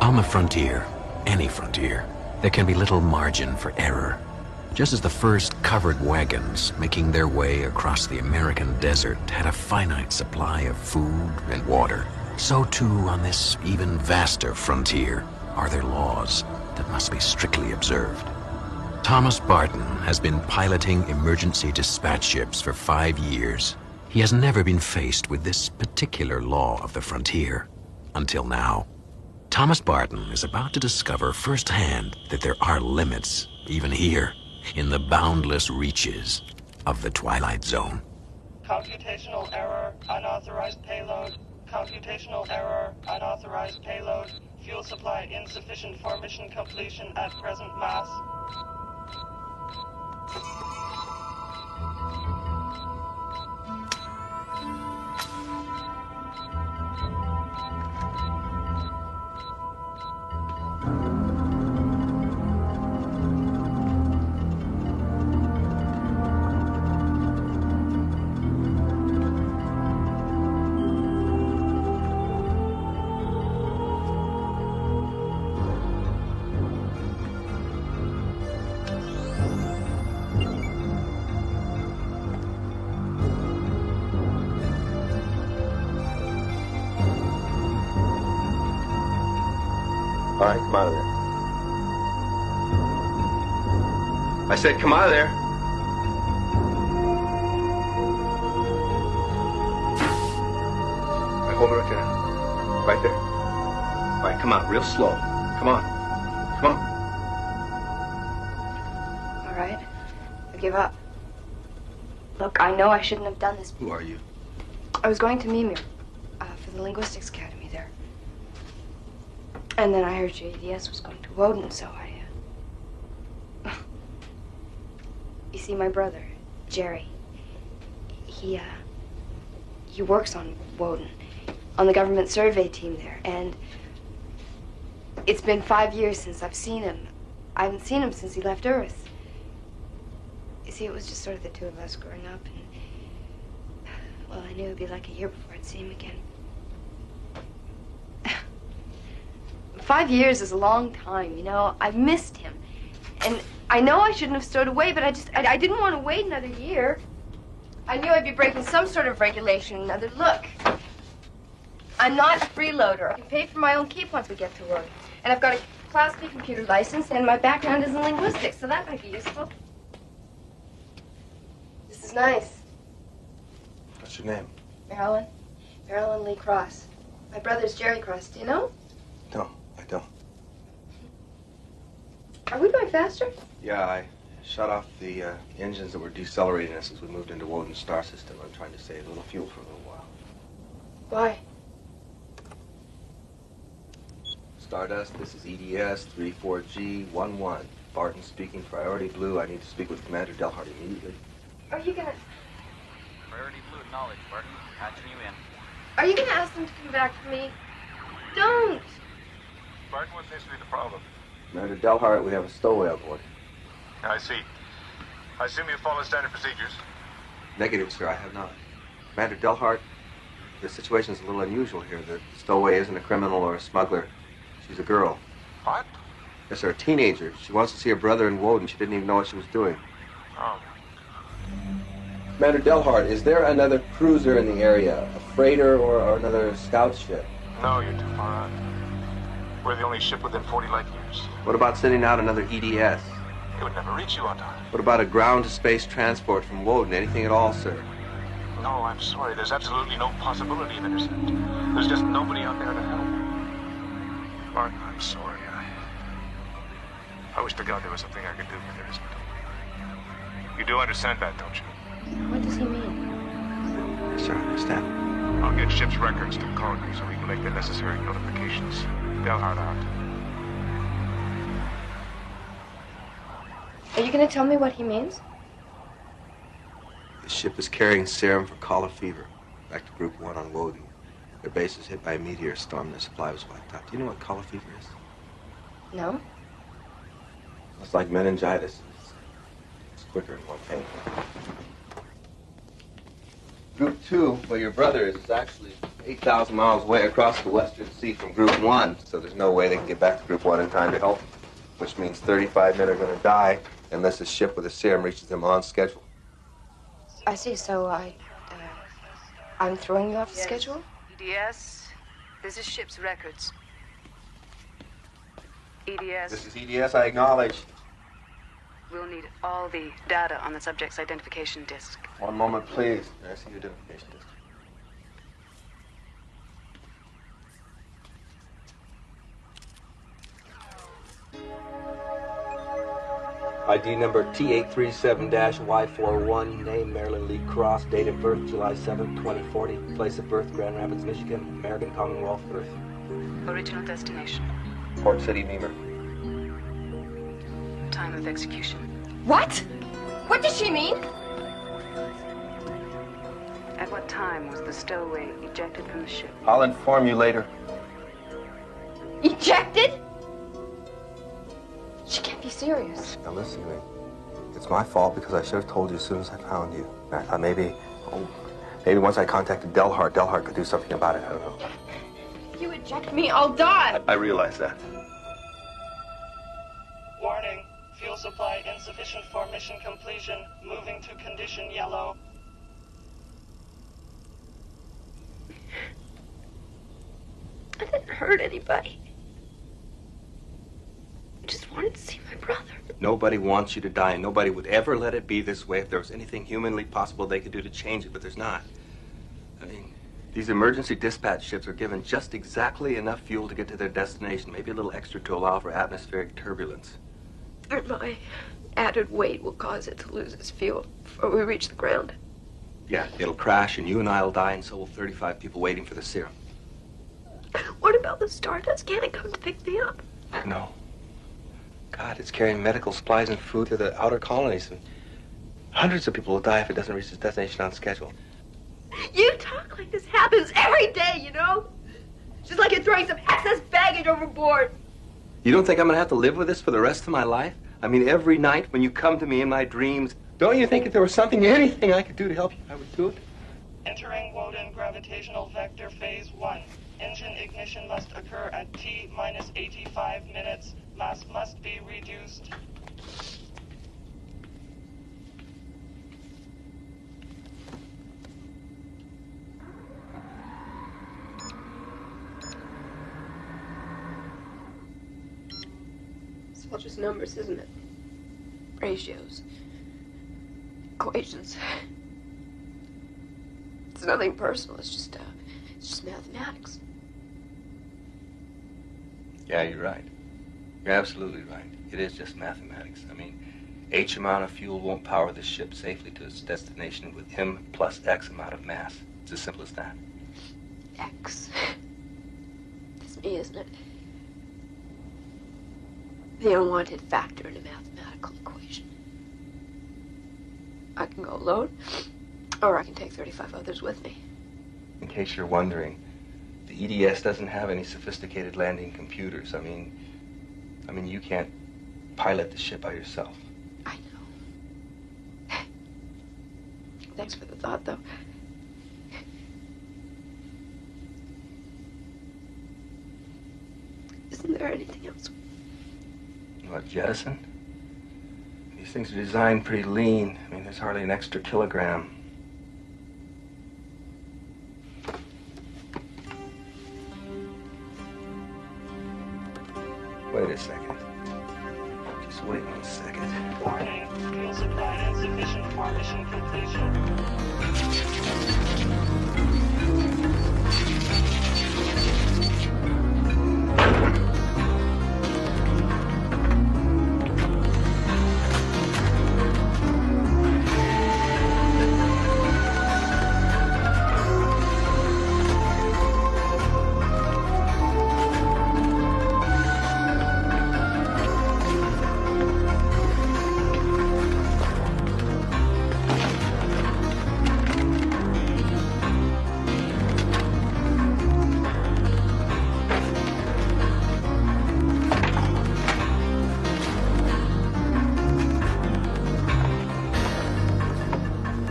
On the frontier, any frontier, there can be little margin for error. Just as the first covered wagons making their way across the American desert had a finite supply of food and water, so too on this even vaster frontier are there laws that must be strictly observed. Thomas Barton has been piloting emergency dispatch ships for 5 years. He has never been faced with this particular law of the frontier until now. Thomas Barton is about to discover firsthand that there are limits, even here, in the boundless reaches of the Twilight Zone. Computational error, unauthorized payload. Computational error, unauthorized payload. Fuel supply insufficient for mission completion at present mass. All right, come out of there. I said come out of there. All right, hold it right there. Right there. All right, come out real slow. Come on. Come on. All right. I give up. Look, I know I shouldn't have done this. Who are you? I was going to Mimir for the Linguistics Academy there. And then I heard your EDS was going to Woden, so I... You see, my brother, Jerry, he works on Woden, on the government survey team there, and it's been 5 years since I've seen him. I haven't seen him since he left Earth. You see, it was just sort of the two of us growing up, and, well, I knew it'd be like a year before I'd see him again. 5 years is a long time, you know. I've missed him. And I know I shouldn't have stowed away, but I didn't want to wait another year. I knew I'd be breaking some sort of regulation. Another look. I'm not a freeloader. I can pay for my own keep once we get to work. And I've got a Class B computer license, and my background is in linguistics, so that might be useful. This is nice. What's your name? Marilyn. Marilyn Lee Cross. My brother's Jerry Cross. Do you know? No, I don't. Are we going faster? Yeah, I shut off the engines that were decelerating us as we moved into Woden's star system. I'm trying to save a little fuel for a little while. Why? Stardust, this is EDS 34G11. Barton speaking, priority blue. I need to speak with Commander Delhart immediately. Are you gonna... Priority blue acknowledged, Barton. Patching you in. Are you gonna ask them to come back for me? Don't! Barton, what seems to be the problem? Commander Delhart, we have a stowaway on board. I see. I assume you follow standard procedures. Negative, sir, I have not. Commander Delhart, the situation's a little unusual here. The stowaway isn't a criminal or a smuggler. She's a girl. What? Yes, sir, a teenager. She wants to see her brother in Woden. She didn't even know what she was doing. Oh. Commander Delhart, is there another cruiser in the area? A freighter or another scout ship? No, you're too far out. We're the only ship within 40 light years. What about sending out another EDS? It would never reach you on time. What about a ground-to-space transport from Woden? Anything at all, sir? No, I'm sorry. There's absolutely no possibility of intercept. There's just nobody out there to help. Martin, I'm sorry. I wish to God there was something I could do, but there isn't. You do understand that, don't you? What does he mean? Yes, sir, I understand. I'll get ship's records to Colony so we can make the necessary notifications. Delhart out. Are you gonna tell me what he means? The ship is carrying serum for cholera fever. Back to Group 1 on Woden. Their base was hit by a meteor storm and their supply was wiped out. Do you know what cholera fever is? No. It's like meningitis. It's quicker and more painful. Group 2, where your brother is actually 8,000 miles away across the Western Sea from Group 1, so there's no way they can get back to Group 1 in time to help, which means 35 men are going to die unless a ship with a serum reaches them on schedule. I see, so I'm throwing you off the schedule? EDS, this is ship's records. EDS. This is EDS, I acknowledge. We'll need all the data on the subject's identification disc. One moment, please. I see your identification disc. ID number T837-Y41, name Marilyn Lee Cross, date of birth July 7, 2040, place of birth Grand Rapids, Michigan, American Commonwealth, Earth. Original destination. Port City, Beamer. Time of execution. What? What does she mean? At what time was the stowaway ejected from the ship? I'll inform you later. Ejected? She can't be serious. Now listen to me. It's my fault because I should have told you as soon as I found you. And I thought maybe once I contacted Delhart could do something about it. I don't know. If you eject me, I'll die. I realize that. Warning. Fuel supply insufficient for mission completion. Moving to condition yellow. I didn't hurt anybody. I just wanted to see my brother. Nobody wants you to die, and nobody would ever let it be this way if there was anything humanly possible they could do to change it, but there's not. I mean, these emergency dispatch ships are given just exactly enough fuel to get to their destination, maybe a little extra to allow for atmospheric turbulence. And my added weight will cause it to lose its fuel before we reach the ground. Yeah, it'll crash, and you and I will die, and so will 35 people waiting for the serum. What about the Stardust? Can't it come to pick me up? No. God, it's carrying medical supplies and food to the outer colonies, and hundreds of people will die if it doesn't reach its destination on schedule. You talk like this happens every day, you know? Just like you're throwing some excess baggage overboard. You don't think I'm going to have to live with this for the rest of my life? I mean, every night when you come to me in my dreams, don't you think if there was something, anything I could do to help you, I would do it? Entering Woden gravitational vector phase 1. Engine ignition must occur at T-minus 85 minutes. Mass must be reduced. It's all just numbers, isn't it? Ratios. Equations. It's nothing personal. It's just mathematics. Yeah, you're right. You're absolutely right. It is just mathematics. I mean, H amount of fuel won't power the ship safely to its destination with M plus X amount of mass. It's as simple as that. X. It's me, isn't it? The unwanted factor in a mathematical equation. I can go alone, or I can take 35 others with me. In case you're wondering, the EDS doesn't have any sophisticated landing computers. I mean, you can't pilot the ship by yourself. I know. Thanks for the thought, though. Isn't there anything else? What, jettison? These things are designed pretty lean. I mean, there's hardly an extra kilogram. Wait a second. Just wait 1 second. Warning. Fuel supply insufficient for mission completion.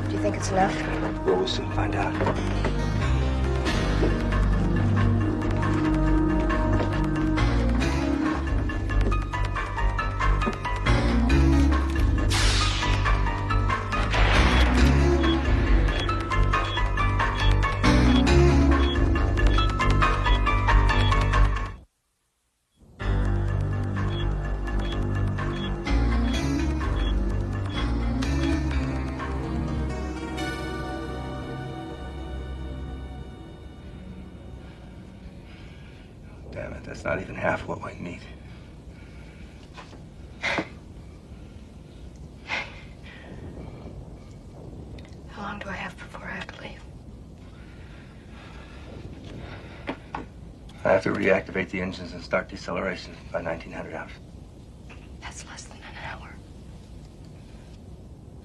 Do you think it's enough? Well, we'll soon find out. Damn it, that's not even half what we need. How long do I have before I have to leave? I have to reactivate the engines and start deceleration by 1900 hours. That's less than an hour.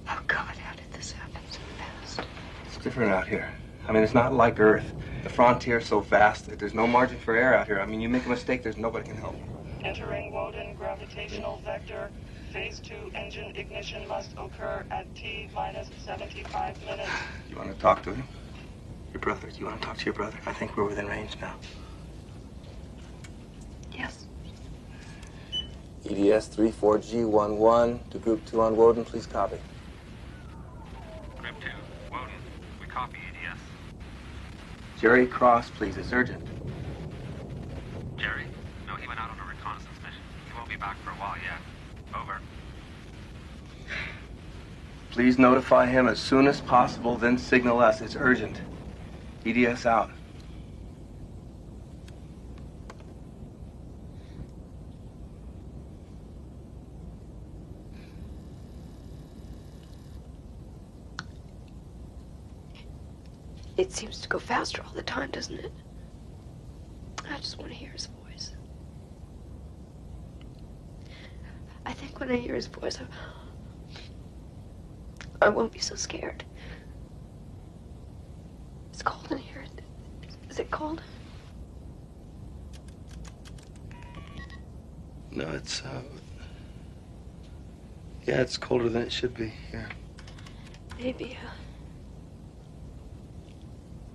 Oh, God, how did this happen so fast? It's different out here. I mean, it's not like Earth. The frontier's so vast that there's no margin for error out here. I mean, you make a mistake, there's nobody can help. Entering Woden gravitational vector. Phase 2 engine ignition must occur at T-minus 75 minutes. You want to talk to him? Your brother. Do you want to talk to your brother? I think we're within range now. Yes. EDS 34G11 to Group 2 on Woden, please copy. Group 2, Woden. We copy EDS. Jerry Cross, please. It's urgent. Jerry? No, he went out on a reconnaissance mission. He won't be back for a while yet. Over. Please notify him as soon as possible, then signal us. It's urgent. EDS out. It seems to go faster all the time, doesn't it? I just want to hear his voice. I think when I hear his voice, I won't be so scared. It's cold in here. Is it cold? No, it's, yeah, it's colder than it should be here.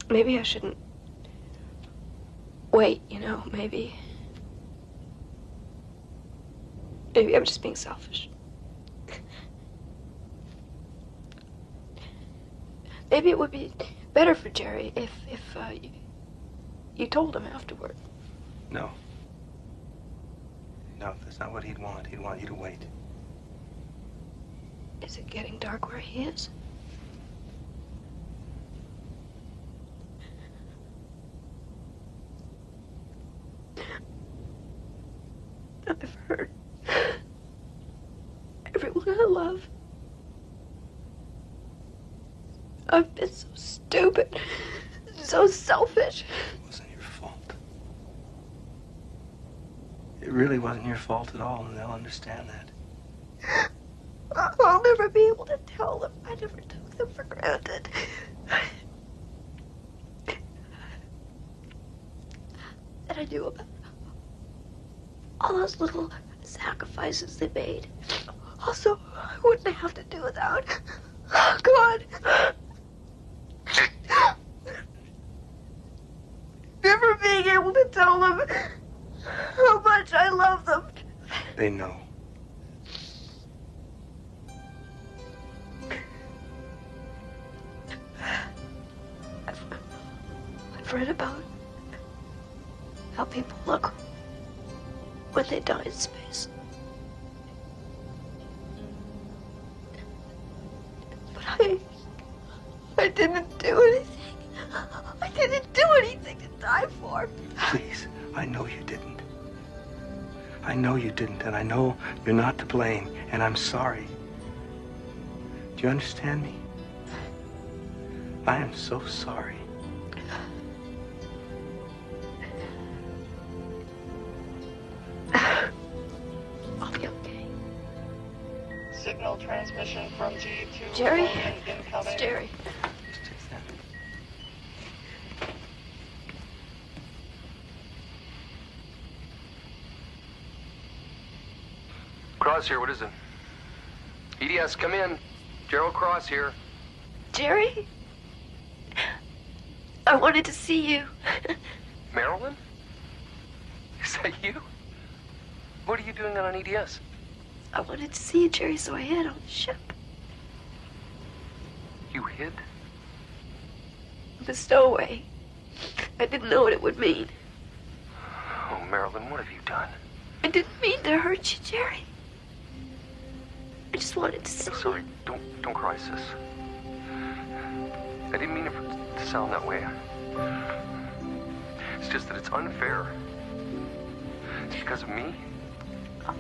Maybe I shouldn't wait, you know, maybe I'm just being selfish. Maybe it would be better for Jerry if you told him afterward. No. No, that's not what he'd want. He'd want you to wait. Is it getting dark where he is? I've heard everyone I love. I've been so stupid, so selfish. It wasn't your fault. It really wasn't your fault at all, and they'll understand that. I'll never be able to tell them. I never took them for granted. That I knew about all those little sacrifices they made. Also, I wouldn't have to do without. Oh, God. Never being able to tell them how much I love them. They know. I've read about how people look when they die in space. But I didn't do anything. I didn't do anything to die for. Please, I know you didn't. I know you didn't, and I know you're not to blame, and I'm sorry. Do you understand me? I am so sorry. I'll be okay. Signal transmission from G2. Jerry? Incoming. It's Jerry. Cross here, what is it? EDS, come in. Gerald Cross here. Jerry? I wanted to see you. Marilyn? Is that you? What are you doing on EDS? I wanted to see you, Jerry, so I hid on the ship. You hid? The stowaway. I didn't know what it would mean. Oh, Marilyn, what have you done? I didn't mean to hurt you, Jerry. I just wanted to see I'm sorry. Don't cry, sis. I didn't mean it to sound that way. It's just that it's unfair. because of me? Oh,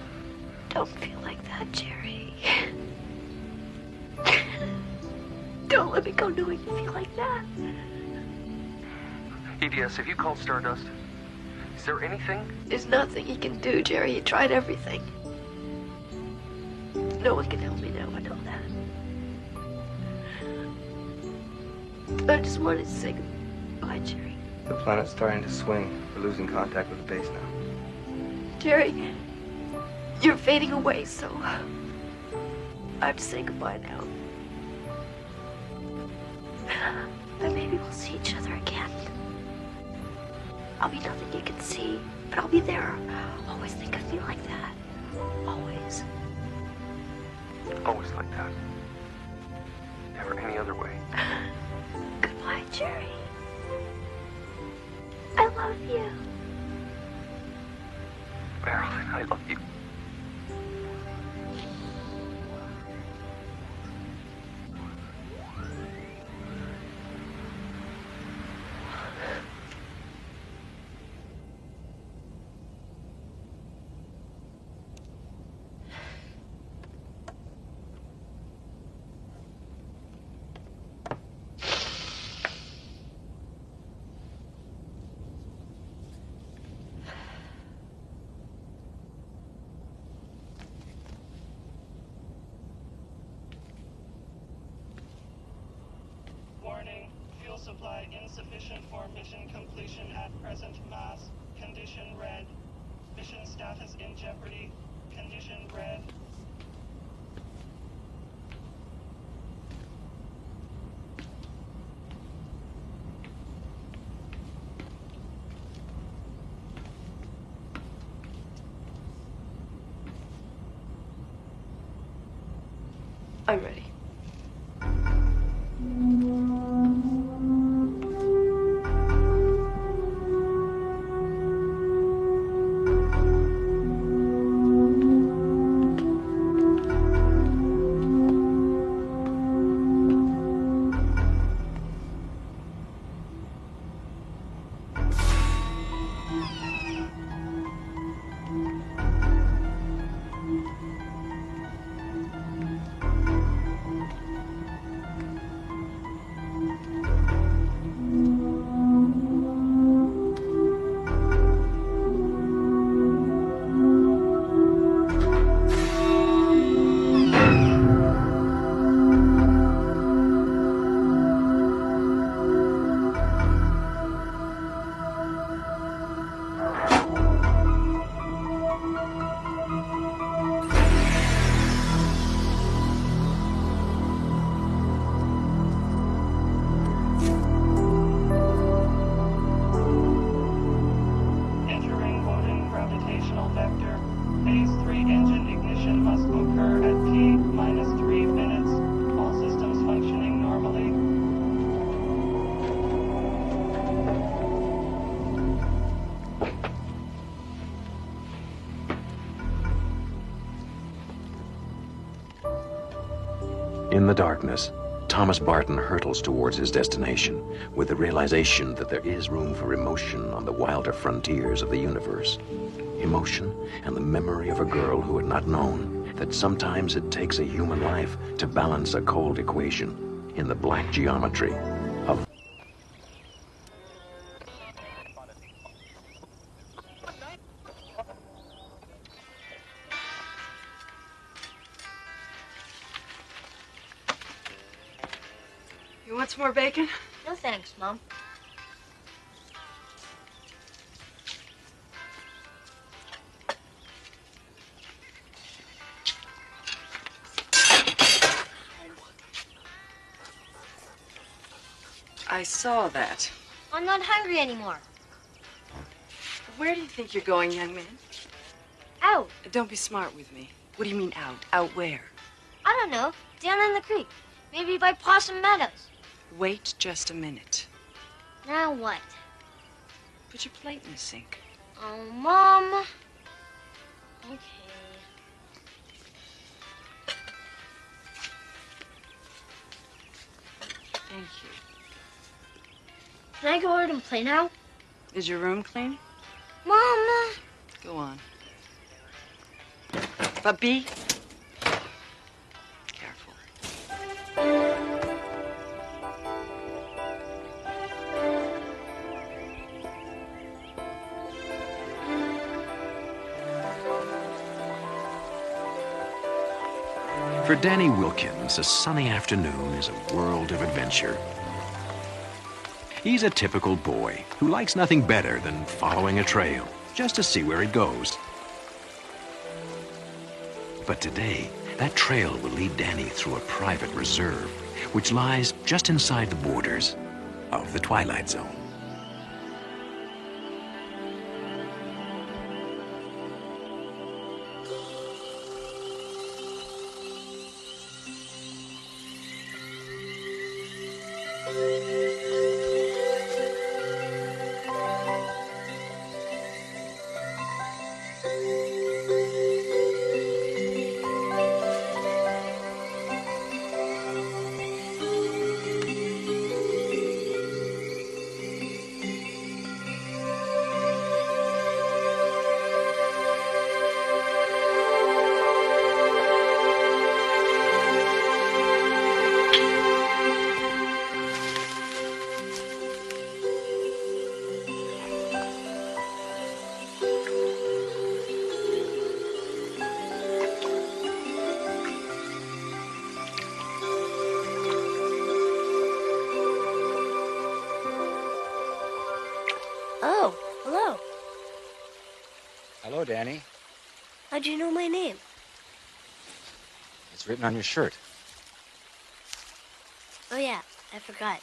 don't feel like that, Jerry. Don't let me go knowing you feel like that. EDS, have you called Stardust? Is there anything? There's nothing he can do, Jerry. He tried everything. No one can help me now, I know that. I just wanted to say goodbye, Jerry. The planet's starting to swing. We're losing contact with the base now. Jerry, you're fading away, so I have to say goodbye now. But maybe we'll see each other again. I'll be nothing you can see, but I'll be there. Always think of me like that. Always. Always like that. Never any other way. Goodbye, Jerry. I love you. Marilyn, I love you. Warning, fuel supply insufficient for mission completion at present mass. Condition red. Mission status in jeopardy. Condition red. I'm ready. Entering Woden gravitational vector. Phase 3 engine ignition must occur at T-3 minutes. All systems functioning normally. In the darkness, Thomas Barton hurtles towards his destination with the realization that there is room for emotion on the wilder frontiers of the universe. Emotion and the memory of a girl who had not known that sometimes it takes a human life to balance a cold equation in the black geometry of You want some more bacon? No thanks, Mom. I saw that. I'm not hungry anymore. Where do you think you're going, young man? Out. Don't be smart with me. What do you mean out? Out where? I don't know. Down in the creek. Maybe by Possum Meadows. Wait just a minute. Now what? Put your plate in the sink. Oh, Mom. Okay. Thank you. Can I go out and play now? Is your room clean? Mom. Go on. But be careful. For Danny Wilkins, a sunny afternoon is a world of adventure. He's a typical boy who likes nothing better than following a trail, just to see where it goes. But today, that trail will lead Danny through a private reserve, which lies just inside the borders of the Twilight Zone. Oh, hello. Hello, Danny. How'd you know my name? It's written on your shirt. Oh, yeah, I forgot.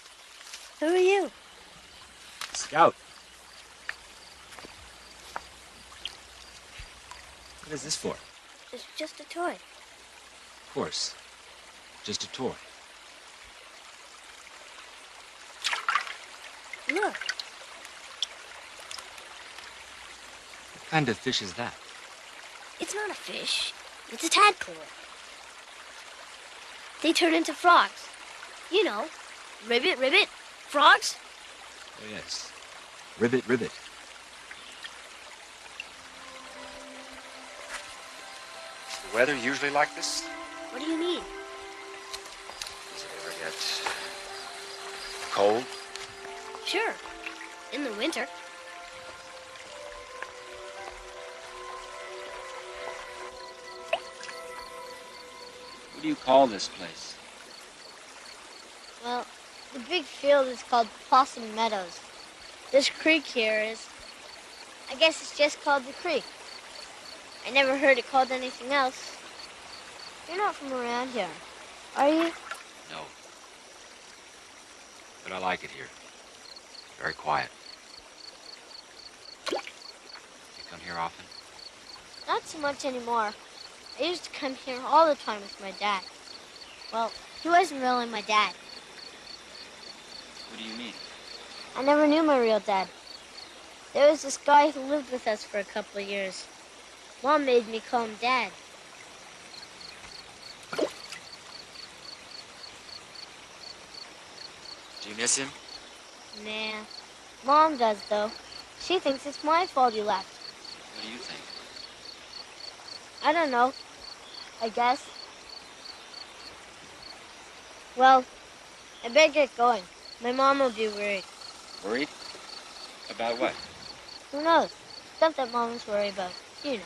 Who are you? Scout. What is this for? It's just a toy. Of course. Just a toy. Look, What kind of fish is that? it's not a fish. It's a tadpole. They turn into frogs. You know, ribbit, ribbit, frogs. Oh, yes. Ribbit, ribbit. Is the weather usually like this? What do you mean? Does it ever get cold? Sure, in the winter. What do you call this place? Well, the big field is called Possum Meadows. This creek here is, I guess it's just called the creek. I never heard it called anything else. You're not from around here, are you? No. But I like it here. Very quiet. You come here often? Not so much anymore. I used to come here all the time with my dad. Well, he wasn't really my dad. What do you mean? I never knew my real dad. There was this guy who lived with us for a couple of years. Mom made me call him Dad. Do you miss him? Nah. Mom does, though. She thinks it's my fault he left. What do you think? I don't know. I guess. Well, I better get going. My mom will be worried. Worried? About what? Who knows? Stuff that moms worry about. You know.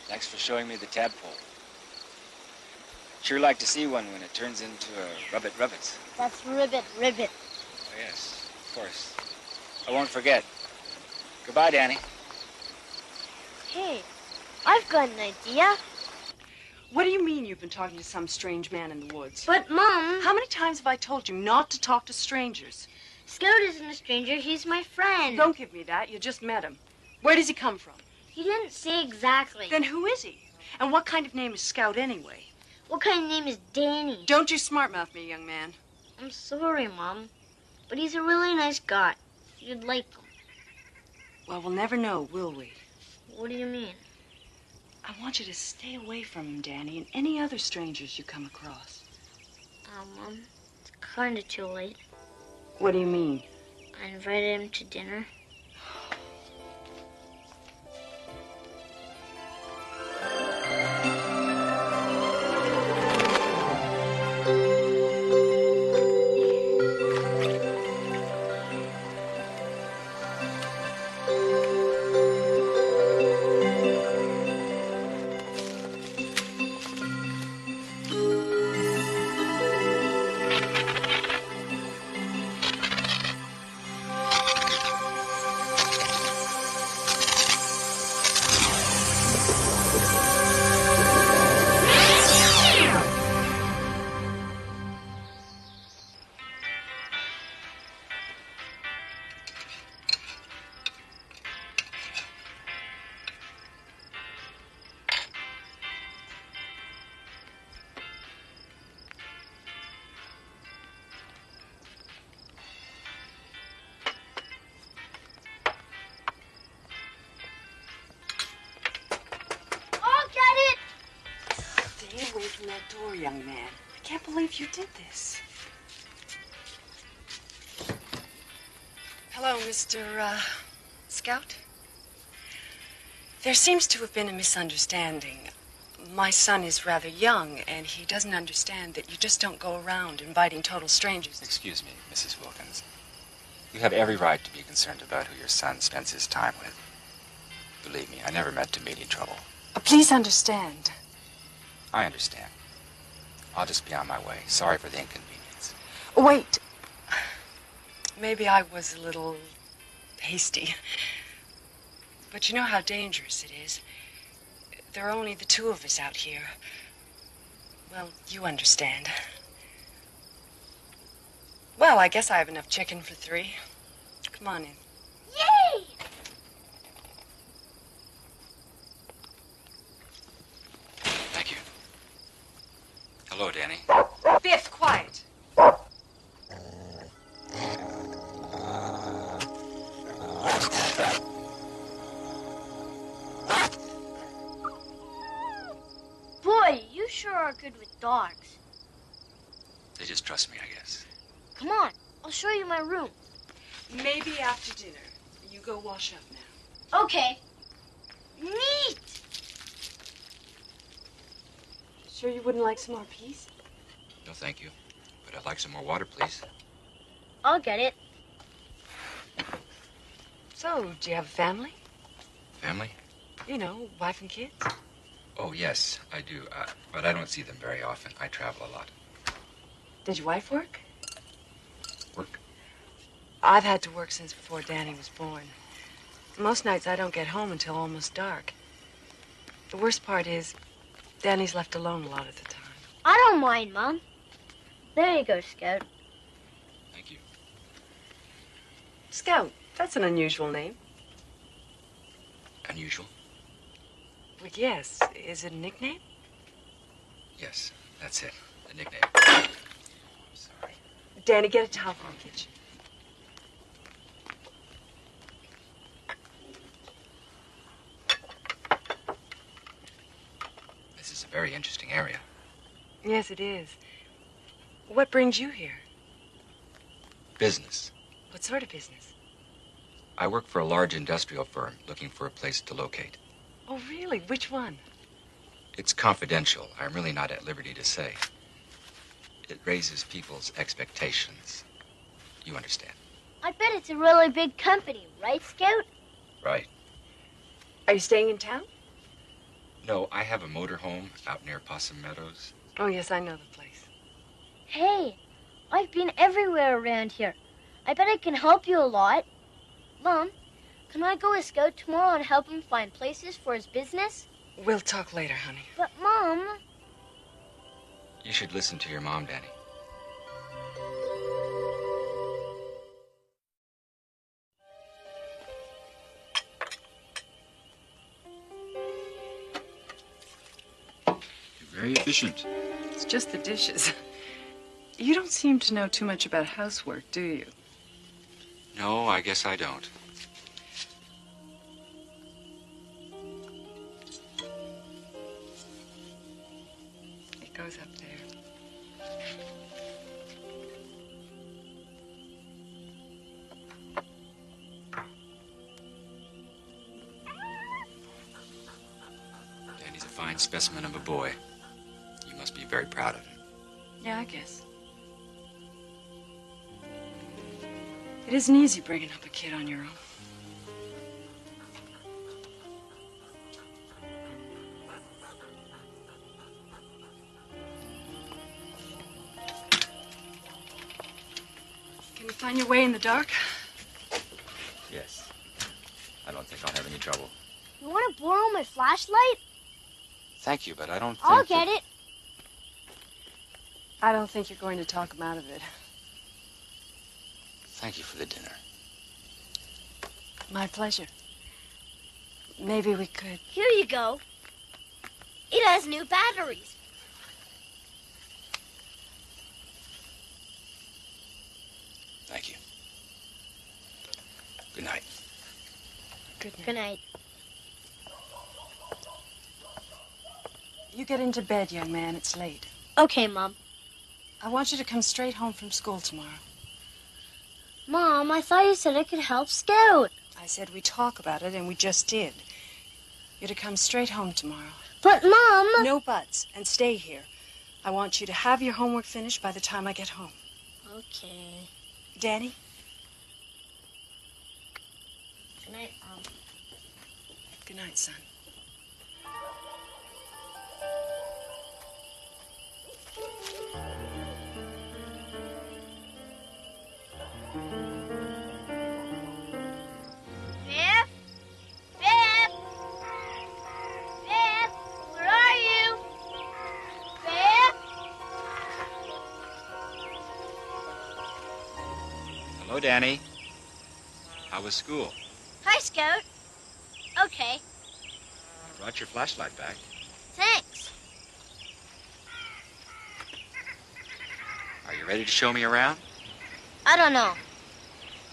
Thanks for showing me the tadpole. Sure like to see one when it turns into a rubbit. That's ribbit, ribbit. Oh, yes, of course. I won't forget. Goodbye, Danny. Hey, I've got an idea. What do you mean you've been talking to some strange man in the woods? But, Mom... How many times have I told you not to talk to strangers? Scout isn't a stranger. He's my friend. Don't give me that. You just met him. Where does he come from? He didn't say exactly. Then who is he? And what kind of name is Scout anyway? What kind of name is Danny? Don't you smart-mouth me, young man. I'm sorry, Mom. But he's a really nice guy. You'd like him. Well, we'll never know, will we? What do you mean? I want you to stay away from him, Danny, and any other strangers you come across. Mom, it's kind of too late. What do you mean? I invited him to dinner. Open that door, young man. I can't believe you did this. Hello, Mr. Scout. There seems to have been a misunderstanding. My son is rather young, and he doesn't understand that you just don't go around inviting total strangers. Excuse me, Mrs. Wilkins. You have every right to be concerned about who your son spends his time with. Believe me, I never meant to mean any trouble. Please understand. I understand. I'll just be on my way. Sorry for the inconvenience. Wait. Maybe I was a little hasty. But you know how dangerous it is. There are only the two of us out here. Well, you understand. Well, I guess I have enough chicken for 3. Come on in. Yay! Thank you. Hello, Danny. Biff, quiet. Boy, you sure are good with dogs. They just trust me, I guess. Come on, I'll show you my room. Maybe after dinner. You go wash up now. Okay. Neat! Sure you wouldn't like some more peas? No, thank you. But I'd like some more water, please. I'll get it. So, do you have a family? Family? You know, wife and kids? Oh, yes, I do. But I don't see them very often. I travel a lot. Does your wife work? Work? I've had to work since before Danny was born. Most nights I don't get home until almost dark. The worst part is, Danny's left alone a lot of the time. I don't mind, Mom. There you go, Scout. Thank you. Scout, that's an unusual name. Unusual? Well, yes. Is it a nickname? Yes, that's it. The nickname. Sorry. Danny, get a towel from the kitchen. This is a very interesting area. Yes, it is. What brings you here? Business. What sort of business? I work for a large industrial firm looking for a place to locate. Oh, really? Which one? It's confidential. I'm really not at liberty to say. It raises people's expectations. You understand? I bet it's a really big company, right, Scout? Right. Are you staying in town? No, I have a motorhome out near Possum Meadows. Oh, yes, I know the place. Hey, I've been everywhere around here. I bet I can help you a lot. Mom, can I go with Scout tomorrow and help him find places for his business? We'll talk later, honey. But, Mom... You should listen to your mom, Danny. You're very efficient. It's just the dishes. You don't seem to know too much about housework, do you? No, I guess I don't. It goes up there. Danny's a fine specimen of a boy. You must be very proud of him. Yeah, I guess. It isn't easy bringing up a kid on your own. Can you find your way in the dark? Yes. I don't think I'll have any trouble. You want to borrow my flashlight? Thank you, but I don't think I'll get it. I don't think you're going to talk him out of it. Thank you for the dinner. My pleasure. Maybe we could. Here you go. It has new batteries. Thank you. Good night. Good night. Good night. You get into bed, young man. It's late. Okay, Mom. I want you to come straight home from school tomorrow. Mom, I thought you said I could help Scout. I said we talk about it, and we just did. You're to come straight home tomorrow. But, Mom... No buts, and stay here. I want you to have your homework finished by the time I get home. Okay. Danny? Good night, Mom. Good night, son. Hello, Danny. How was school? Hi, Scout. Okay. I brought your flashlight back. Thanks. Are you ready to show me around? I don't know.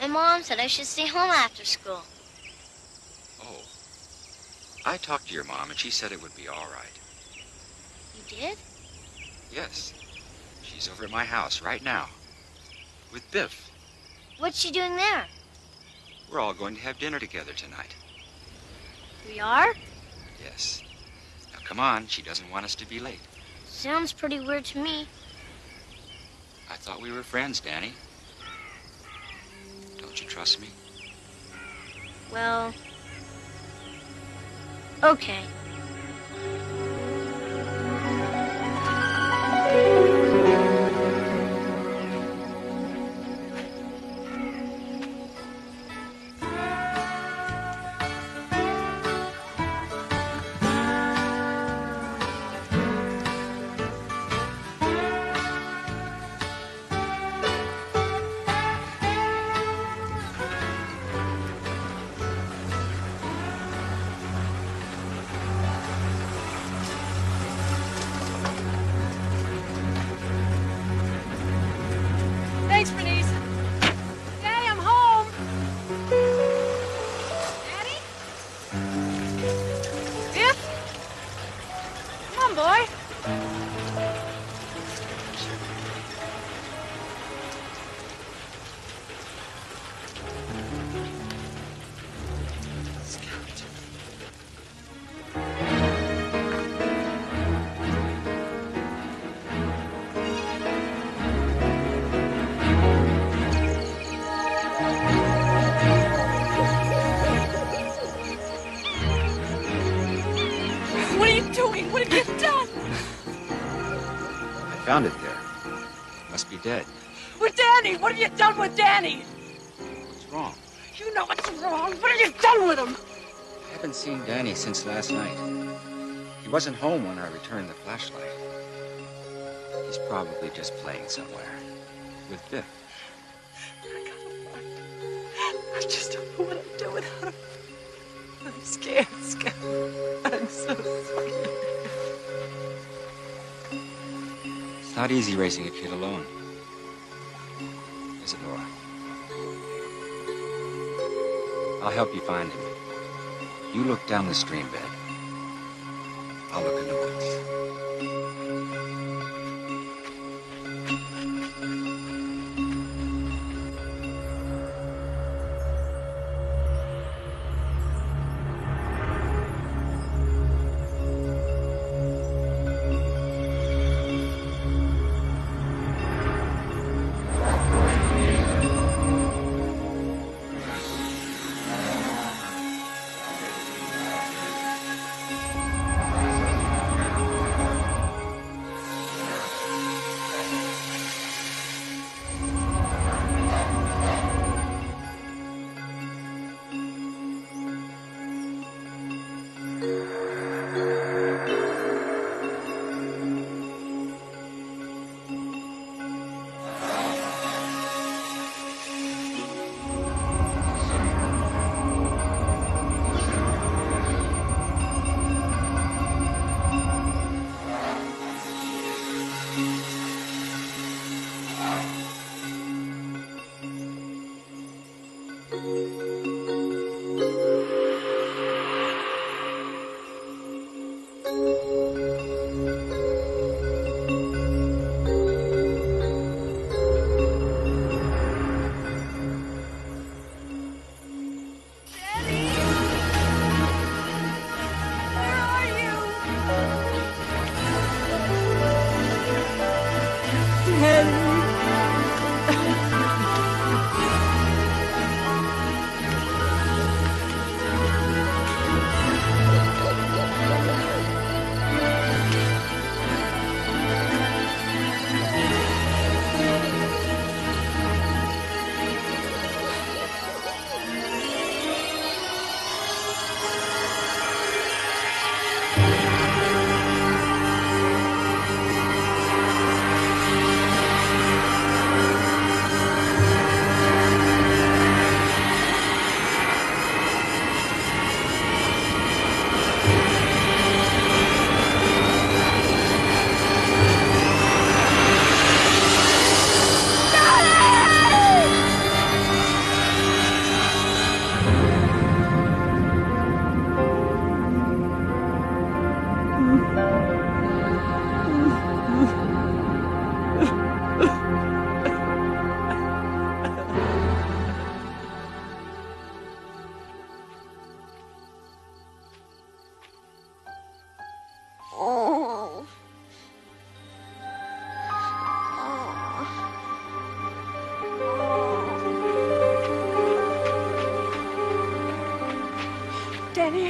My mom said I should stay home after school. Oh. I talked to your mom, and she said it would be all right. You did? Yes. She's over at my house right now. With Biff. What's she doing there? We're all going to have dinner together tonight. We are? Yes. Now, come on. She doesn't want us to be late. Sounds pretty weird to me. I thought we were friends, Danny. Don't you trust me? Well... okay. Thanks, Bernice. Daddy, I'm home. Daddy? Biff? Come on, boy. What are you doing? What have you done? I found it there. Must be dead. With Danny! What have you done with Danny? What's wrong? You know what's wrong. What have you done with him? I haven't seen Danny since last night. He wasn't home when I returned the flashlight. He's probably just playing somewhere. With Biff. I just don't know what I'd do without him. I'm scared, Scout. I'm so scared. It's not easy raising a kid alone. Is it, Laura? I'll help you find him. You look down the stream bed. I'll look in the woods.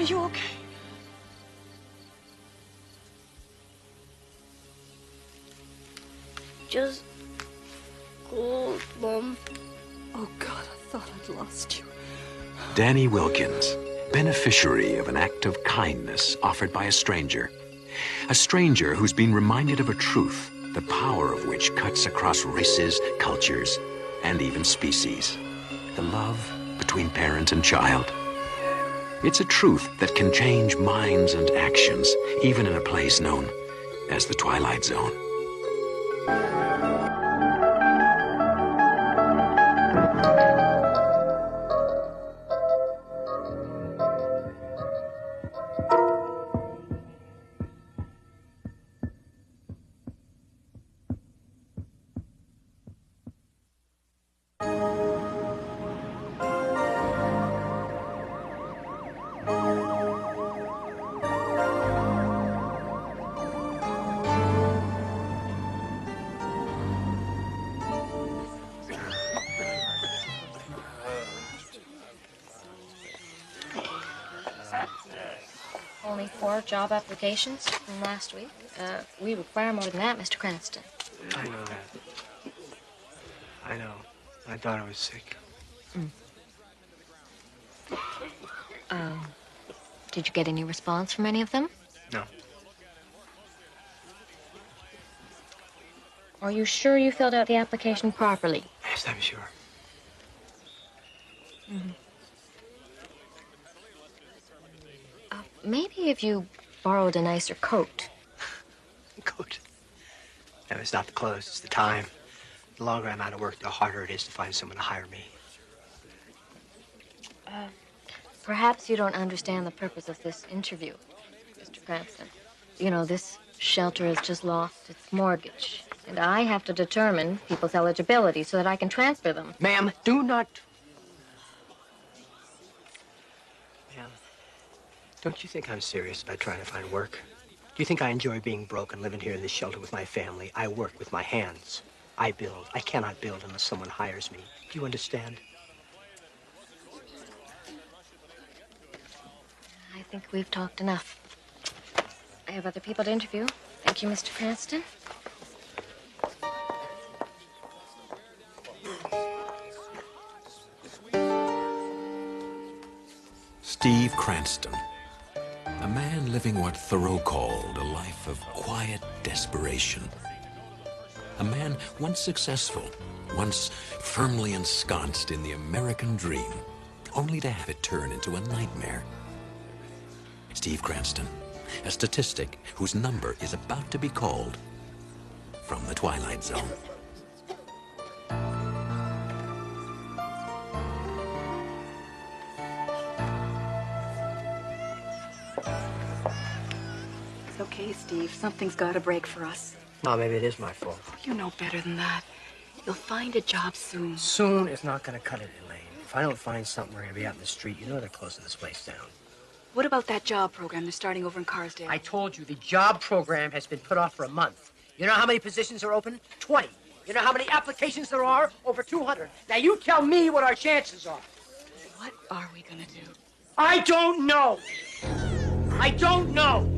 you okay? Just cold, Mom. Oh, God, I thought I'd lost you. Danny Wilkins, beneficiary of an act of kindness offered by a stranger. A stranger who's been reminded of a truth, the power of which cuts across races, cultures, and even species. The love between parent and child. It's a truth that can change minds and actions, even in a place known as the Twilight Zone. Only 4 job applications from last week. We require more than that, Mr. Cranston. I know that. I know. I thought I was sick. Did you get any response from any of them? No. Are you sure you filled out the application properly? Yes, I'm sure. Maybe if you borrowed a nicer coat. Coat. No, it's not the clothes, it's the time. The longer I'm out of work, the harder it is to find someone to hire me. Perhaps you don't understand the purpose of this interview, Mr. Cranston. You know, this shelter has just lost its mortgage, and I have to determine people's eligibility so that I can transfer them. Ma'am, do not... Ma'am, don't you think I'm serious about trying to find work? Do you think I enjoy being broke and living here in this shelter with my family? I work with my hands. I build. I cannot build unless someone hires me. Do you understand? I think we've talked enough. I have other people to interview. Thank you, Mr. Cranston. Steve Cranston, a man living what Thoreau called a life of quiet desperation. A man once successful, once firmly ensconced in the American dream, only to have it turn into a nightmare. Steve Cranston, a statistic whose number is about to be called from the Twilight Zone. It's okay, Steve. Something's got to break for us. Mom, maybe it is my fault. You know better than that. You'll find a job soon. Soon is not going to cut it, Elaine. If I don't find something, we're going to be out in the street. You know they're closing this place down. What about that job program they're starting over in Carsdale? I told you, the job program has been put off for a month. You know how many positions are open? 20. You know how many applications there are? Over 200. Now you tell me what our chances are. What are we gonna do? I don't know. I don't know.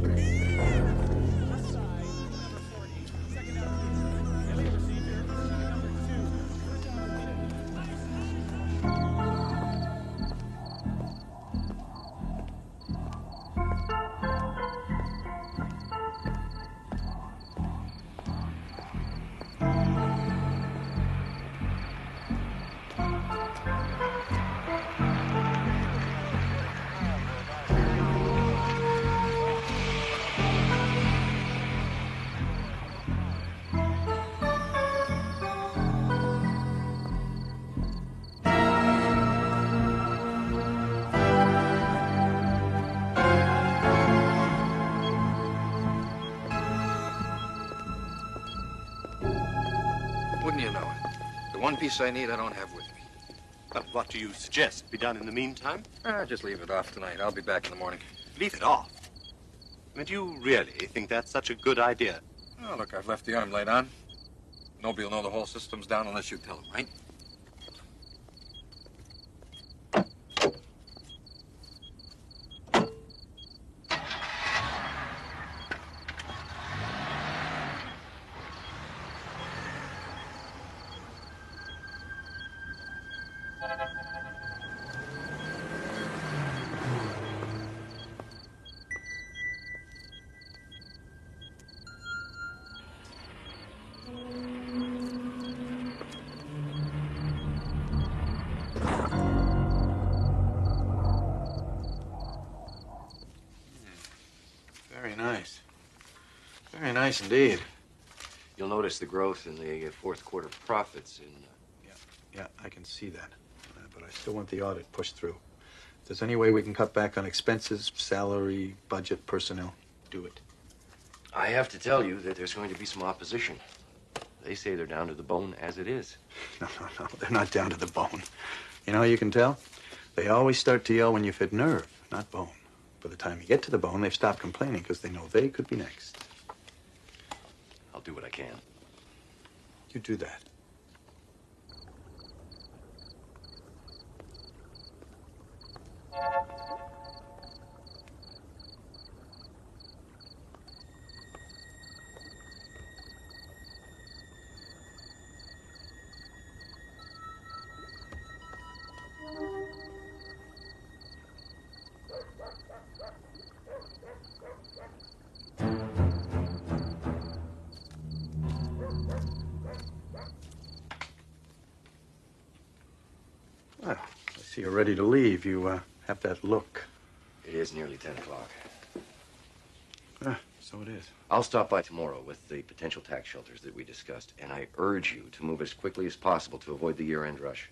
Wouldn't you know it? The one piece I need, I don't have with me. Well, what do you suggest be done in the meantime? Just leave it off tonight. I'll be back in the morning. Leave it off? I mean, do you really think that's such a good idea? Oh, look, I've left the arm light on. Nobody will know the whole system's down unless you tell them, right? Very nice. Very nice indeed. You'll notice the growth in the fourth quarter profits in... Yeah, I can see that. But I still want the audit pushed through. If there's any way we can cut back on expenses, salary, budget, personnel, do it. I have to tell you that there's going to be some opposition. They say they're down to the bone as it is. No, they're not down to the bone. You know how you can tell? They always start to yell when you've hit nerve, not bone. By the time you get to the bone, they've stopped complaining because they know they could be next. I'll do what I can. You do that. Well, I see you're ready to leave. You have that look. It is nearly 10 o'clock. So it is. I'll stop by tomorrow with the potential tax shelters that we discussed, and I urge you to move as quickly as possible to avoid the year-end rush.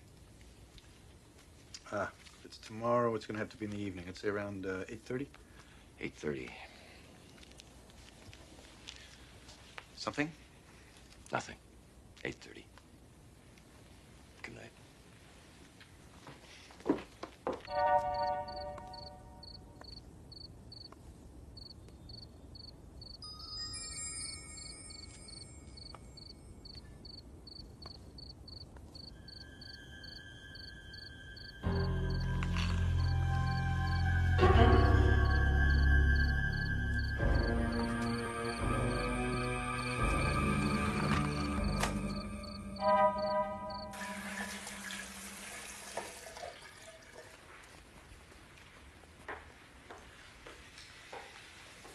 If it's tomorrow, it's going to have to be in the evening. I'd say around 8:30? 8:30. Something? Nothing. 8:30. Good night.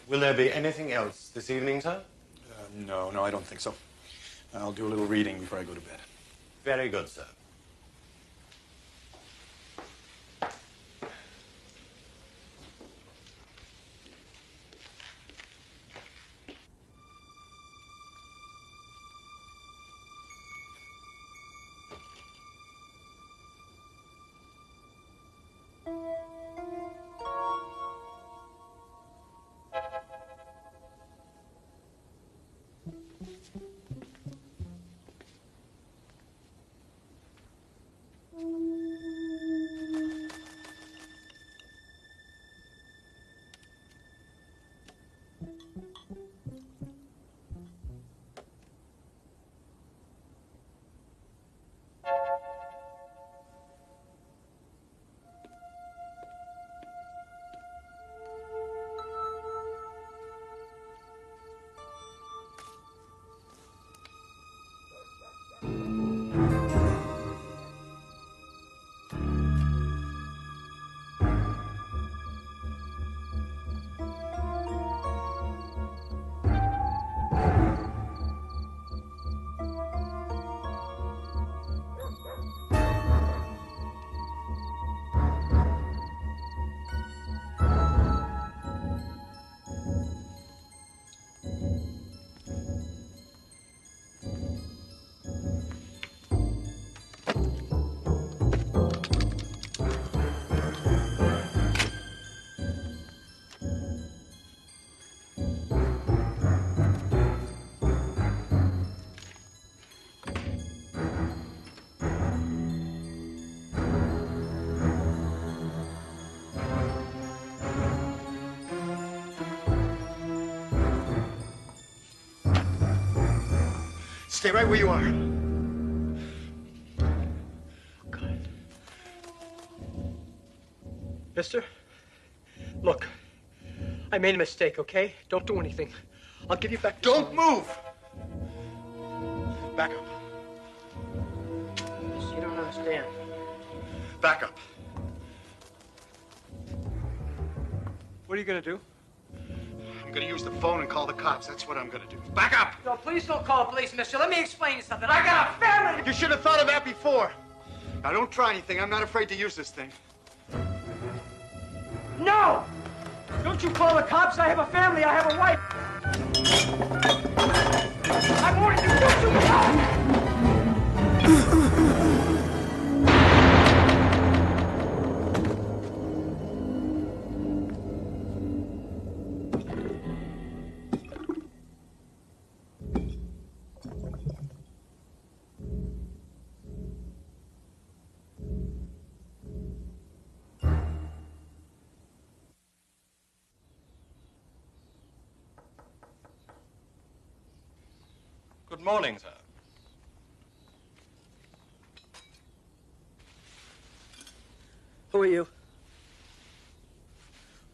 Will there be anything else this evening, sir? No, I don't think so. I'll do a little reading before I go to bed. Very good, sir. Stay right where you are. God. Mister, look, I made a mistake, okay? Don't do anything. I'll give you back. Don't move! Back up. You don't understand. Back up. What are you gonna do? I'm gonna use the phone and call the cops. That's what I'm gonna do. Back up! No, please don't call police, mister. Let me explain you something. I got a family! You should have thought of that before. Now, don't try anything. I'm not afraid to use this thing. No! Don't Don't you call the cops. I have a family. I have a wife. I warned you. Don't you Good morning, sir. Who are you?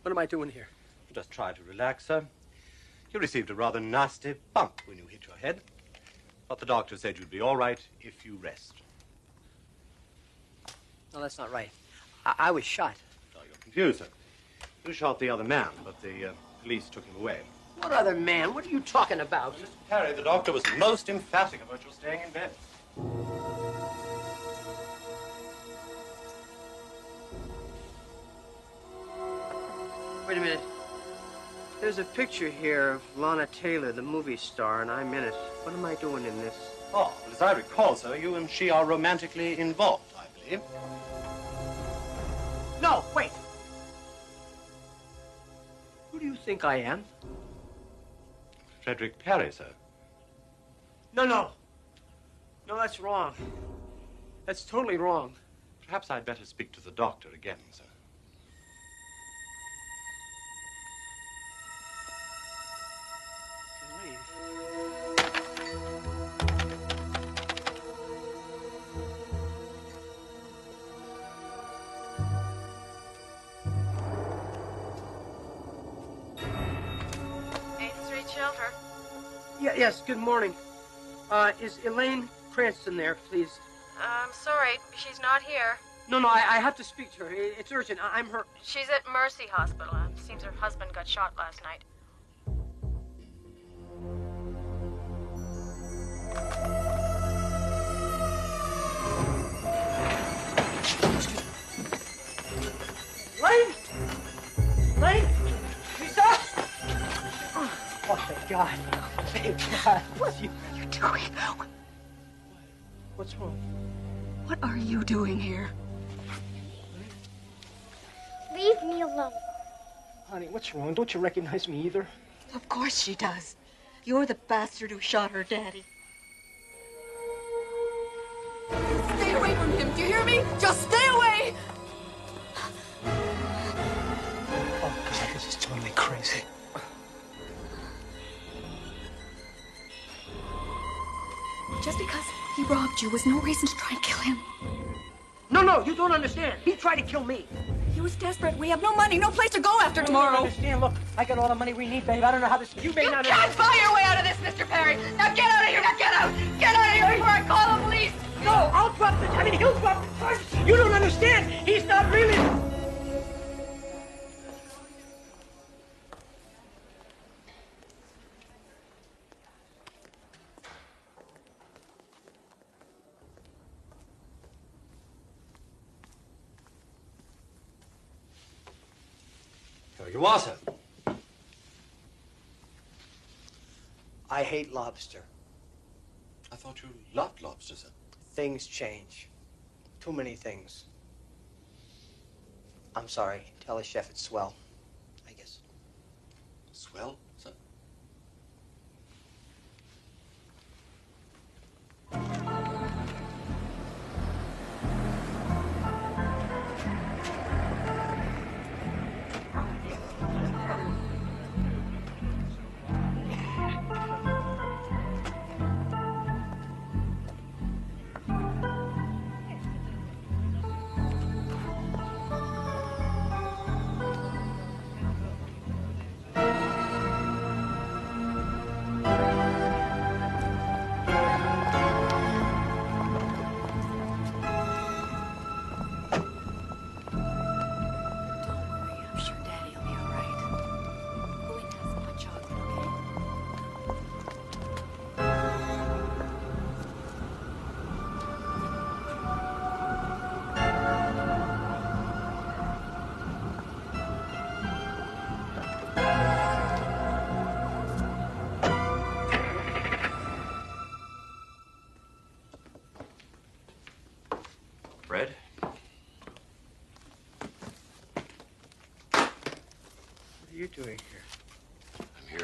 What am I doing here? Just try to relax, sir. You received a rather nasty bump when you hit your head. But the doctor said you'd be all right if you rest. No, that's not right. I was shot. Oh, you're confused, sir. You shot the other man, but the police took him away. What other man? What are you talking about? Mr. Perry, the doctor was most emphatic about your staying in bed. Wait a minute. There's a picture here of Lana Taylor, the movie star, and I'm in it. What am I doing in this? Oh, well, as I recall, sir, you and she are romantically involved, I believe. No, wait. Who do you think I am? Frederick Perry, sir. No, no. No, that's wrong. That's totally wrong. Perhaps I'd better speak to the doctor again, sir. Shelter. Yes, good morning. Is Elaine Cranston there, please? I'm sorry, she's not here. No, I have to speak to her. It's urgent. I'm her... She's at Mercy Hospital. Seems her husband got shot last night. Elaine? Elaine? Lisa? Oh, thank God. Thank God. What are you doing? What's wrong? What are you doing here? Leave me alone. Honey, what's wrong? Don't you recognize me either? Of course she does. You're the bastard who shot her daddy. Stay away from him, do you hear me? Just stay away! Oh, God, this is totally crazy. Just because he robbed you was no reason to try and kill him. No, you don't understand. He tried to kill me. He was desperate. We have no money, no place to go after tomorrow. You don't understand. Look, I got all the money we need, babe. I don't know how this... You may not... You can't buy your way out of this, Mr. Perry. Now get out of here. Now get out. Get out of here before I call the police. No, I'll drop the... I mean, he'll drop the charge. You don't understand. He's not really... Here you are, sir. I hate lobster. I thought you loved lobster, sir. Things change. Too many things. I'm sorry. Tell the chef it's swell. I guess. Swell, sir?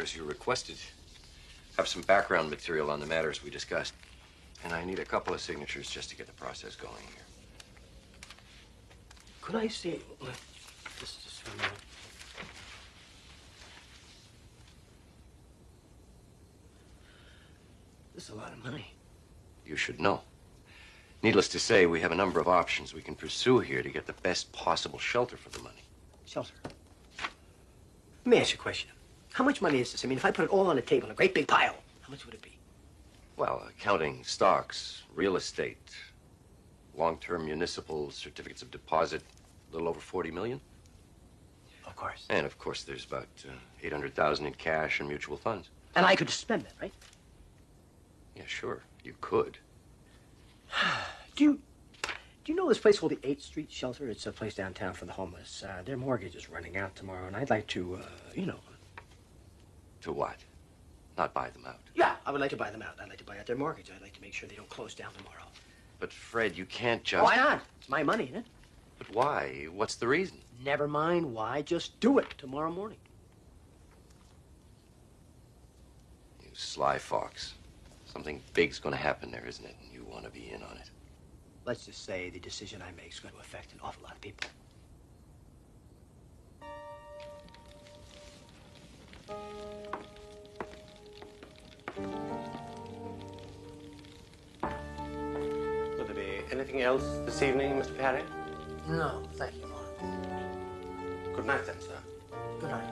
as you requested, have some background material on the matters we discussed. And I need a couple of signatures just to get the process going here. Could I see just for a minute? This is a lot of money. You should know. Needless to say, we have a number of options we can pursue here to get the best possible shelter for the money. Shelter. Let me ask you a question. How much money is this? I mean, if I put it all on the table in a great big pile, how much would it be? Well, counting stocks, real estate, long-term municipal certificates of deposit, a little over 40 million. Of course. And of course, there's about 800,000 in cash and mutual funds. And I could spend that, right? Yeah, sure, you could. Do you know this place called the 8th Street Shelter? It's a place downtown for the homeless. Their mortgage is running out tomorrow, and I'd like to, you know. To what? Not buy them out. Yeah, I would like to buy them out. I'd like to buy out their mortgage. I'd like to make sure they don't close down tomorrow. But Fred, you can't just... Why not? It's my money, isn't it? But why? What's the reason? Never mind why. Just do it tomorrow morning. You sly fox. Something big's going to happen there, isn't it? And you want to be in on it. Let's just say the decision I make is going to affect an awful lot of people. Will there be anything else this evening, Mr. Perry? No, thank you, Mark. Good night, then, sir. Good night.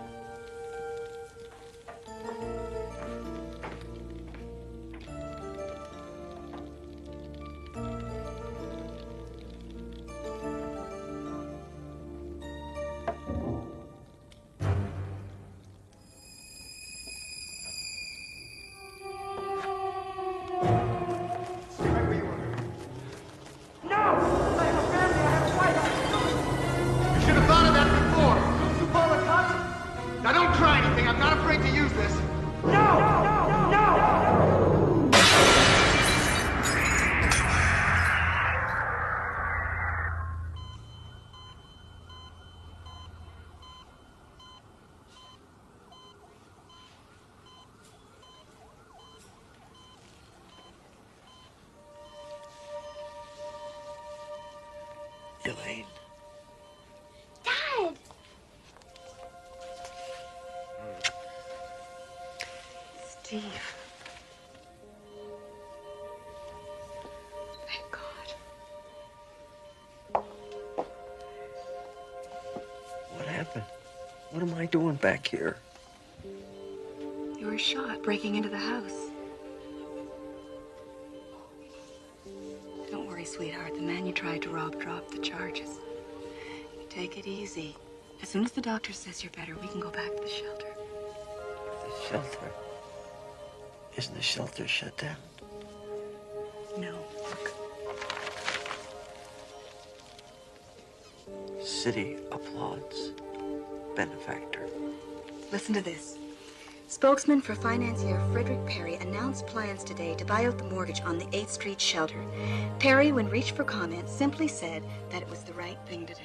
Elaine. Dad! Steve. Thank God. What happened? What am I doing back here? You were shot breaking into the house. Don't worry, sweetheart. The man you tried to rob dropped the charges. Take it easy. As soon as the doctor says you're better, we can go back to the shelter. The shelter? Isn't the shelter shut down? No. City applauds. Benefactor. Listen to this. Spokesman for financier Frederick Perry announced plans today to buy out the mortgage on the 8th Street shelter. Perry, when reached for comment, simply said that it was the right thing to do.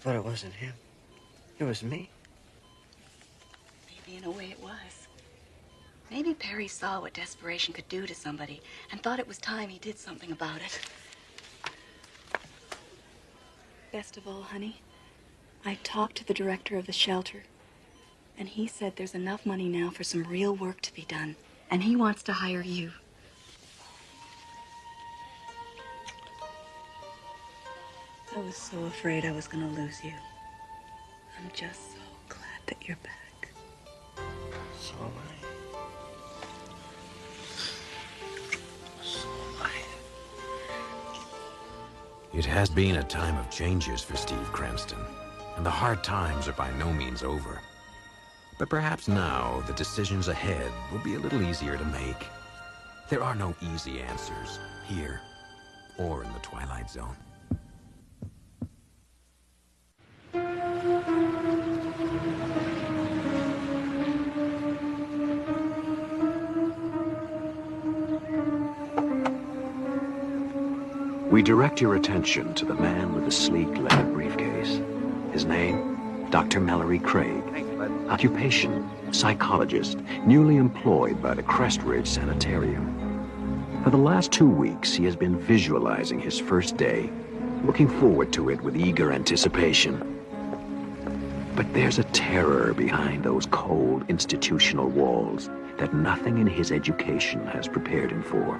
But it wasn't him. It was me. Maybe in a way it was. Maybe Perry saw what desperation could do to somebody and thought it was time he did something about it. Best of all, honey, I talked to the director of the shelter, and he said there's enough money now for some real work to be done, and he wants to hire you. I was so afraid I was going to lose you. I'm just so glad that you're back. So am I. So am I. It has been a time of changes for Steve Cranston, and the hard times are by no means over. But perhaps now the decisions ahead will be a little easier to make. There are no easy answers here or in the Twilight Zone. We direct your attention to the man with the sleek leather briefcase. His name, Dr. Mallory Craig. Occupation, psychologist, newly employed by the Crest Ridge Sanitarium. For the last 2 weeks, he has been visualizing his first day, looking forward to it with eager anticipation. But there's a terror behind those cold institutional walls that nothing in his education has prepared him for.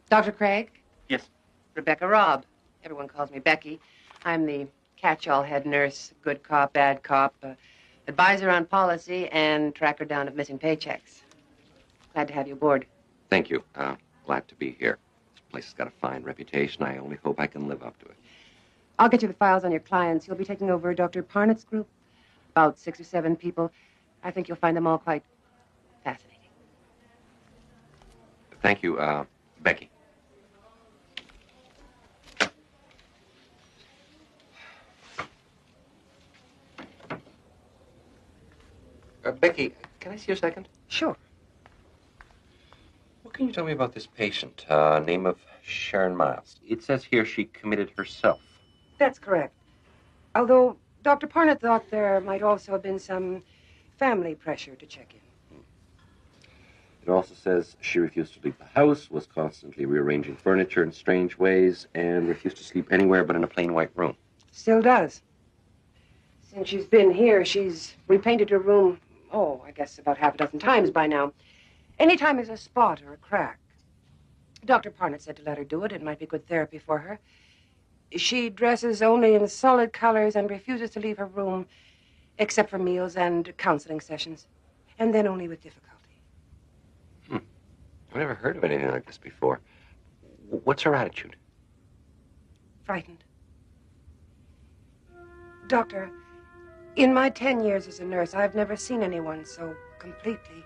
Dr. Craig? Yes. Rebecca Robb. Everyone calls me Becky. I'm the catch-all head nurse, good cop, bad cop, advisor on policy, and tracker down of missing paychecks. Glad to have you aboard. Thank you. Glad to be here. This place has got a fine reputation. I only hope I can live up to it. I'll get you the files on your clients. You'll be taking over Dr. Parnett's group. About 6 or 7 people. I think you'll find them all quite fascinating. Thank you, Becky. Becky, can I see you a second? Sure. What can you tell me about this patient? Name of Sharon Miles. It says here she committed herself. That's correct. Although Dr. Parnett thought there might also have been some family pressure to check in. It also says she refused to leave the house, was constantly rearranging furniture in strange ways, and refused to sleep anywhere but in a plain white room. Still does. Since she's been here, she's repainted her room, I guess about half a dozen times by now. Anytime there's a spot or a crack. Dr. Parnett said to let her do it. It might be good therapy for her. She dresses only in solid colors and refuses to leave her room except for meals and counseling sessions. And then only with difficulty. I've never heard of anything like this before. What's her attitude? Frightened. Doctor, in my 10 years as a nurse, I've never seen anyone so completely,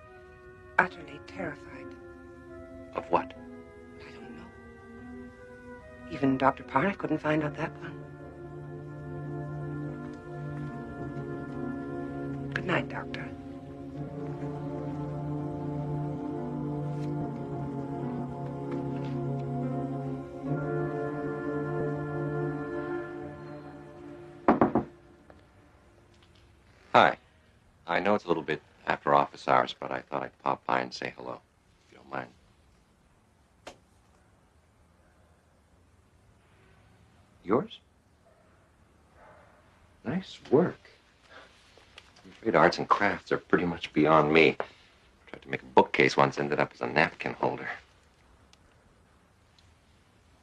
utterly terrified. Of what? I don't know. Even Dr. Parnett couldn't find out that one. Good night, Doctor. Hi. I know it's a little bit after office hours, but I thought I'd pop by and say hello, if you don't mind. Yours? Nice work. I'm afraid arts and crafts are pretty much beyond me. I tried to make a bookcase once, ended up as a napkin holder.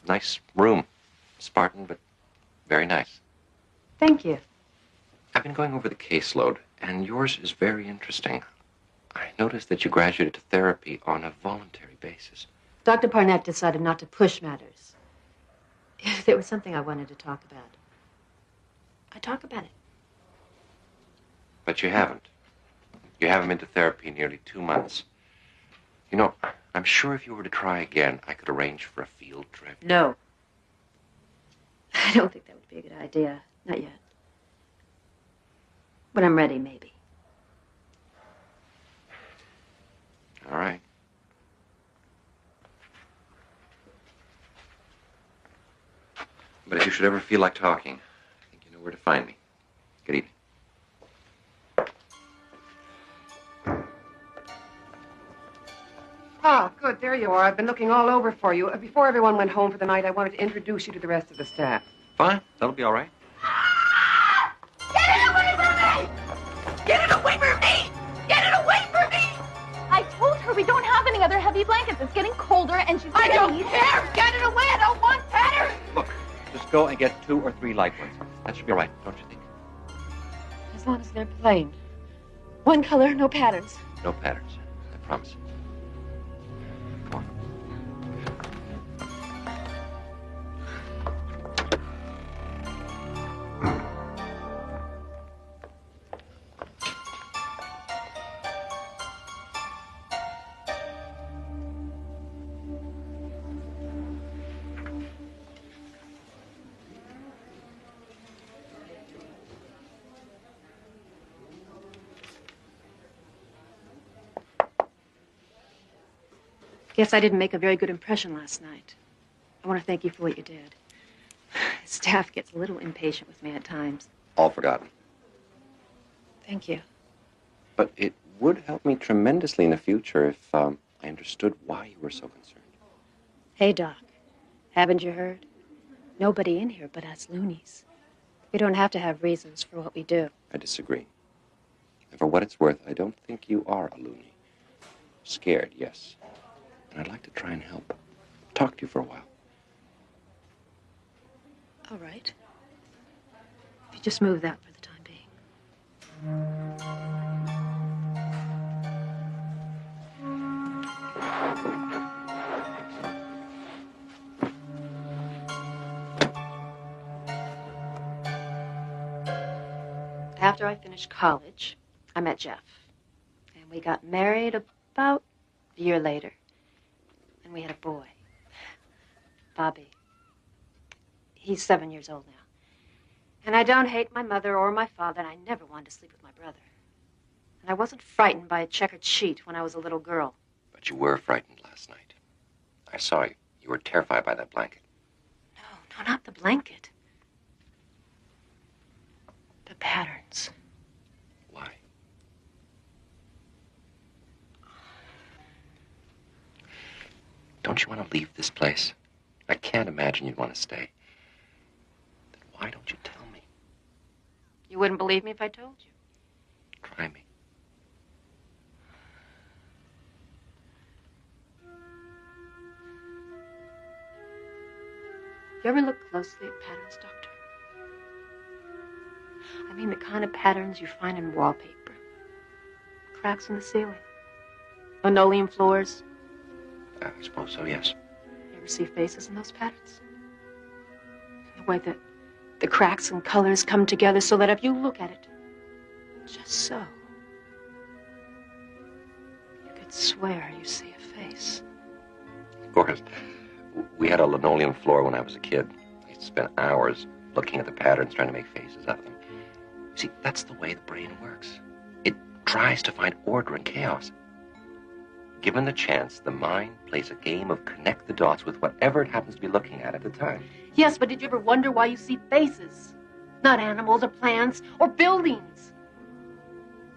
Nice room. Spartan, but very nice. Thank you. I've been going over the caseload, and yours is very interesting. I noticed that you graduated to therapy on a voluntary basis. Dr. Parnett decided not to push matters. If there was something I wanted to talk about, I'd talk about it. But you haven't. You haven't been to therapy in nearly 2 months. You know, I'm sure if you were to try again, I could arrange for a field trip. No. I don't think that would be a good idea. Not yet. When I'm ready, maybe. All right. But if you should ever feel like talking, I think you know where to find me. Good evening. Ah, good. There you are. I've been looking all over for you. Before everyone went home for the night, I wanted to introduce you to the rest of the staff. Fine. That'll be all right. Get it away from me! Get it away from me! Get it away from me! I told her we don't have any other heavy blankets. It's getting colder, and she's I don't care! Get it away! I don't want patterns! Look, just go and get 2 or 3 light ones. That should be all right, don't you think? As long as they're plain. One color, no patterns. No patterns. I promise. Guess I didn't make a very good impression last night. I want to thank you for what you did. Staff gets a little impatient with me at times. All forgotten. Thank you. But it would help me tremendously in the future if I understood why you were so concerned. Hey, Doc. Haven't you heard? Nobody in here but us loonies. We don't have to have reasons for what we do. I disagree. And for what it's worth, I don't think you are a loony. Scared, yes. And I'd like to try and help. Talk to you for a while. All right. If you just move that for the time being. After I finished college, I met Jeff. And we got married about a year later. And we had a boy, Bobby. He's 7 years old now. And I don't hate my mother or my father, and I never wanted to sleep with my brother. And I wasn't frightened by a checkered sheet when I was a little girl. But you were frightened last night. I saw you. You were terrified by that blanket. No, not the blanket. The patterns. Why? Don't you want to leave this place? I can't imagine you'd want to stay. Then why don't you tell me? You wouldn't believe me if I told you. Try me. You ever look closely at patterns, Doctor? I mean the kind of patterns you find in wallpaper. Cracks in the ceiling. Linoleum floors. I suppose so, yes. You ever see faces in those patterns? The way that the cracks and colors come together so that if you look at it, just so, you could swear you see a face. Of course. We had a linoleum floor when I was a kid. I used to spend hours looking at the patterns, trying to make faces out of them. See, that's the way the brain works. It tries to find order in chaos. Given the chance, the mind plays a game of connect the dots with whatever it happens to be looking at the time. Yes, but did you ever wonder why you see faces? Not animals or plants or buildings.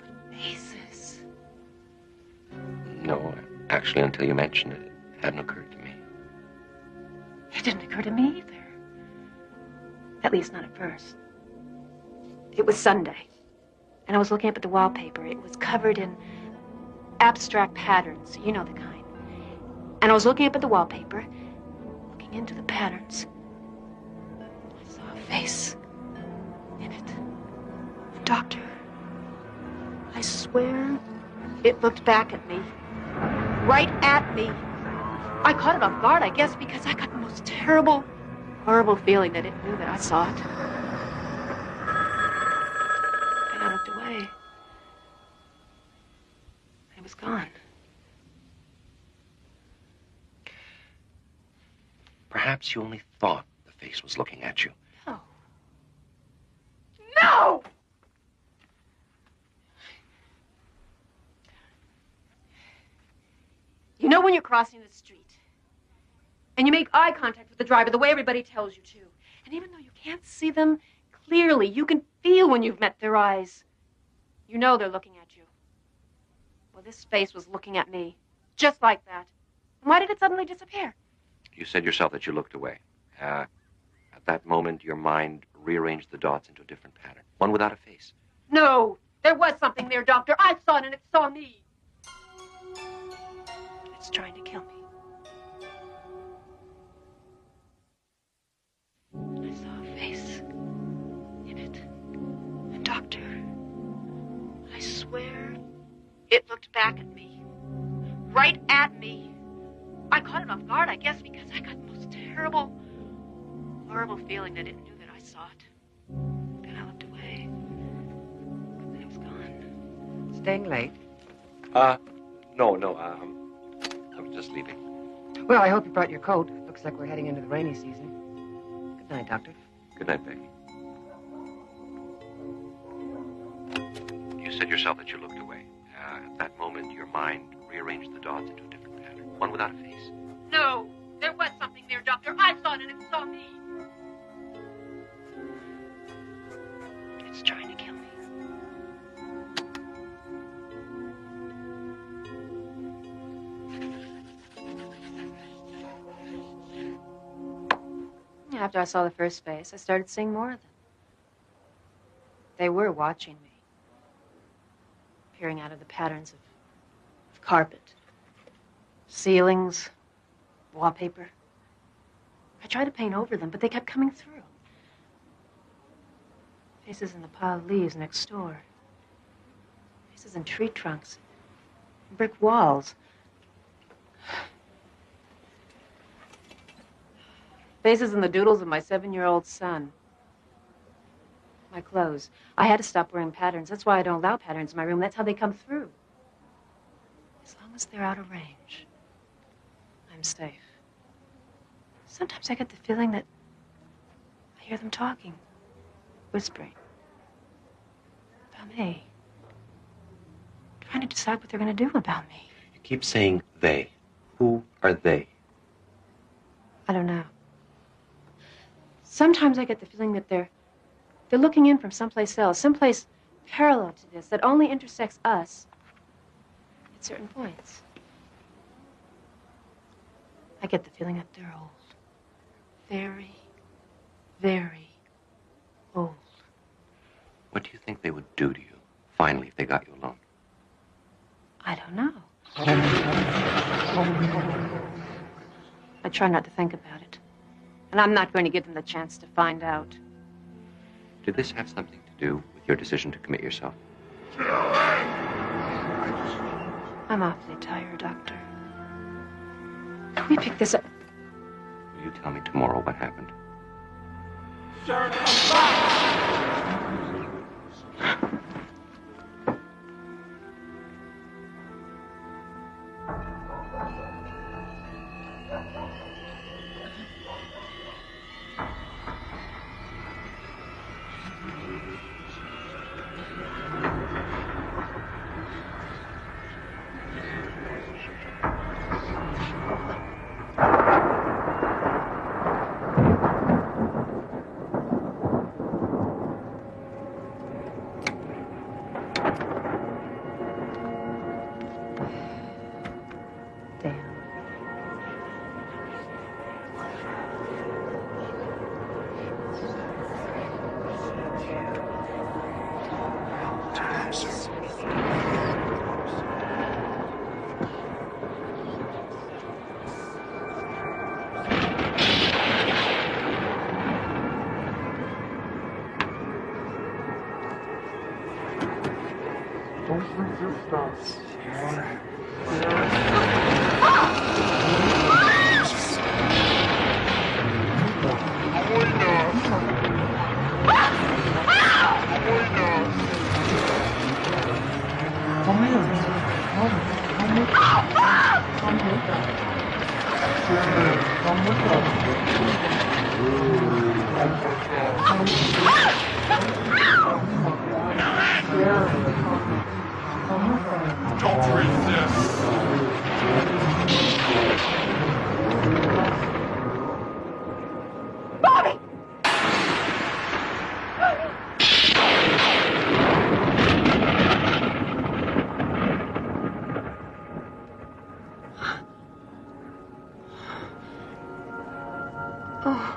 But faces. No, actually, until you mentioned it, it hadn't occurred to me. It didn't occur to me either. At least not at first. It was Sunday, and I was looking up at the wallpaper. It was covered in abstract patterns, you know the kind. And I was looking up at the wallpaper, looking into the patterns. I saw a face in it. Doctor, I swear it looked back at me. Right at me. I caught it off guard, I guess, because I got the most terrible, horrible feeling that it knew that I saw it. And I looked away. It was gone. Perhaps you only thought the face was looking at you. No. No! You know when you're crossing the street and you make eye contact with the driver the way everybody tells you to, and even though you can't see them clearly, you can feel when you've met their eyes. You know they're looking at you. Well, this face was looking at me, just like that. Why did it suddenly disappear? You said yourself that you looked away. At that moment, your mind rearranged the dots into a different pattern, one without a face. No, there was something there, Doctor. I saw it and it saw me. It's trying to kill me. I saw a face in it. And Doctor, I swear it looked back at me. Right at me. I caught it off guard, I guess, because I got the most terrible, horrible feeling that it knew that I saw it. Then I looked away. And it was gone. Staying late? No, I was just leaving. Well, I hope you brought your coat. Looks like we're heading into the rainy season. Good night, Doctor. Good night, Becky. You said yourself that you looked away. At that moment, your mind rearranged the dots into a different pattern. One without a face. No, there was something there, Doctor. I saw it and it saw me. It's trying to kill me. After I saw the first face, I started seeing more of them. They were watching me, peering out of the patterns of carpet, ceilings, wallpaper. I tried to paint over them, but they kept coming through. Faces in the pile of leaves next door. Faces in tree trunks. Brick walls. Faces in the doodles of my 7-year-old son. My clothes. I had to stop wearing patterns. That's why I don't allow patterns in my room. That's how they come through. As long as they're out of range, I'm safe. Sometimes I get the feeling that I hear them talking, whispering about me, trying to decide what they're going to do about me. You keep saying they. Who are they? I don't know. Sometimes I get the feeling that they're looking in from someplace else, someplace parallel to this, that only intersects us at certain points. I get the feeling that they're old. Very, very old. What do you think they would do to you, finally, if they got you alone? I don't know. I try not to think about it. And I'm not going to give them the chance to find out. Did this have something to do with your decision to commit yourself? I'm awfully tired, Doctor. Can we pick this up? Will you tell me tomorrow what happened? Sharon, come back! Don't resist. Bobby! Oh.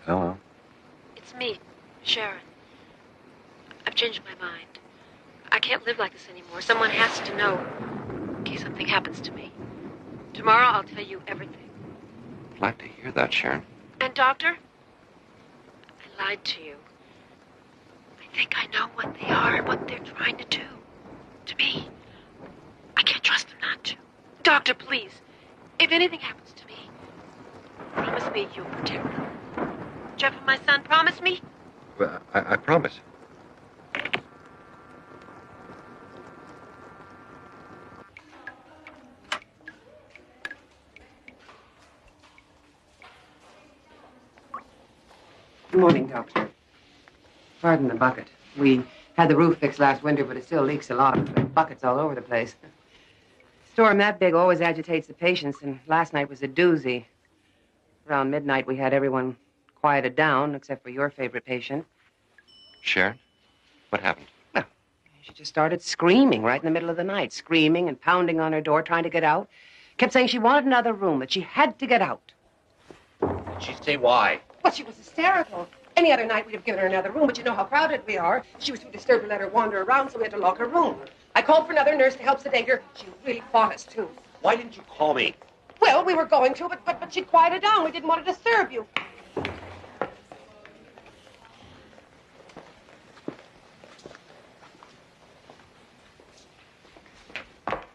Hello. It's me, Sharon. I've changed my mind. I can't live like this anymore. Someone has to know in case something happens to me. Tomorrow I'll tell you everything. Glad to hear that, Sharon. And, Doctor, I lied to you. I think I know what they are and what they're trying to do to me. I can't trust them not to. Doctor, please. If anything happens to me, promise me you'll protect them. Jeff and my son, promise me? Well, I promise. Good morning, Doctor. Pardon the bucket. We had the roof fixed last winter, but it still leaks a lot. There are buckets all over the place. A storm that big always agitates the patients, and last night was a doozy. Around midnight, we had everyone quieted down, except for your favorite patient. Sharon? What happened? She just started screaming right in the middle of the night, screaming and pounding on her door, trying to get out. Kept saying she wanted another room, that she had to get out. Did she say why? Well, she was hysterical. Any other night, we'd have given her another room, but you know how crowded we are. She was too disturbed to let her wander around, so we had to lock her room. I called for another nurse to help sedate her. She really fought us, too. Why didn't you call me? Well, we were going to, but she quieted down. We didn't want to disturb you.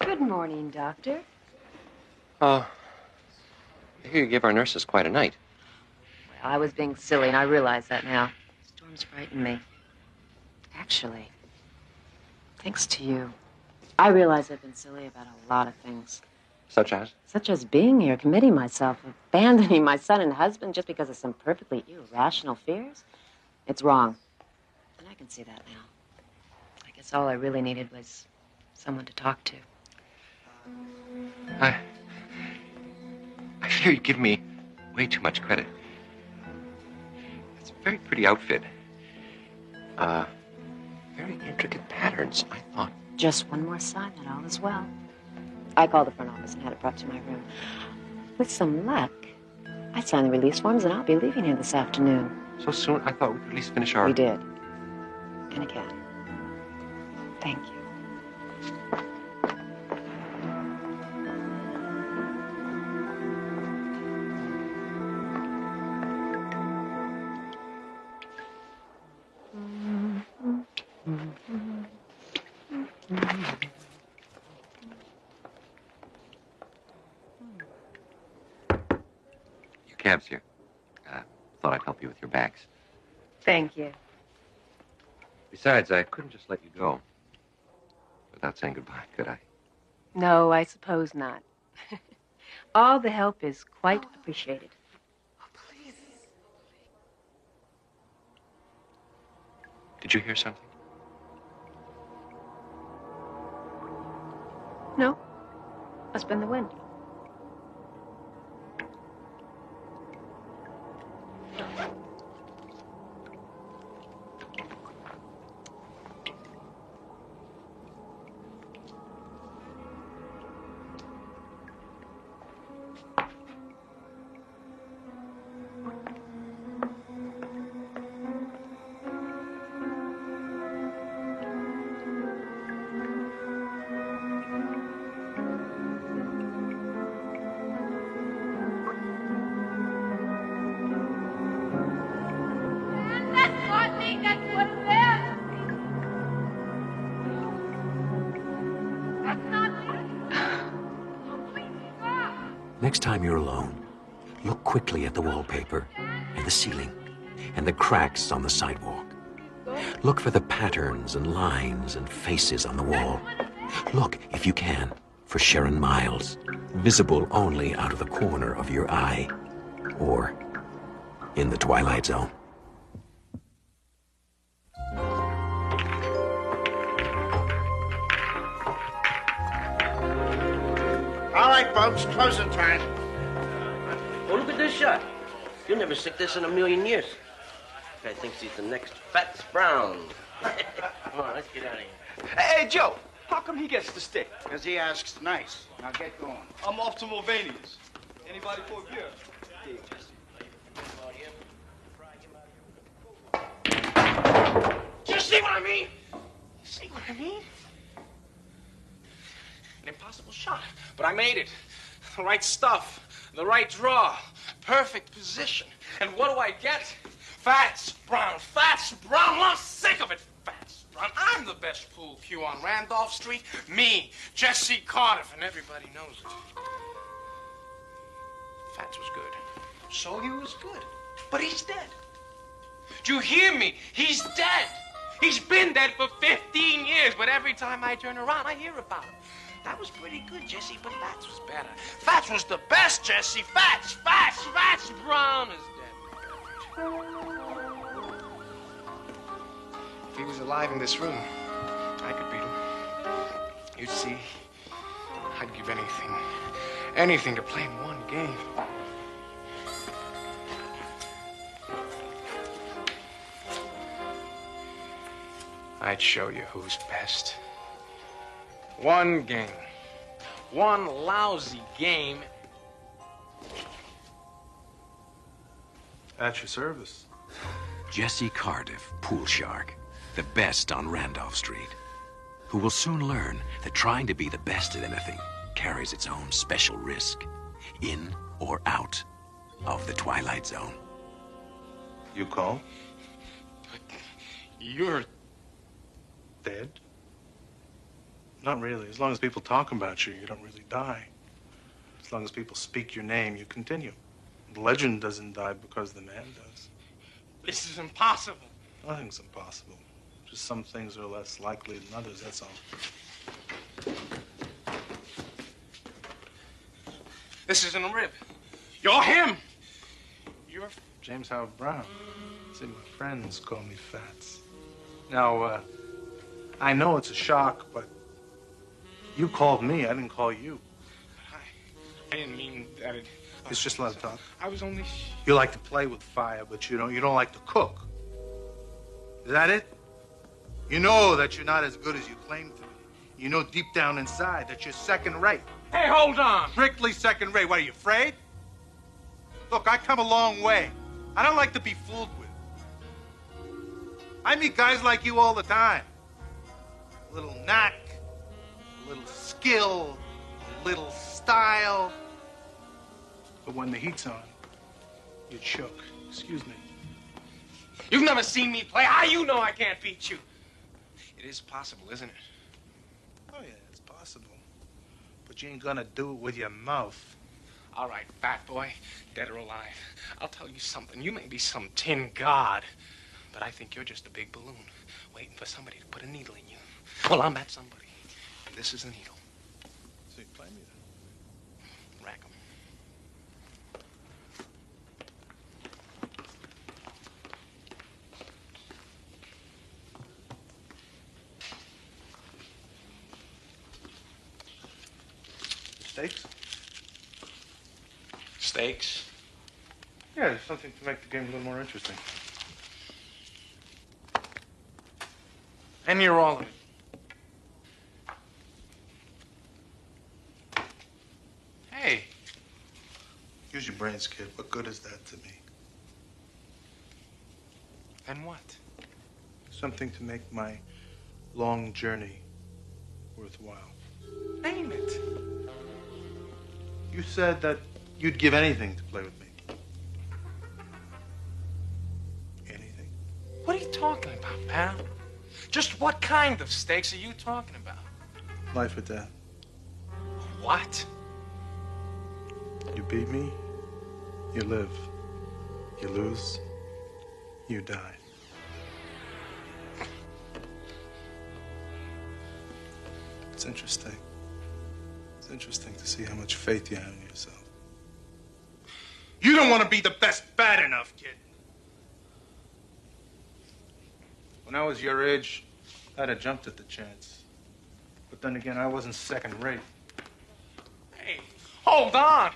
Good morning, Doctor. I hear you gave our nurses quite a night. Well, I was being silly, and I realize that now. Storms frighten me. Actually, thanks to you, I realize I've been silly about a lot of things. Such as? Such as being here, committing myself, abandoning my son and husband just because of some perfectly irrational fears. It's wrong. And I can see that now. I guess all I really needed was someone to talk to. I fear you give me way too much credit. It's a very pretty outfit. Very intricate patterns, I thought. Just one more sign that all is well. I called the front office and had it brought to my room. With some luck, I signed the release forms and I'll be leaving here this afternoon. So soon? I thought we could at least finish our... We did. And again. Thank you. Your cab's here. Thought I'd help you with your bags. Thank you. Besides, I couldn't just let you go without saying goodbye, could I? No, I suppose not. All the help is quite appreciated. Did you hear something? No. Must have been the wind. That's not me. That's what it is. That's not me. Next time you're alone, look quickly at the wallpaper and the ceiling and the cracks on the sidewalk. Look for the patterns and lines and faces on the wall. Look, if you can, for Sharon Miles, visible only out of the corner of your eye, or in the Twilight Zone. All right, folks, closing time. Oh, look at this shot. You'll never stick this in a million years. Guy thinks he's the next Fats Brown. Come on, let's get out of here. Hey, Joe, how come he gets the stick? Because he asks nice. Now get going. I'm off to Mulvaney's. Anybody for a beer? Do you see what I mean? You see what I mean? An impossible shot, but I made it. The right stuff, the right draw, perfect position. And what do I get? Fats Brown, Fats Brown. Well, I'm sick of it, Fats Brown. I'm the best pool cue on Randolph Street. Me, Jesse Cardiff, and everybody knows it. Fats was good. So he was good. But he's dead. Do you hear me? He's dead. He's been dead for 15 years, but every time I turn around, I hear about him. That was pretty good, Jesse, but Fats was better. Fats was the best, Jesse. Fats Brown is dead. If he was alive in this room, I could beat him. You'd see, I'd give anything to play him one game. I'd show you who's best. One game. One lousy game. At your service. Jesse Cardiff, pool shark, the best on Randolph Street, who will soon learn that trying to be the best at anything carries its own special risk, in or out of the Twilight Zone. You call? You're dead? Not really. As long as people talk about you, you don't really die. As long as people speak your name, you continue. The legend doesn't die because the man does. This is impossible. Nothing's impossible. Just some things are less likely than others, that's all. This isn't a rib. You're him. You're James Howard Brown. See, my friends call me Fats. Now, I know it's a shock, but you called me. I didn't call you. I didn't mean that. It's just let it talk. I was only. You like to play with fire, but you don't like to cook. Is that it? You know that you're not as good as you claim to be. You know deep down inside that you're second rate. Hey, hold on. Strictly second rate. What, are you afraid? Look, I come a long way. I don't like to be fooled with. I meet guys like you all the time. A little knack, a little skill, a little style. But when the heat's on, you choke. Excuse me. You've never seen me play. How you know I can't beat you? It is possible, isn't it? Oh, yeah, it's possible. But you ain't gonna do it with your mouth. All right, fat boy, dead or alive. I'll tell you something. You may be some tin god, but I think you're just a big balloon waiting for somebody to put a needle in you. Well, I'm that somebody. And this is a needle. So you play me then? Rack 'em. Stakes? Stakes? Yeah, there's something to make the game a little more interesting. And you're all of it. Hey. Use your brains, kid. What good is that to me? And what? Something to make my long journey worthwhile. Name it. You said that you'd give anything to play with me. Anything? What are you talking about, pal? Just what kind of stakes are you talking about? Life or death. What? You beat me, you live. You lose, you die. It's interesting. It's interesting to see how much faith you have in yourself. You don't want to be the best bad enough, kid. When I was your age, I'd have jumped at the chance. But then again, I wasn't second rate. Hey, hold on.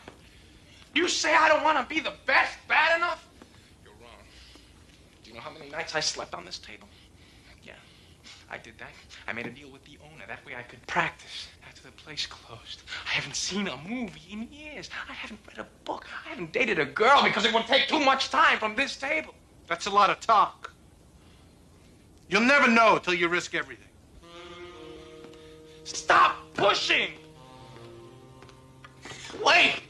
You say I don't want to be the best bad enough? You're wrong. Do you know how many nights I slept on this table? Yeah, I did that. I made a deal with the owner. That way I could practice after the place closed. I haven't seen a movie in years. I haven't read a book. I haven't dated a girl because it would take too much time from this table. That's a lot of talk. You'll never know till you risk everything. Stop pushing! Wait!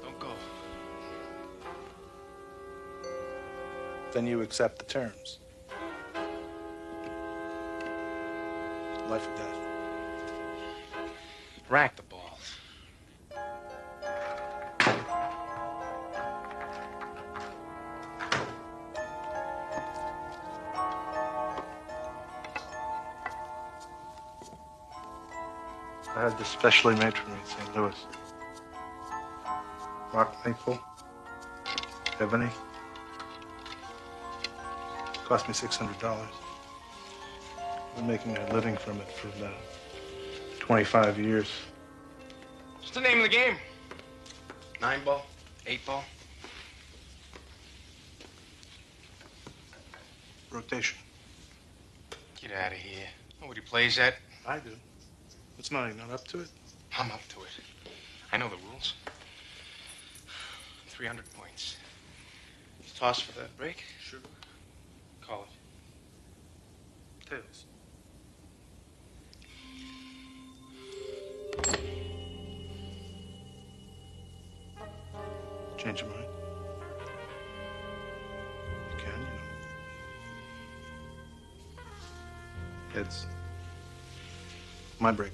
Don't go. Then you accept the terms. Life or death. Rack the balls. I had this specially made for me in St. Louis. Rock maple, ebony. Cost me $600. I've been making a living from it for about 25 years. What's the name of the game? 9-ball? 8-ball? Rotation. Get out of here. Nobody plays that. I do. What's not up to it? I'm up to it. I know the rules. 300 points. Toss for that break? Sure. Call it. Tails. Change your mind. You can, you know. Heads. My break.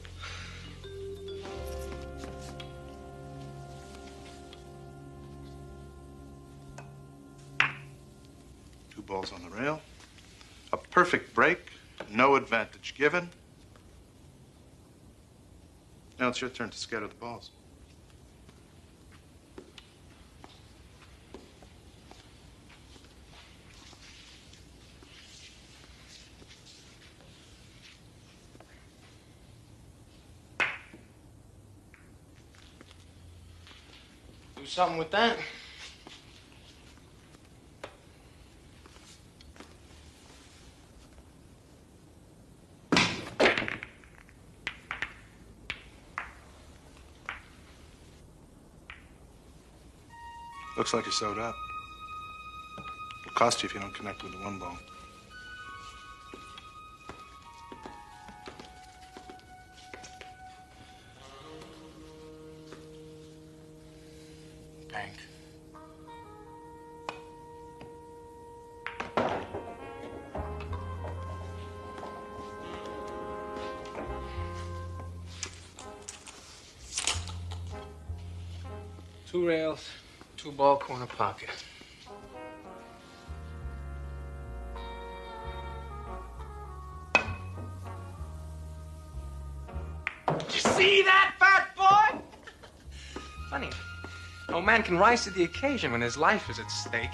Two balls on the rail. A perfect break. No advantage given. Now it's your turn to scatter the balls. Do something with that. Looks like you're sewed up. It'll cost you if you don't connect with the one ball. Bank. Two rails, 2-ball corner pocket. Did you see that, fat boy? Funny. No man can rise to the occasion when his life is at stake.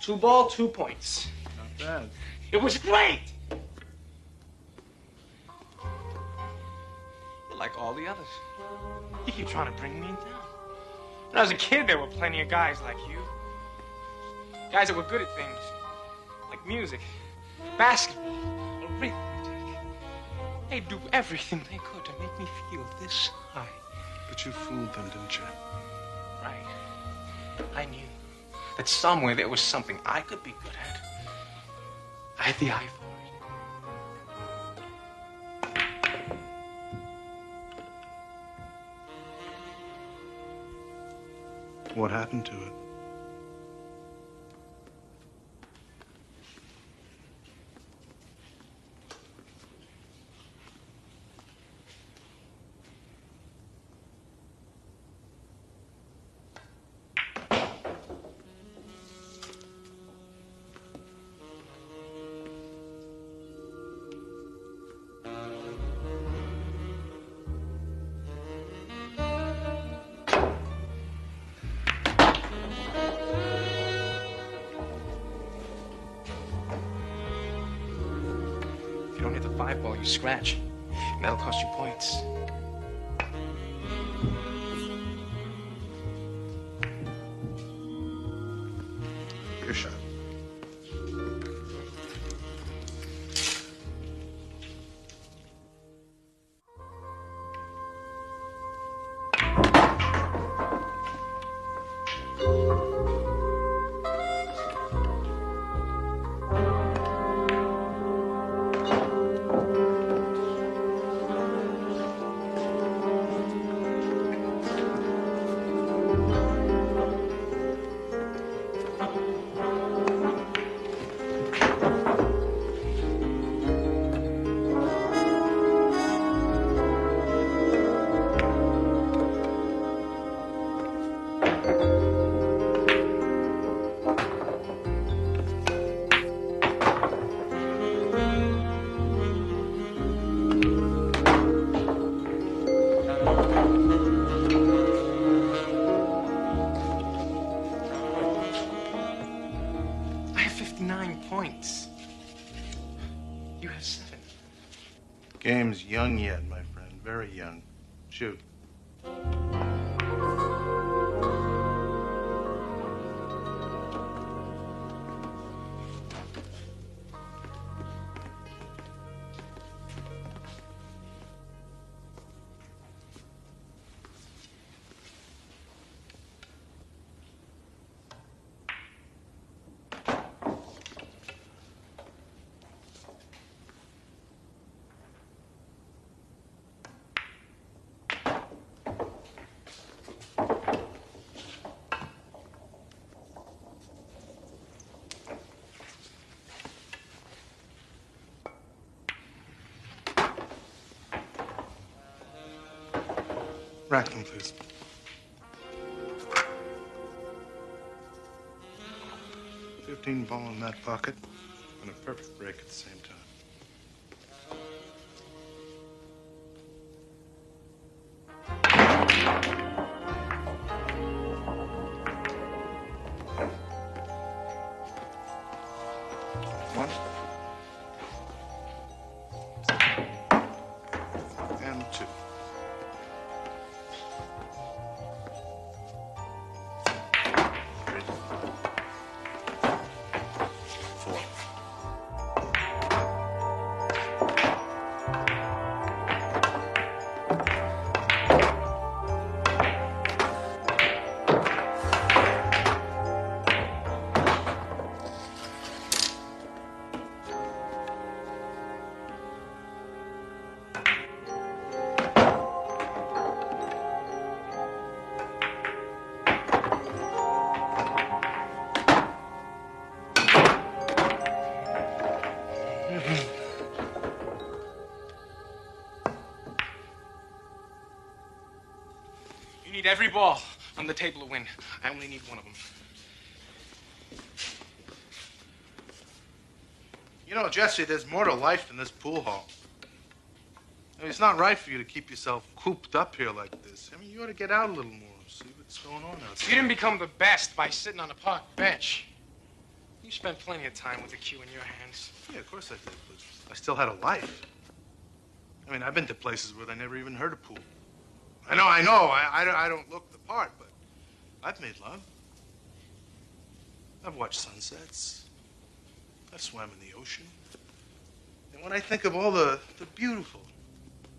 2-ball, 2 points. Not bad. It was great! You're like all the others. You keep trying to bring me down. When I was a kid, there were plenty of guys like you. Guys that were good at things. Like music, basketball, arithmetic. They'd do everything they could to make me feel this high. But you fooled them, didn't you? Right. I knew that somewhere there was something I could be good at. I had the eye for it. What happened to it? If you don't hit the 5-ball, you scratch. And that'll cost you points. Your shot. 59 points. You have 7. Game's young yet, my friend. Very young. Shoot. Rack them, please. $15 ball in that pocket, and a perfect break at the same time. One. And 2. You need every ball on the table to win. I only need one of them. You know, Jesse, there's more to life than this pool hall. I mean, it's not right for you to keep yourself cooped up here like this. I mean, you ought to get out a little more, see what's going on outside. You didn't become the best by sitting on a park bench. You spent plenty of time with the cue in your hands. Yeah, of course I did, but I still had a life. I mean, I've been to places where they never even heard of pool. I know. I don't look the part, but I've made love. I've watched sunsets. I've swam in the ocean. And when I think of all the beautiful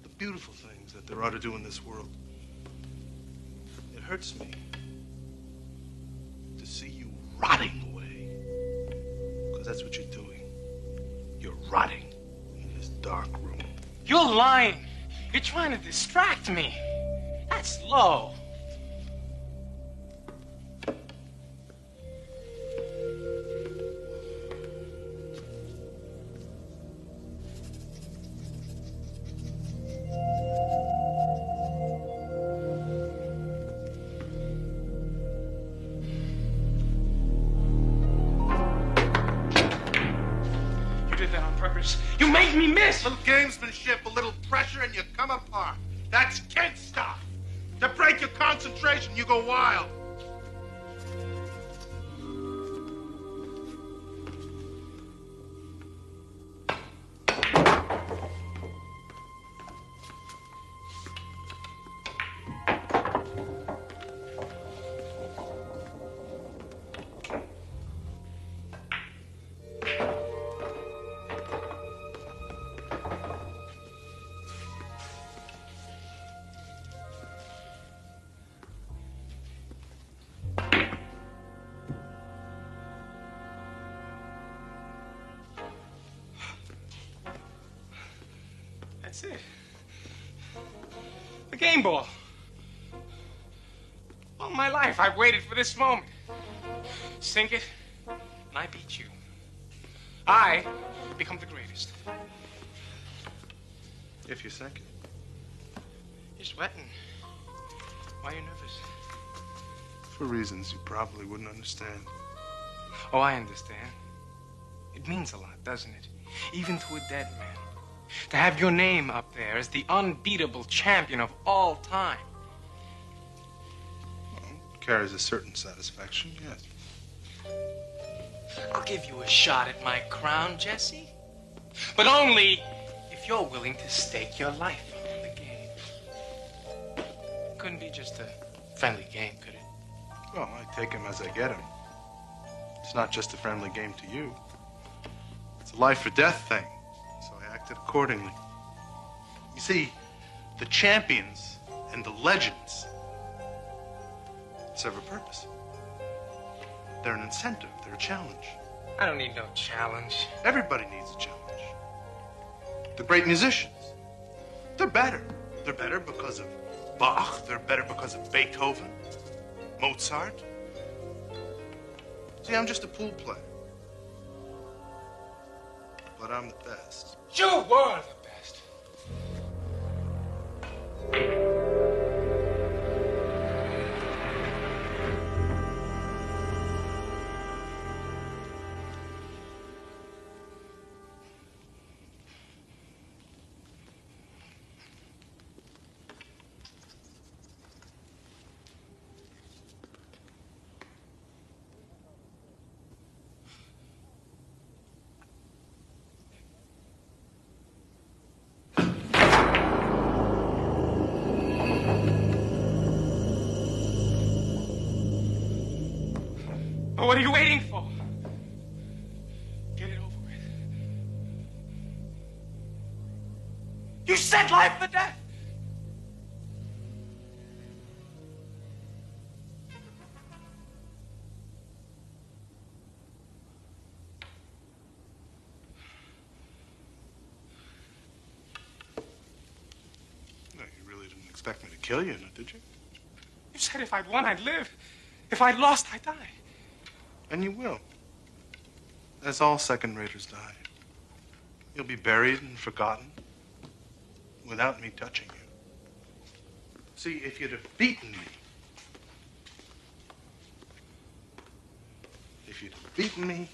things that there are to do in this world, it hurts me to see you rotting away. Because that's what you're doing. You're rotting in this dark room. You're lying. You're trying to distract me. That's low. You did that on purpose. You made me miss. Little gamesmanship, a little pressure, and you come apart. That's kid stuff. To break your concentration, you go wild. That's it. The game ball. All my life, I've waited for this moment. Sink it, and I beat you. I become the greatest. If you sink it. You're sweating. Why are you nervous? For reasons you probably wouldn't understand. Oh, I understand. It means a lot, doesn't it? Even to a dead man. To have your name up there as the unbeatable champion of all time. Well, it carries a certain satisfaction, yes. I'll give you a shot at my crown, Jesse. But only if you're willing to stake your life on the game. Couldn't be just a friendly game, could it? Well, I take him as I get him. It's not just a friendly game to you. It's a life or death thing, so I acted accordingly. You see, the champions and the legends serve a purpose. They're an incentive, they're a challenge. I don't need no challenge. Everybody needs a challenge. The great musicians, they're better. They're better because of Bach. They're better because of Beethoven, Mozart. See, I'm just a pool player. But I'm the best. You were the best. What are you waiting for? Get it over with. You said life or death. No, you really didn't expect me to kill you, did you? You said if I'd won, I'd live. If I'd lost, I'd die. And you will. As all second-raters die. You'll be buried and forgotten without me touching you. See, if you'd have beaten me, if you'd have beaten me,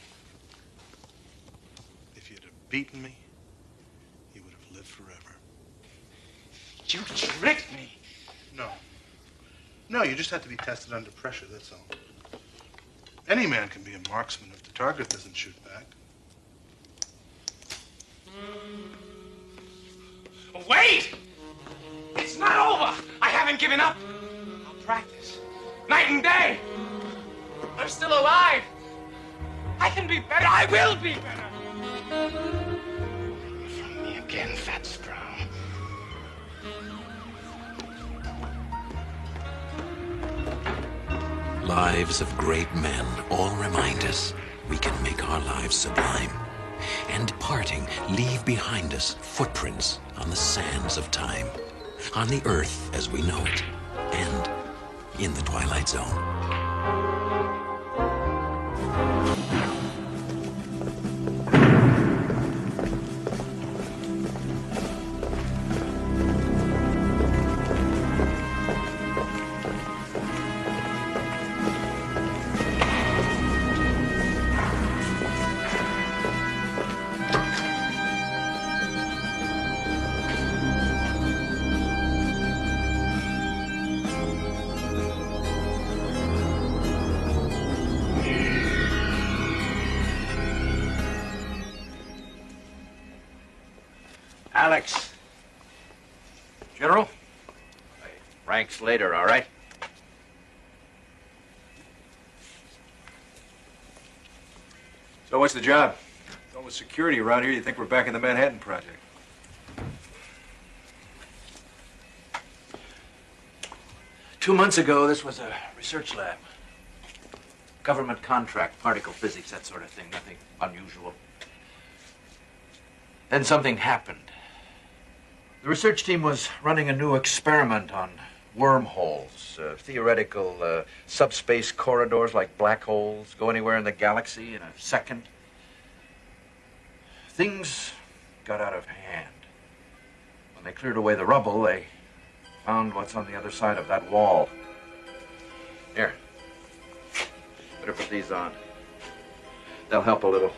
you would have lived forever. You tricked me. No. No, you just have to be tested under pressure, that's all. Any man can be a marksman if the target doesn't shoot back. Wait! It's not over. I haven't given up. I'll practice. Night and day. I'm still alive. I can be better. I will be better. From me again, Fats Brown. Lives of great men all remind us we can make our lives sublime. And parting, leave behind us footprints on the sands of time, on the earth as we know it, and in the Twilight Zone. Alex. General? Ranks later, all right? So what's the job? With all the security around here, you think we're back in the Manhattan Project. 2 months ago, this was a research lab. Government contract, particle physics, that sort of thing, nothing unusual. Then something happened. The research team was running a new experiment on wormholes, theoretical subspace corridors like black holes, go anywhere in the galaxy in a second. Things got out of hand. When they cleared away the rubble, they found what's on the other side of that wall. Here. Better put these on. They'll help a little,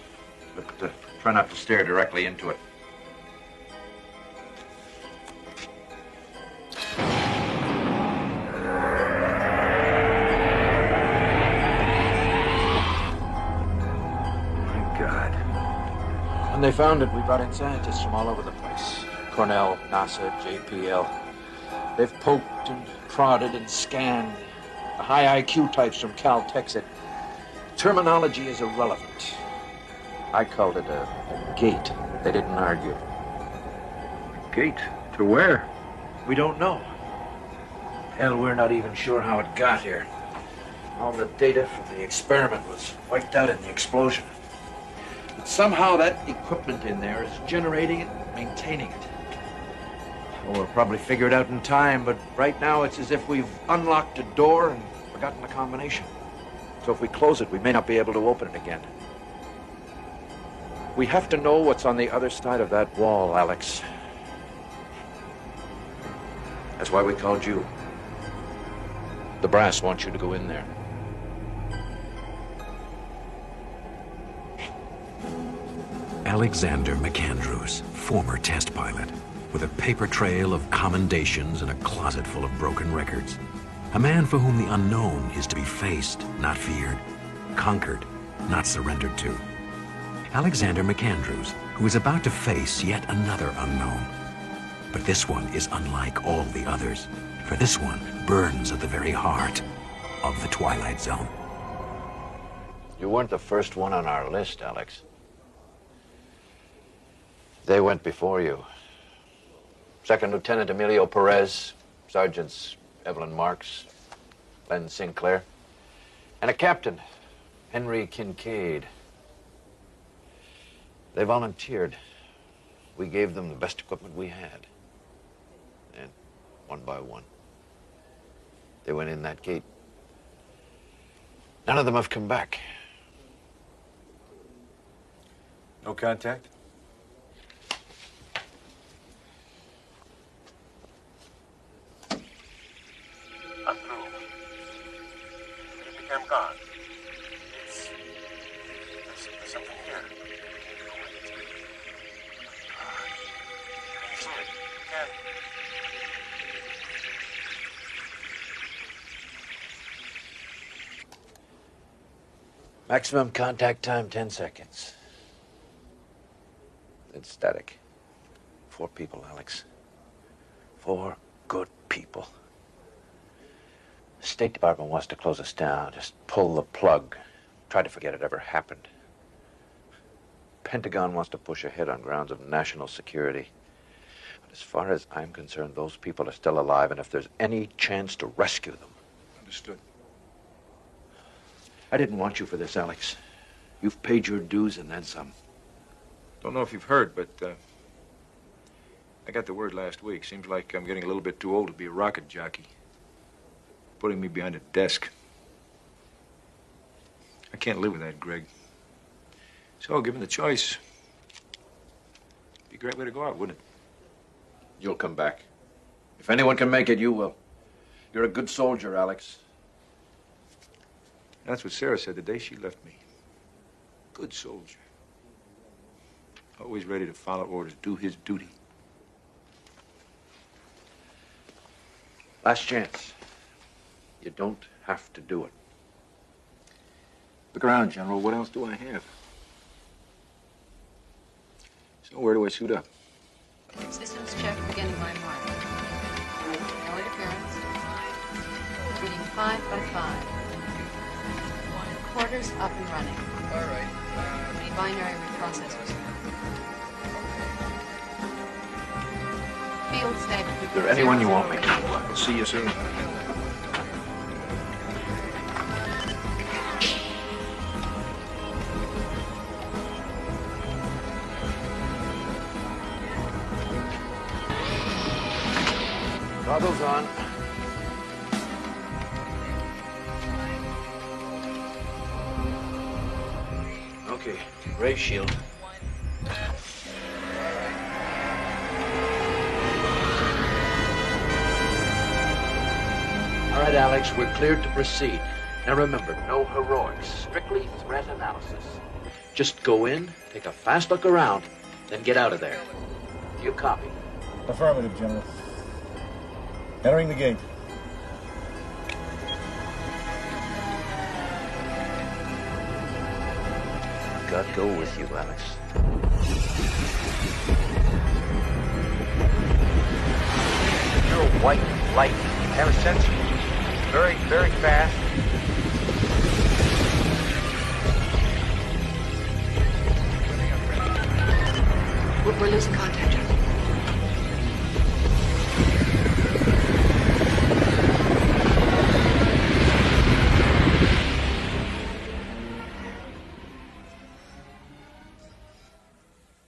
but try not to stare directly into it. When they found it, we brought in scientists from all over the place. Cornell, NASA, JPL. They've poked and prodded and scanned. The high IQ types from Caltech said terminology is irrelevant. I called it a gate. They didn't argue. Gate? To where? We don't know. Hell, we're not even sure how it got here. All the data from the experiment was wiped out in the explosion. But somehow that equipment in there is generating it, maintaining it. Well, we'll probably figure it out in time, but right now it's as if we've unlocked a door and forgotten the combination. So if we close it, we may not be able to open it again. We have to know what's on the other side of that wall, Alex. That's why we called you. The brass wants you to go in there. Alexander McAndrews, former test pilot, with a paper trail of commendations and a closet full of broken records. A man for whom the unknown is to be faced, not feared, conquered, not surrendered to. Alexander McAndrews, who is about to face yet another unknown. But this one is unlike all the others, for this one burns at the very heart of the Twilight Zone. You weren't the first one on our list, Alex. They went before you. Second Lieutenant Emilio Perez, Sergeants Evelyn Marks, Len Sinclair, and a captain, Henry Kincaid. They volunteered. We gave them the best equipment we had. And one by one, they went in that gate. None of them have come back. No contact? I'm through. It became gone. There's something here. Can you see it? Can. Maximum contact time, 10 seconds. It's static. 4 people, Alex. 4 good people. The State Department wants to close us down. Just pull the plug. Try to forget it ever happened. Pentagon wants to push ahead on grounds of national security. But as far as I'm concerned, those people are still alive, and if there's any chance to rescue them... Understood. I didn't want you for this, Alex. You've paid your dues and then some. Don't know if you've heard, but I got the word last week. Seems like I'm getting a little bit too old to be a rocket jockey. Putting me behind a desk. I can't live with that, Greg. So, given the choice, it'd be a great way to go out, wouldn't it? You'll come back. If anyone can make it, you will. You're a good soldier, Alex. That's what Sarah said the day she left me. Good soldier. Always ready to follow orders, do his duty. Last chance. You don't have to do it. Look around, General. What else do I have? So where do I suit up? Systems check beginning by mark. No interference. Reading 5 by 5. Quarters up and running. All right. Many binary reprocessors. Field stable. Is there anyone you want me to? I'll see you soon. Goggles on. Okay, ray shield. All right, Alex, we're cleared to proceed. Now remember, no heroics, strictly threat analysis. Just go in, take a fast look around, then get out of there. You copy? Affirmative, General. Entering the gate. God go with you, Alex. You're a white light. Have a sense. Very, very fast. We're losing contact, John.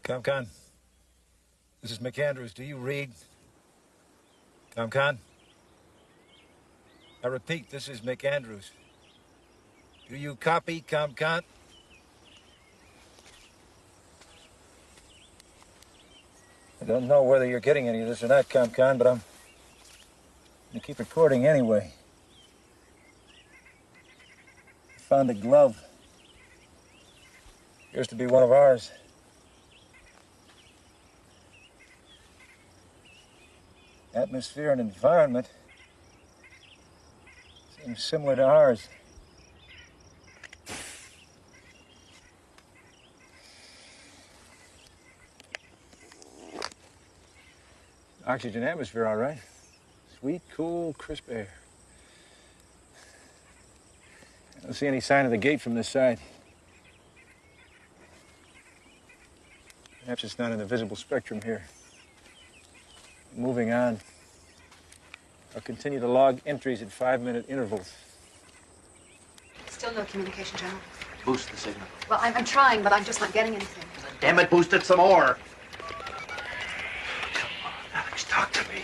ComCon, this is McAndrews. Do you read? ComCon? I repeat, this is McAndrews. Do you copy, ComCon? I don't know whether you're getting any of this or not, ComCon, but I'm going to keep recording anyway. I found a glove. Appears to be one of ours. Atmosphere and environment seems similar to ours. Oxygen atmosphere, all right. Sweet, cool, crisp air. I don't see any sign of the gate from this side. Perhaps it's not in the visible spectrum here. Moving on. I'll continue to log entries at 5-minute intervals. Still no communication, General. Boost the signal. Well, I'm trying, but I'm just not getting anything. Damn it, boost it some more. Alex, talk to me.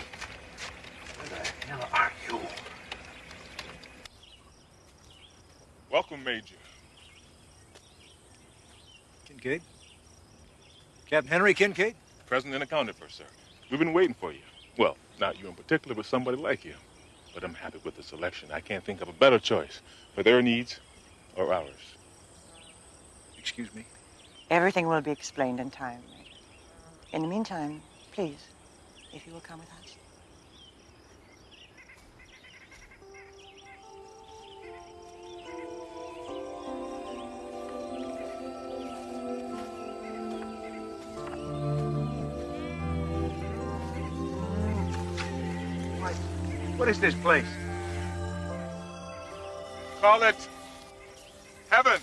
Where the hell are you? Welcome, Major. Kincaid? Captain Henry Kincaid? Present and accounted for, sir. We've been waiting for you. Well, not you in particular, but somebody like you. But I'm happy with the selection. I can't think of a better choice for their needs or ours. Excuse me? Everything will be explained in time, Major. In the meantime, please, if you will come with us. What is this place? Call it heaven.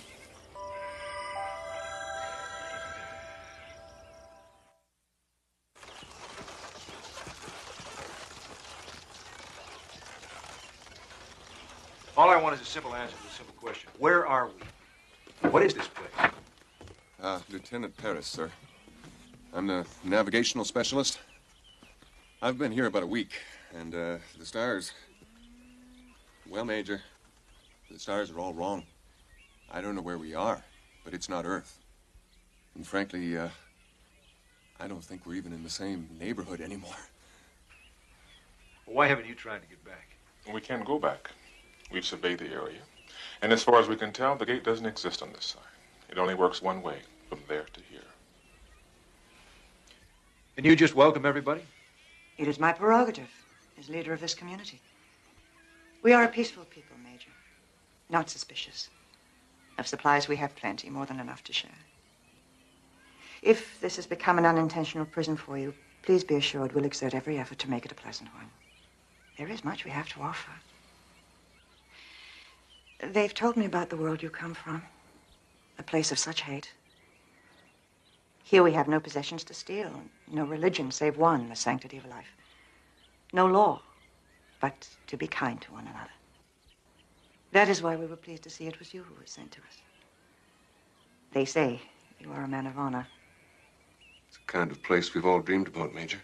All I want is a simple answer to a simple question. Where are we? What is this place? Lieutenant Paris, sir. I'm the navigational specialist. I've been here about a week, and the stars... Well, Major, the stars are all wrong. I don't know where we are, but it's not Earth. And frankly, I don't think we're even in the same neighborhood anymore. Well, why haven't you tried to get back? We can't go back. We've surveyed the area. And as far as we can tell, the gate doesn't exist on this side. It only works one way, from there to here. And you just welcome everybody? It is my prerogative as leader of this community. We are a peaceful people, Major. Not suspicious. Of supplies, we have plenty, more than enough to share. If this has become an unintentional prison for you, please be assured we'll exert every effort to make it a pleasant one. There is much we have to offer. They've told me about the world you come from, a place of such hate. Here we have no possessions to steal, no religion save one, the sanctity of life. No law, but to be kind to one another. That is why we were pleased to see it was you who was sent to us. They say you are a man of honor. It's the kind of place we've all dreamed about, Major.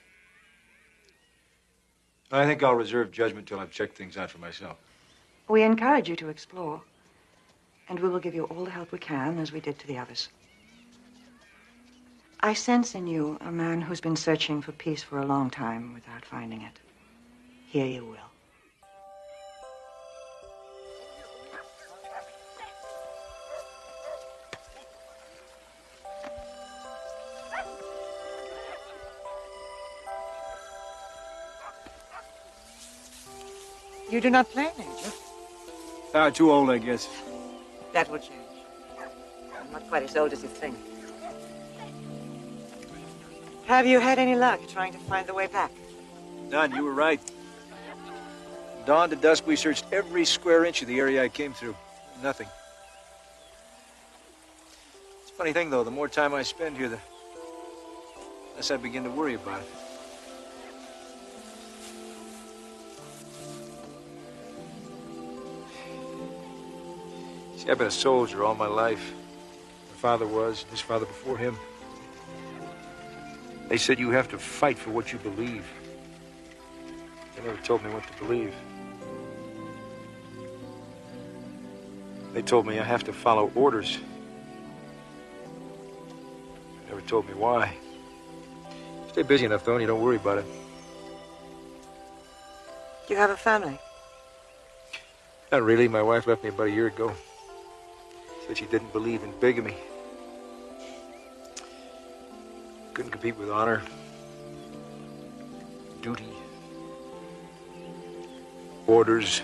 I think I'll reserve judgment till I've checked things out for myself. We encourage you to explore, and we will give you all the help we can, as we did to the others. I sense in you a man who's been searching for peace for a long time without finding it. Here you will. You do not play, Major? Too old, I guess. That will change. I'm not quite as old as you think. Have you had any luck trying to find the way back? None, you were right. Dawn to dusk, we searched every square inch of the area I came through. Nothing. It's a funny thing, though. The more time I spend here, the less I begin to worry about it. See, I've been a soldier all my life. My father was, his father before him. They said you have to fight for what you believe. They never told me what to believe. They told me I have to follow orders. They never told me why. Stay busy enough, though, and you don't worry about it. Do you have a family? Not really. My wife left me about a year ago. Said she didn't believe in bigamy. Couldn't compete with honor, duty, orders.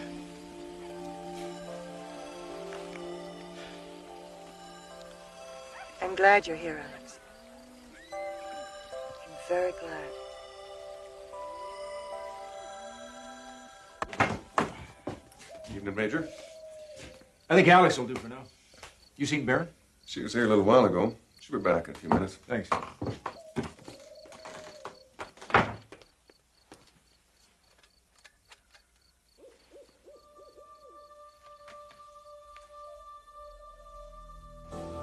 I'm glad you're here, Alex. I'm very glad. Evening, Major. I think Alex will do for now. You seen Baron? She was here a little while ago. She'll be back in a few minutes. Thanks.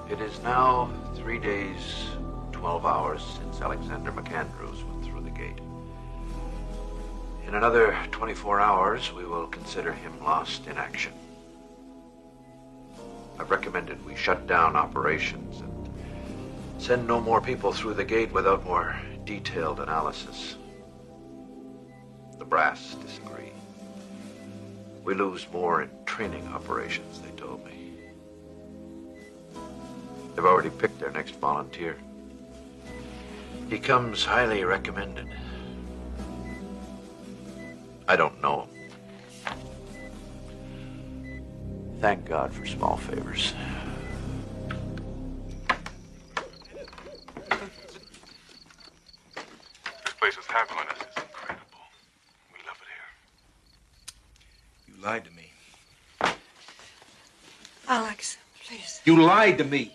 It is now 3 days, 12 hours since Alexander McAndrews went through the gate. In another 24 hours, we will consider him lost in action. I've recommended we shut down operations and send no more people through the gate without more detailed analysis. The brass disagree. We lose more in training operations, they told me. They've already picked their next volunteer. He comes highly recommended. I don't know him. Thank God for small favors. This place is happy on us. It's incredible. We love it here. You lied to me. Alex, please. You lied to me.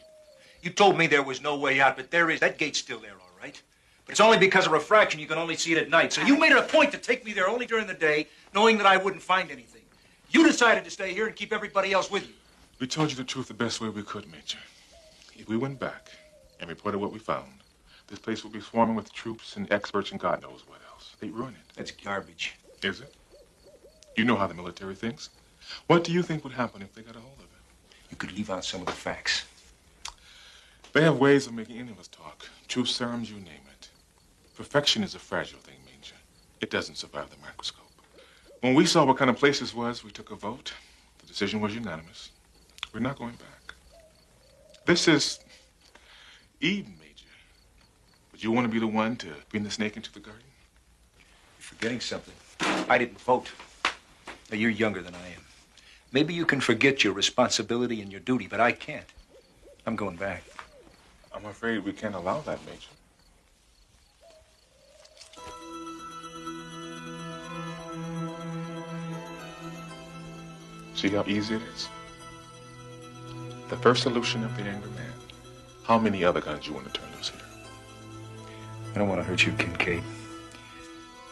You told me there was no way out, but there is. That gate's still there, all right? But it's only because of refraction you can only see it at night. So you made it a point to take me there only during the day, knowing that I wouldn't find anything. You decided to stay here and keep everybody else with you. We told you the truth the best way we could, Major. If we went back and reported what we found, this place would be swarming with troops and experts and God knows what else. They'd ruin it. That's garbage. Is it? You know how the military thinks. What do you think would happen if they got a hold of it? You could leave out some of the facts. They have ways of making any of us talk. Truth serums, you name it. Perfection is a fragile thing, Major. It doesn't survive the microscope. When we saw what kind of place this was, we took a vote. The decision was unanimous. We're not going back. This is Eden, Major. But you want to be the one to bring the snake into the garden? You're forgetting something. I didn't vote. Now, you're younger than I am. Maybe you can forget your responsibility and your duty, but I can't. I'm going back. I'm afraid we can't allow that, Major. See how easy it is? The first solution of the angry man. How many other guns you want to turn loose here? I don't want to hurt you, Kincaid.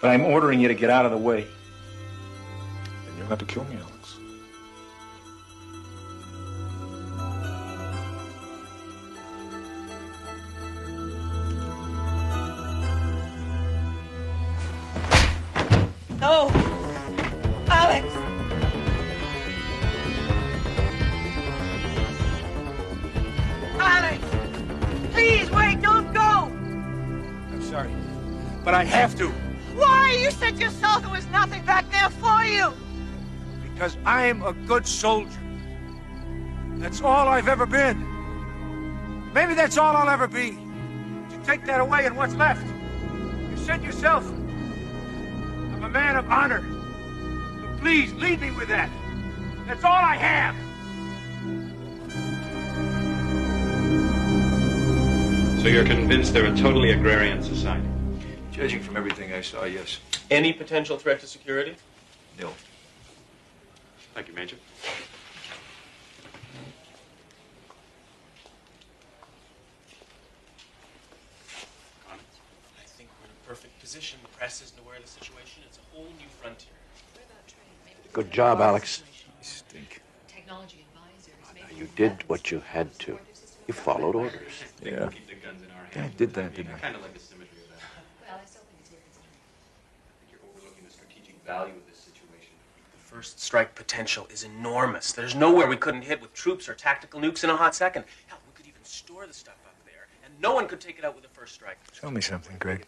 But I'm ordering you to get out of the way. Then you'll have to kill me, Alex. No! Alex! Alex! Please, wait, don't go! I'm sorry, but I have to. Why? You said yourself there was nothing back there for you. Because I'm a good soldier. That's all I've ever been. Maybe that's all I'll ever be. To take that away and what's left. You said yourself, I'm a man of honor. So please, lead me with that. That's all I have. you're convinced they're a totally agrarian society? Judging from everything I saw, yes. Any potential threat to security? No. Thank you, Major. I think we're in a perfect position. The press isn't aware of the situation. It's a whole new frontier. Good job, Alex. Stink. Technology advisors. You did what you had to. You followed orders. Yeah. Keep the guns in our hands. Yeah, I did that, didn't I I? kind of like the symmetry of that. Well, I still think it's your concern. I think you're overlooking the strategic value of this situation. The first strike potential is enormous. There's nowhere we couldn't hit with troops or tactical nukes in a hot second. Hell, we could even store the stuff up there, and no one could take it out with the first strike. Tell me something, Greg.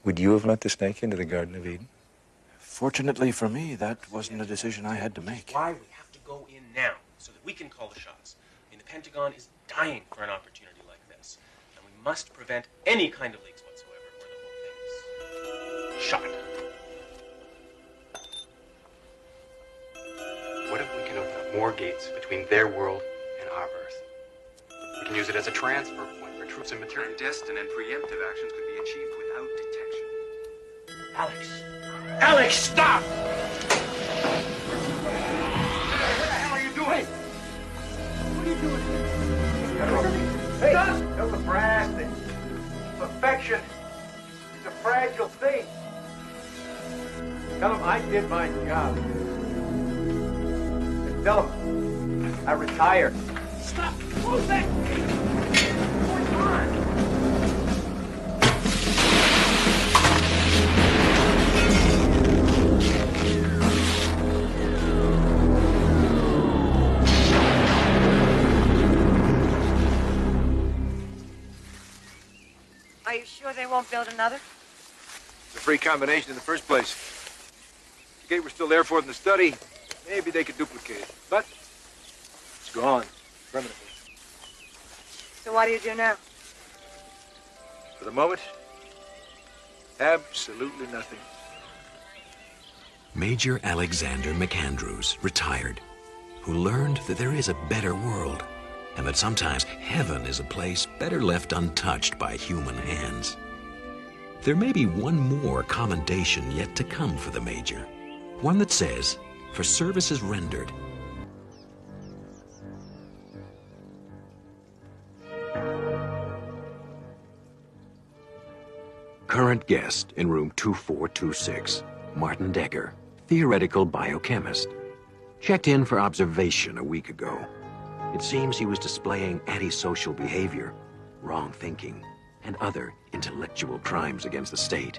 Would you have let the snake into the Garden of Eden? Fortunately for me, that wasn't a decision I had to make. Why we have to go in now, so that we can call the shots. I mean, the Pentagon is dying for an opportunity like this, and we must prevent any kind of leaks whatsoever, or the whole thing is shot. What if we can open up more gates between their world and our Earth? We can use it as a transfer point for troops and material. Clandestine and preemptive actions could be achieved without detection. Alex! Alex, stop! What the hell are you doing? What are you doing? Hey, don't the brass thing. Perfection is a fragile thing. Tell him I did my job. And tell him I retired. Stop! Close that! What's going on? Are you sure they won't build another? It's a free combination in the first place. If the gate were still there for them to study, maybe they could duplicate it. But it's gone permanently. So what do you do now? For the moment, absolutely nothing. Major Alexander McAndrews, retired, who learned that there is a better world and that sometimes heaven is a place better left untouched by human hands. There may be one more commendation yet to come for the Major, one that says, for services rendered. Current guest in room 2426, Martin Decker, theoretical biochemist. Checked in for observation a week ago. It seems he was displaying antisocial behavior, wrong thinking, and other intellectual crimes against the state.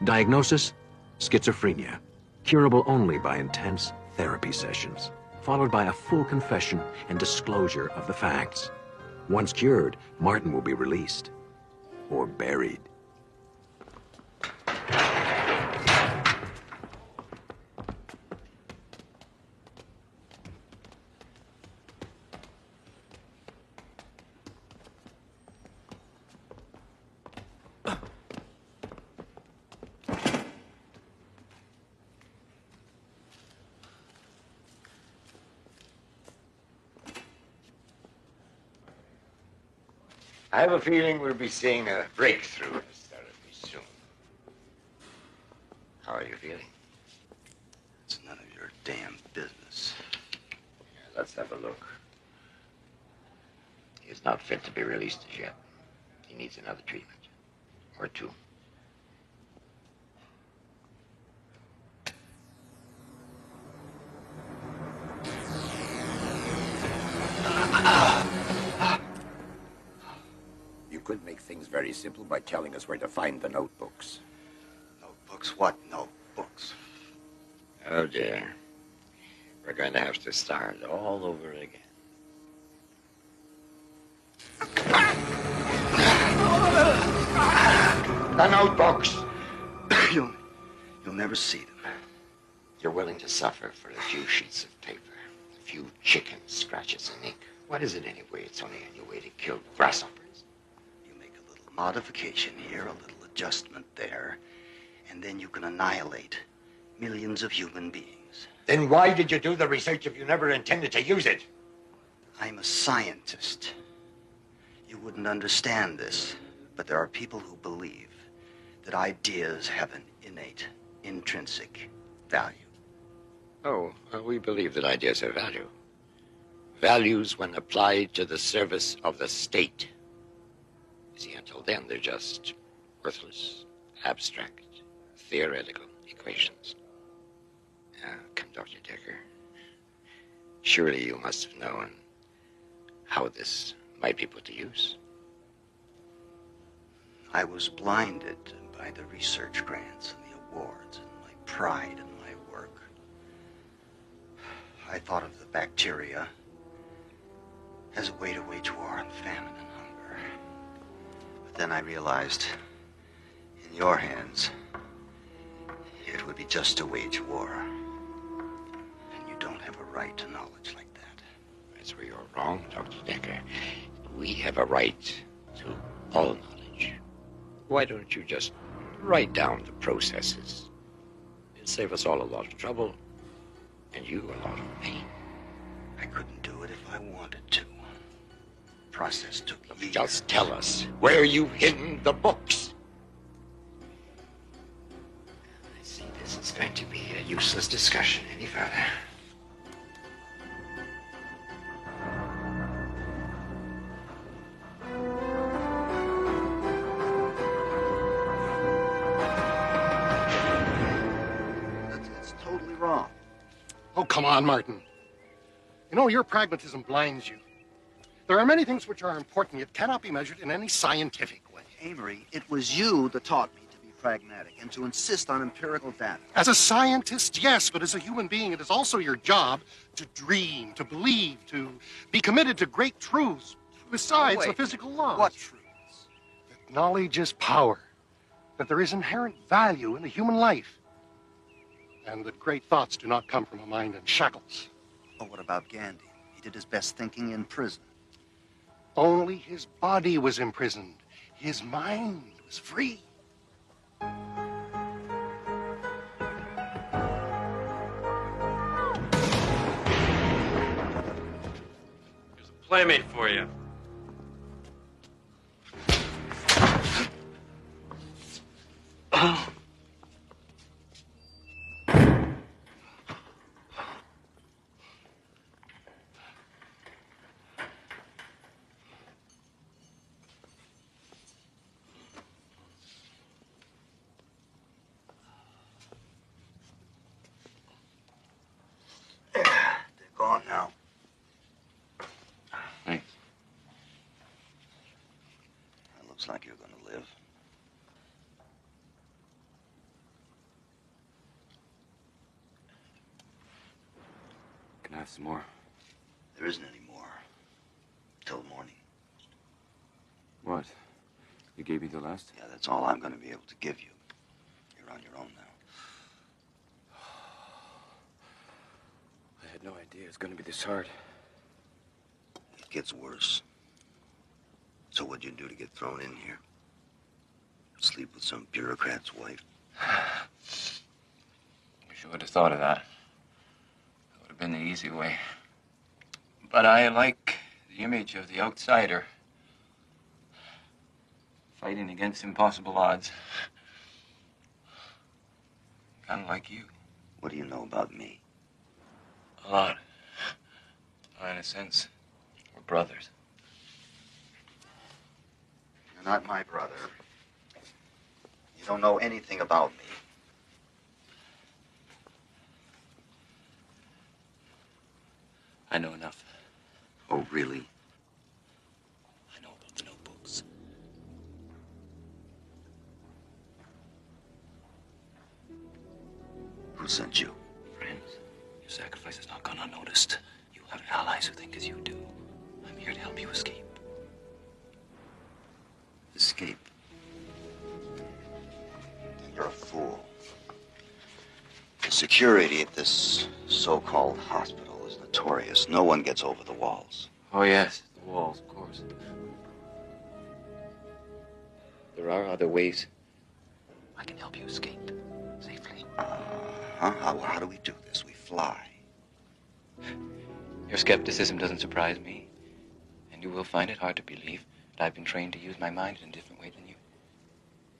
Diagnosis? Schizophrenia, curable only by intense therapy sessions, followed by a full confession and disclosure of the facts. Once cured, Martin will be released or buried. I have a feeling we'll be seeing a breakthrough in this therapy soon. How are you feeling? It's none of your damn business. Yeah, let's have a look. He's not fit to be released as yet. He needs another treatment. Or two. You could make things very simple by telling us where to find the notebooks. Notebooks? What notebooks? Oh, dear. We're going to have to start all over again. The notebooks! You'll never see them. You're willing to suffer for a few sheets of paper, a few chicken scratches in ink. What is it anyway? It's only a new way to kill grasshoppers. Modification here, a little adjustment there, and then you can annihilate millions of human beings. Then why did you do the research if you never intended to use it? I'm a scientist. You wouldn't understand this, but there are people who believe that ideas have an innate, intrinsic value. Oh, well, we believe that ideas have value. Values when applied to the service of the state. You see, until then, they're just worthless, abstract, theoretical equations. Come, Dr. Decker. Surely you must have known how this might be put to use. I was blinded by the research grants and the awards and my pride in my work. I thought of the bacteria as a way to wage war on famine and hunger. But then I realized, in your hands, it would be just to wage war. And you don't have a right to knowledge like that. That's where you're wrong, Dr. Decker. We have a right to all knowledge. Why don't you just write down the processes? It'll save us all a lot of trouble, and you a lot of pain. I couldn't do it if I wanted to. The process took years. Just tell us where you've hidden the books. I see this is going to be a useless discussion any further. That's totally wrong. Oh, come on, Martin. You know, your pragmatism blinds you. There are many things which are important yet cannot be measured in any scientific way. Amory, it was you that taught me to be pragmatic and to insist on empirical data. As a scientist, yes, but as a human being, it is also your job to dream, to believe, to be committed to great truths besides the physical laws. What truths? That knowledge is power, that there is inherent value in the human life, and that great thoughts do not come from a mind in shackles. Oh, what about Gandhi? He did his best thinking in prison. Only his body was imprisoned. His mind was free. There's a playmate for you. They're gone now. Thanks. It looks like you're gonna live. Can I have some more? There isn't any more. Till morning. What? You gave me the last? Yeah, that's all I'm gonna be able to give you. You're on your own now. I had no idea it was going to be this hard. It gets worse. So what'd you do to get thrown in here? Sleep with some bureaucrat's wife? Wish I would have thought of that. That would have been the easy way. But I like the image of the outsider. Fighting against impossible odds. Kind of like you. What do you know about me? A lot. In a sense, we're brothers. You're not my brother. You don't know anything about me. I know enough. Oh, really? I know about the notebooks. Who sent you? Friends, your sacrifice has not gone unnoticed. You have allies who think as you do. I'm here to help you escape. Escape? You're a fool. The security at this so-called hospital is notorious. No one gets over the walls. Oh, yes, the walls, of course. There are other ways. I can help you escape safely. How do we do this? We fly. Your skepticism doesn't surprise me, and you will find it hard to believe. but I've been trained to use my mind in a different way than you.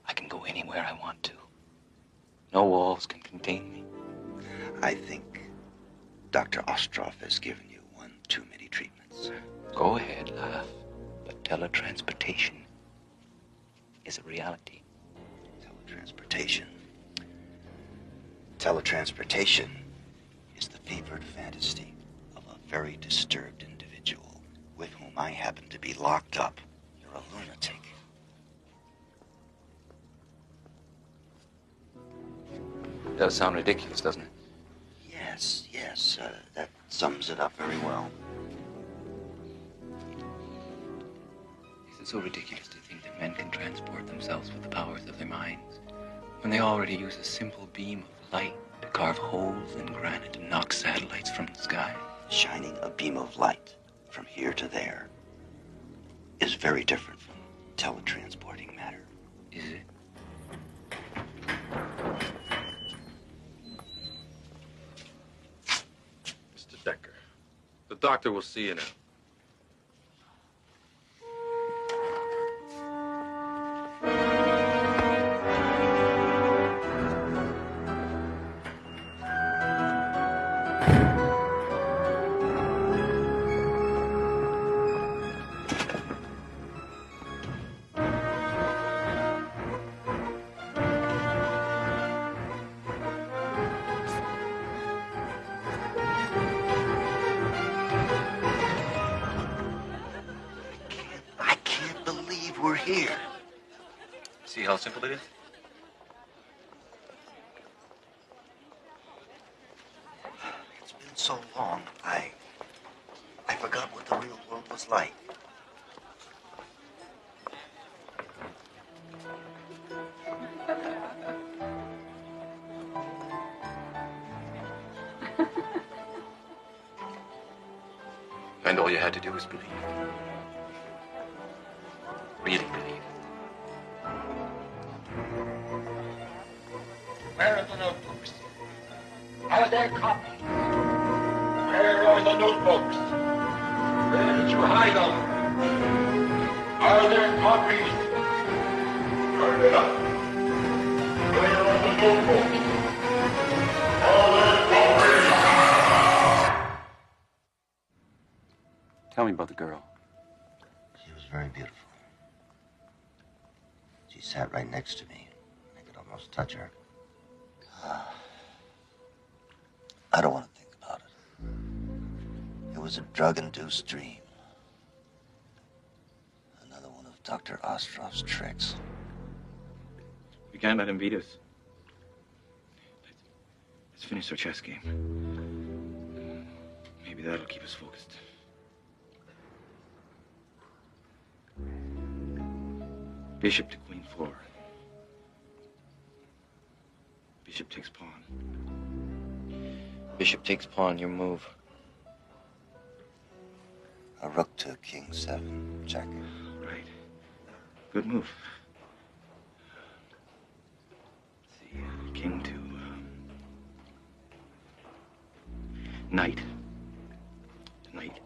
I can go anywhere I want to. No walls can contain me. I think Dr. Ostroff has given you one too many treatments. Go ahead, laugh. But teletransportation is a reality. Teletransportation. Teletransportation is the fevered fantasy of a very disturbed individual with whom I happen to be locked up. You're a lunatic. It does sound ridiculous, doesn't it? Yes, that sums it up very well. Is it so ridiculous to think that men can transport themselves with the powers of their minds when they already use a simple beam of light to carve holes in granite and knock satellites from the sky? Shining a beam of light from here to there is very different from teletransporting matter. Is it? Mr. Decker, the doctor will see you now. I can't believe we're here. See how simple it is? It's been so long, I forgot what the real world was like. And all you had to do was believe. Really believe. Where are the notebooks? Are there copies? Where are the notebooks? Where did you hide them? Are there copies? Turn it up. Where are the notebooks? Are there copies? Tell me about the girl. She was very beautiful. She sat right next to me. I could almost touch her. I don't want to think about it. It was a drug-induced dream. Another one of Dr. Ostroff's tricks. We can't let him beat us. Let's finish our chess game. Maybe that'll keep us focused. Bishop to queen 4. Bishop takes pawn. Bishop takes pawn, your move. A rook to king 7, check. Right. Good move. Let's see, king to knight. Knight.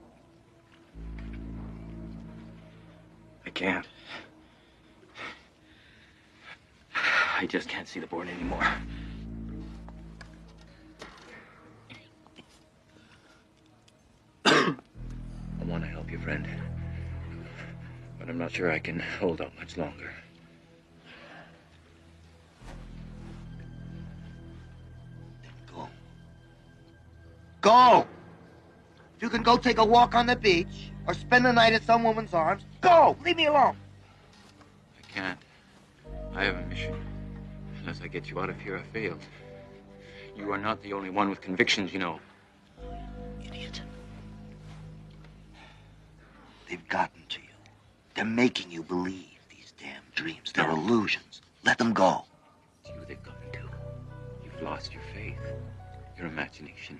I can't. I just can't see the board anymore. I want to help you, friend. But I'm not sure I can hold out much longer. Go! If you can go take a walk on the beach or spend the night at some woman's arms, go! Leave me alone. I can't. I have a mission. Unless I get you out of here, I failed. You are not the only one with convictions, you know. Idiot. They've gotten to you. They're making you believe these damn dreams. They're illusions. Let them go. It's you they've gotten to. You've lost your faith, your imagination.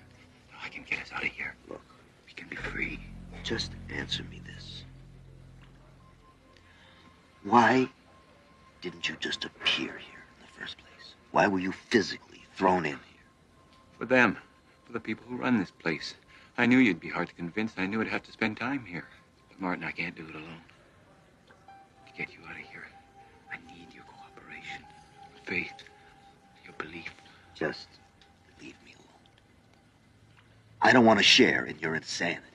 I can get us out of here. Look, we can be free. Just answer me this. Why didn't you just appear here in the first place? Why were you physically thrown in here? For them. For the people who run this place. I knew you'd be hard to convince. I knew I'd have to spend time here. But Martin, I can't do it alone. faith, your belief. Just leave me alone. I don't want to share in your insanity.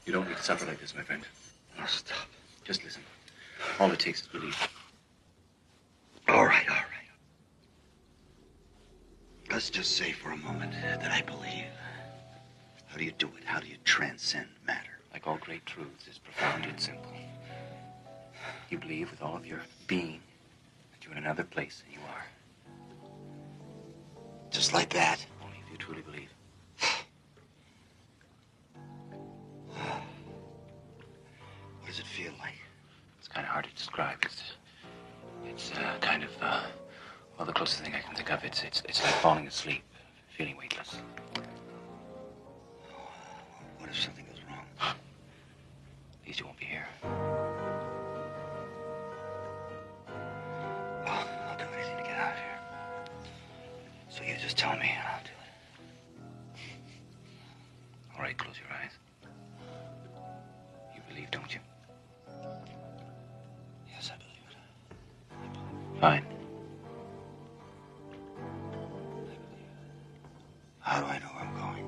You don't need to suffer like this, my friend. Oh, stop. Just listen. All it takes is belief. All right. Let's just say for a moment that I believe. How do you do it? How do you transcend matter? Like all great truths, it's profound yet simple. You believe with all of your being that you're in another place than you are. Just like that? Only if you truly believe. What does it feel like? It's kind of hard to describe. It's kind of, well, the closest thing I can think of, it's like falling asleep, feeling weightless. What if something goes wrong? At least you won't be here. Well, I'll do anything to get out of here. So you just tell me and I'll do it. All right, close your eyes. You believe, don't you? Yes, I believe it. Fine. How do I know where I'm going?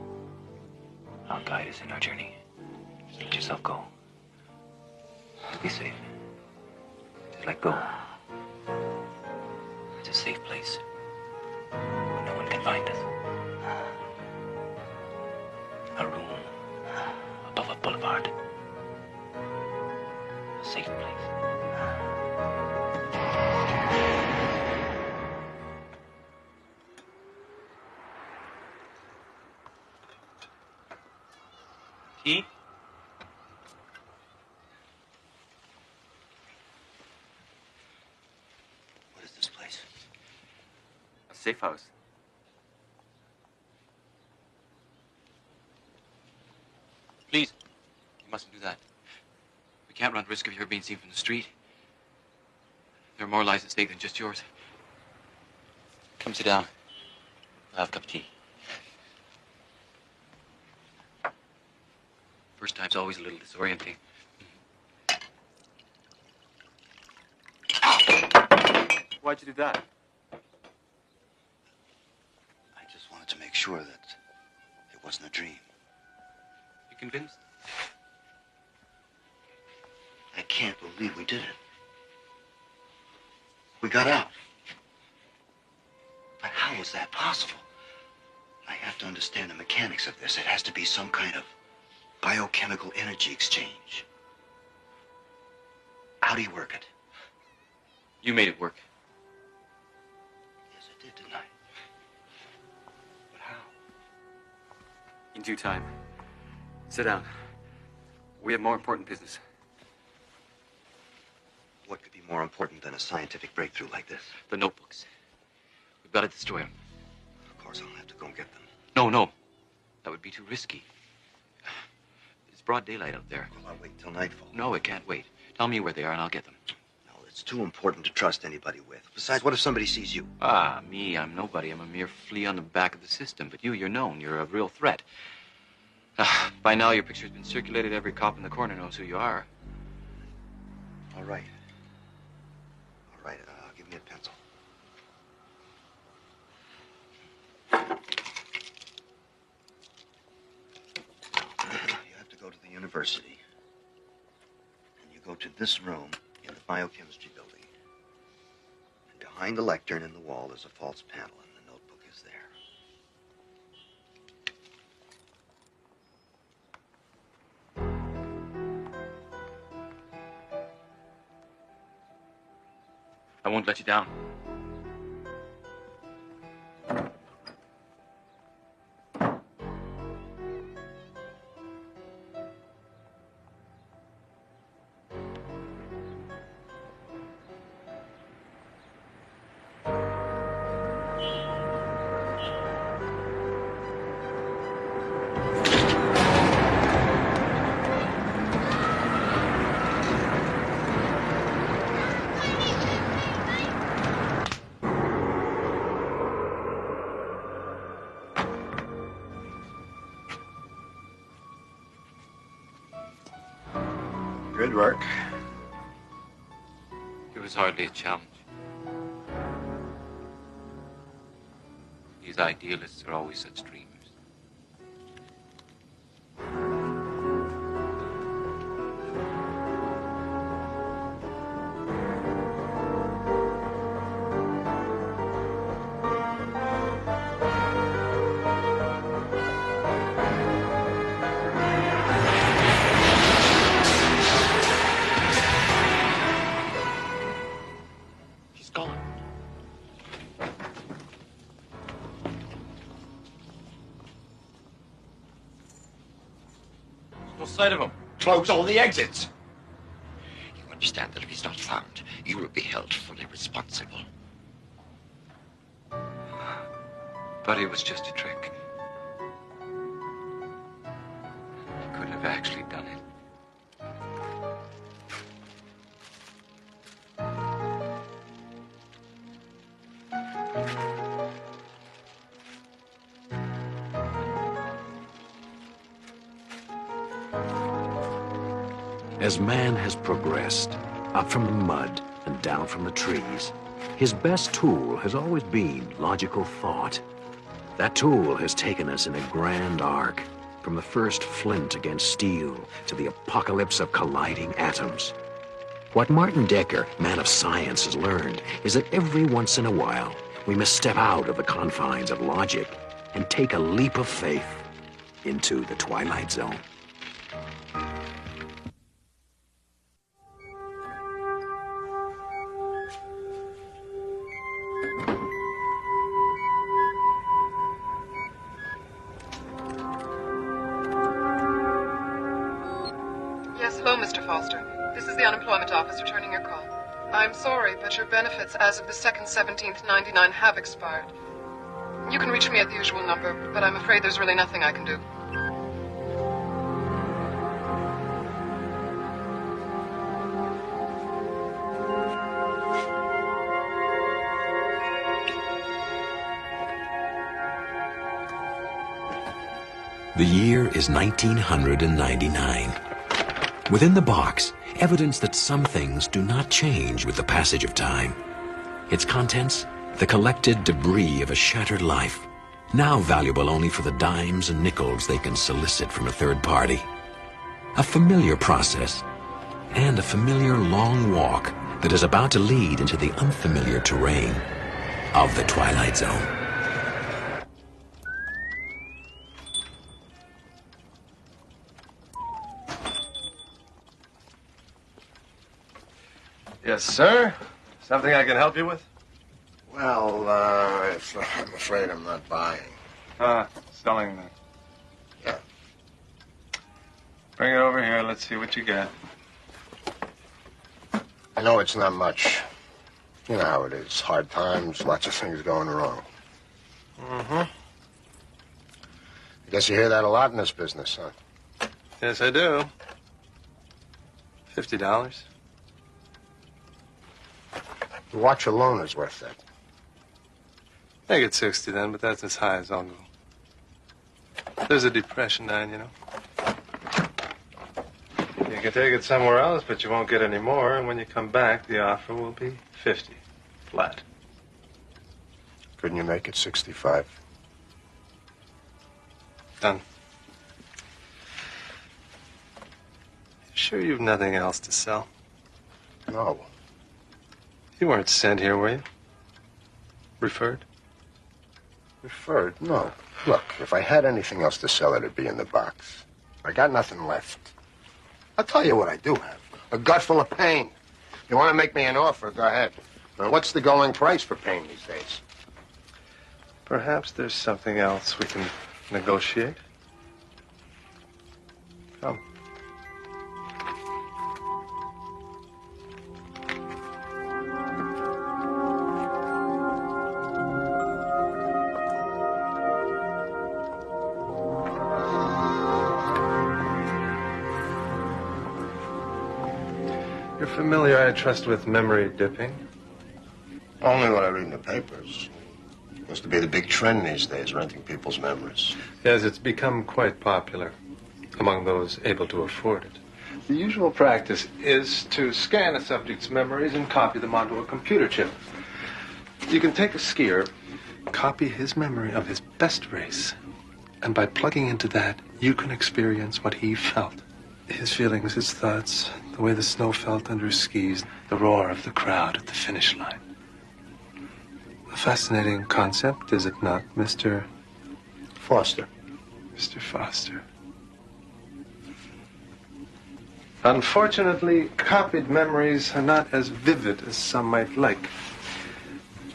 I'll guide us in our journey. Just let yourself go. You'll be safe. Just let go. It's a safe place where no one can find us. A room above a boulevard. A safe place. Tea? What is this place? A safe house. Please, you mustn't do that. We can't run risk of your being seen from the street. There are more lives at stake than just yours. Come sit down. I'll have a cup of tea. First time's always a little disorienting. Why'd you do that? I just wanted to make sure that it wasn't a dream. You convinced? I can't believe we did it. We got out. But how was that possible? I have to understand the mechanics of this. It has to be some kind of biochemical energy exchange. How do you work it? You made it work. Yes, I did, didn't I? But how? In due time. Sit down. We have more important business. What could be more important than a scientific breakthrough like this? The notebooks. We've got to destroy them. Of course, I'll have to go and get them. No. That would be too risky. It's broad daylight out there. Well, I'll wait till nightfall. No, it can't wait. Tell me where they are and I'll get them. No, it's too important to trust anybody with. Besides, what if somebody sees you? Ah, me, I'm nobody. I'm a mere flea on the back of the system. But you're known. You're a real threat. By now, your picture's been circulated. Every cop in the corner knows who you are. All right. Give me a pencil. You have to go to the university. And you go to this room in the biochemistry building. And behind the lectern in the wall, there's a false panel, and the notebook is there. I won't let you down. work. It was hardly a challenge. These idealists are always such dreamers. He's gone. No sight of him. Close all the exits. You understand that if he's not found, you will be held fully responsible. But it was just a trick. He could have actually done it. As man has progressed, up from the mud and down from the trees, his best tool has always been logical thought. That tool has taken us in a grand arc, from the first flint against steel to the apocalypse of colliding atoms. What Martin Decker, man of science, has learned is that every once in a while, we must step out of the confines of logic and take a leap of faith into the Twilight Zone. Yes, hello, Mr. Foster. This is the unemployment office returning your call. I'm sorry, but your benefits as of the 2nd, 17th, 99 have expired. You can reach me at the usual number, but I'm afraid there's really nothing I can do. The year is 1999. Within the box, evidence that some things do not change with the passage of time. Its contents, the collected debris of a shattered life, now valuable only for the dimes and nickels they can solicit from a third party. A familiar process, and a familiar long walk that is about to lead into the unfamiliar terrain of the Twilight Zone. Yes, sir. Something I can help you with? Well, I'm afraid I'm not buying. Selling then. Yeah. Bring it over here. Let's see what you got. I know it's not much. You know how it is. Hard times, lots of things going wrong. Mm-hmm. I guess you hear that a lot in this business, huh? Yes, I do. $50. The watch alone is worth that. Make it 60 then, but that's as high as I'll go. There's a depression down, you know. You can take it somewhere else, but you won't get any more. And when you come back, the offer will be 50. Flat. Couldn't you make it 65? Done. Sure you've nothing else to sell? No. You weren't sent here, were you? Referred? Referred? No. Look, if I had anything else to sell, it'd be in the box. I got nothing left. I'll tell you what I do have. A gut full of pain. You want to make me an offer, go ahead. Now, what's the going price for pain these days? Perhaps there's something else we can negotiate. Come. You're familiar, I trust, with memory dipping? Only what I read in the papers. Seems to be the big trend these days, renting people's memories. Yes, it's become quite popular among those able to afford it. The usual practice is to scan a subject's memories and copy them onto a computer chip. You can take a skier, copy his memory of his best race, and by plugging into that, you can experience what he felt. His feelings, his thoughts, the way the snow felt under his skis, the roar of the crowd at the finish line. A fascinating concept, is it not, Mr. Foster? Mr. Foster. Unfortunately, copied memories are not as vivid as some might like.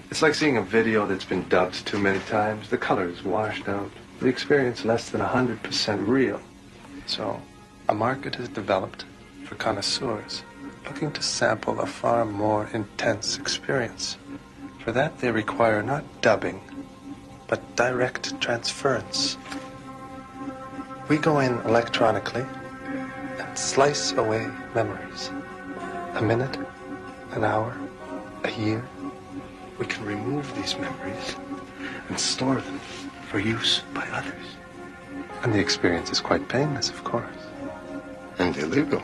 It's like seeing a video that's been dubbed too many times. The color is washed out. The experience less than 100% real. So, a market has developed for connoisseurs looking to sample a far more intense experience. For that, they require not dubbing, but direct transference. We go in electronically and slice away memories. A minute, an hour, a year. We can remove these memories and store them for use by others. And the experience is quite painless, of course. And illegal.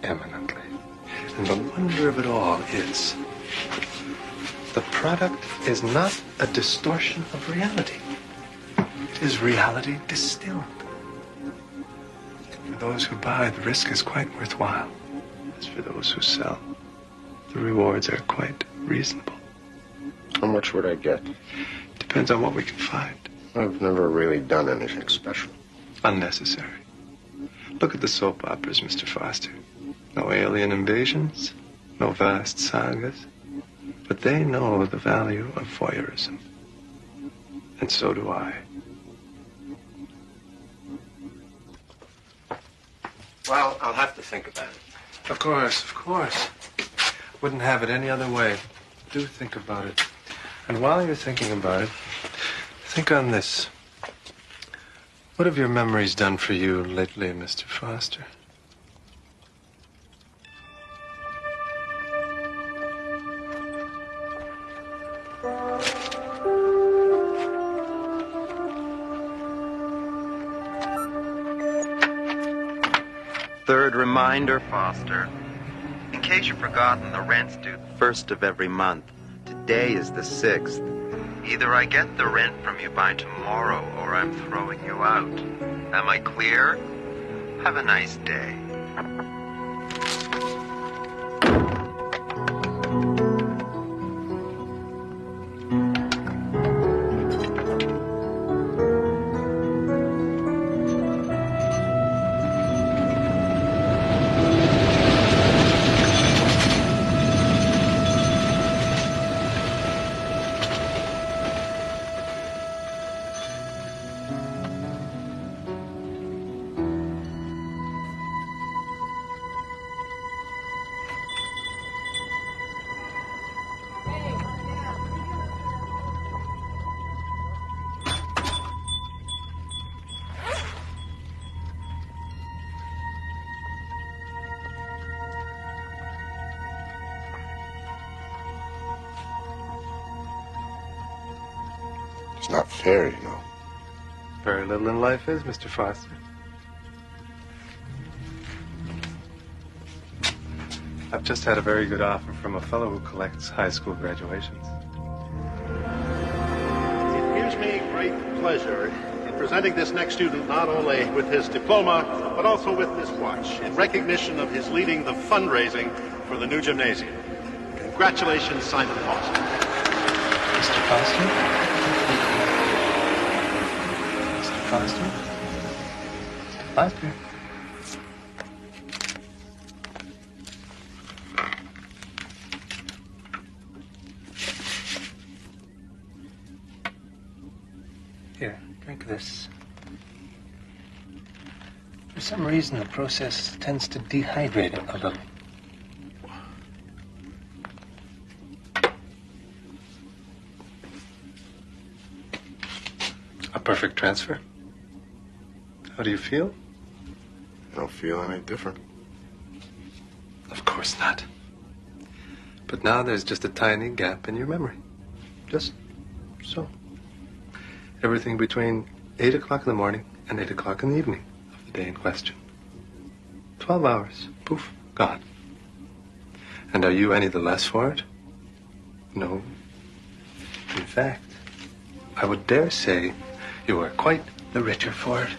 Eminently. And the wonder of it all is the product is not a distortion of reality. It is reality distilled. For those who buy, the risk is quite worthwhile. As for those who sell, the rewards are quite reasonable. How much would I get? Depends on what we can find. I've never really done anything special. Unnecessary. Look at the soap operas, Mr. Foster. No alien invasions, no vast sagas. But they know the value of voyeurism. And so do I. Well, I'll have to think about it. Of course. Wouldn't have it any other way. Do think about it. And while you're thinking about it, think on this. What have your memories done for you lately, Mr. Foster? Third reminder, Foster. In case you've forgotten, the rent's due the 1st of every month. Today is the 6th. Either I get the rent from you by tomorrow, or I'm throwing you out. Am I clear? Have a nice day. It's not fair, you know. Very little in life is, Mr. Foster. I've just had a very good offer from a fellow who collects high school graduations. It gives me great pleasure in presenting this next student not only with his diploma, but also with this watch in recognition of his leading the fundraising for the new gymnasium. Congratulations, Simon Foster. Mr. Foster? Foster? Mr. Foster? Here, drink this. For some reason, the process tends to dehydrate it a little. A perfect transfer. How do you feel? I don't feel any different. Of course not. But now there's just a tiny gap in your memory. Just so. Everything between 8 o'clock in the morning and 8 o'clock in the evening of the day in question. 12 hours. Poof, gone. And are you any the less for it? No. In fact, I would dare say you are quite the richer for it.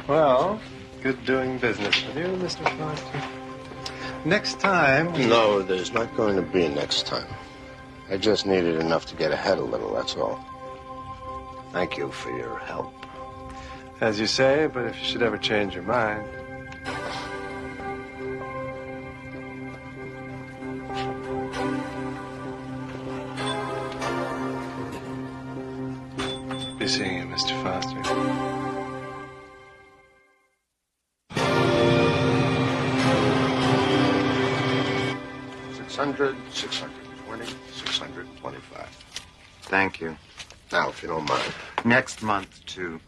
Well, good doing business with you, Mr. Foster. Next time... No, there's not going to be a next time. I just needed enough to get ahead a little, that's all. Thank you for your help. As you say, but if you should ever change your mind... Be seeing you, Mr. Foster. 600, 620, 625. Thank you. Now, if you don't mind. Next month, too.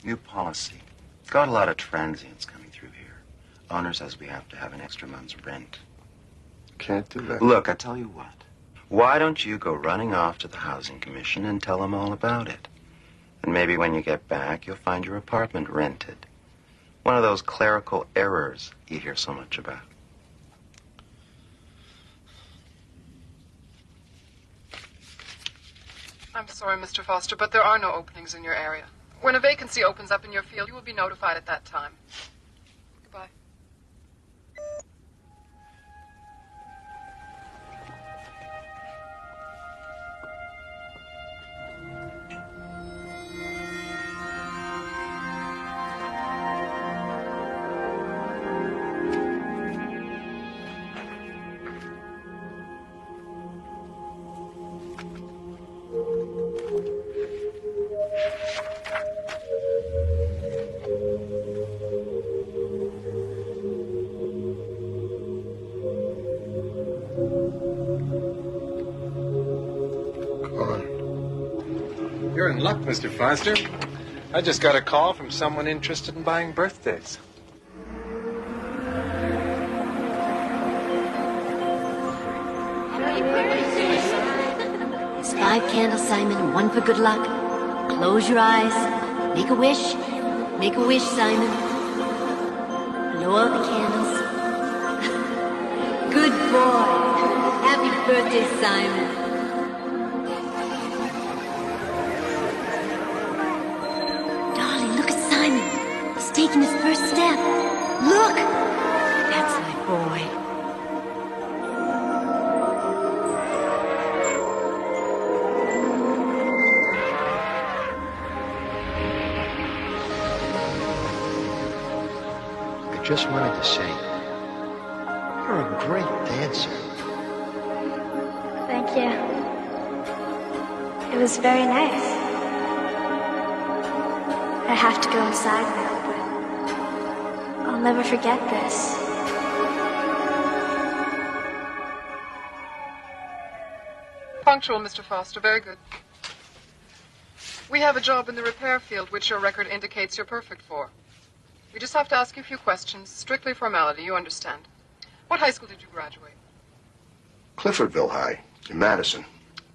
New policy. Got a lot of transients coming through here. Owner says we have to have an extra month's rent. Can't do that. Look, I tell you what. Why don't you go running off to the Housing Commission and tell them all about it? And maybe when you get back, you'll find your apartment rented. One of those clerical errors you hear so much about. I'm sorry, Mr. Foster, but there are no openings in your area. When a vacancy opens up in your field, you will be notified at that time. Goodbye. You're in luck, Mr. Foster. I just got a call from someone interested in buying birthdays. There's 5 candles, Simon, and 1 for good luck. Close your eyes. Make a wish. Make a wish, Simon. Blow out the candles. Good boy. Happy birthday, Simon. Darling, look at Simon. He's taking his first step. Look! That's my boy. I just wanted to say, you're a great dancer. Thank you. It was very nice. I have to go inside now, but I'll never forget this. Punctual, Mr. Foster. Very good. We have a job in the repair field, which your record indicates you're perfect for. We just have to ask you a few questions. Strictly formality, you understand. What high school did you graduate? Cliffordville High, in Madison.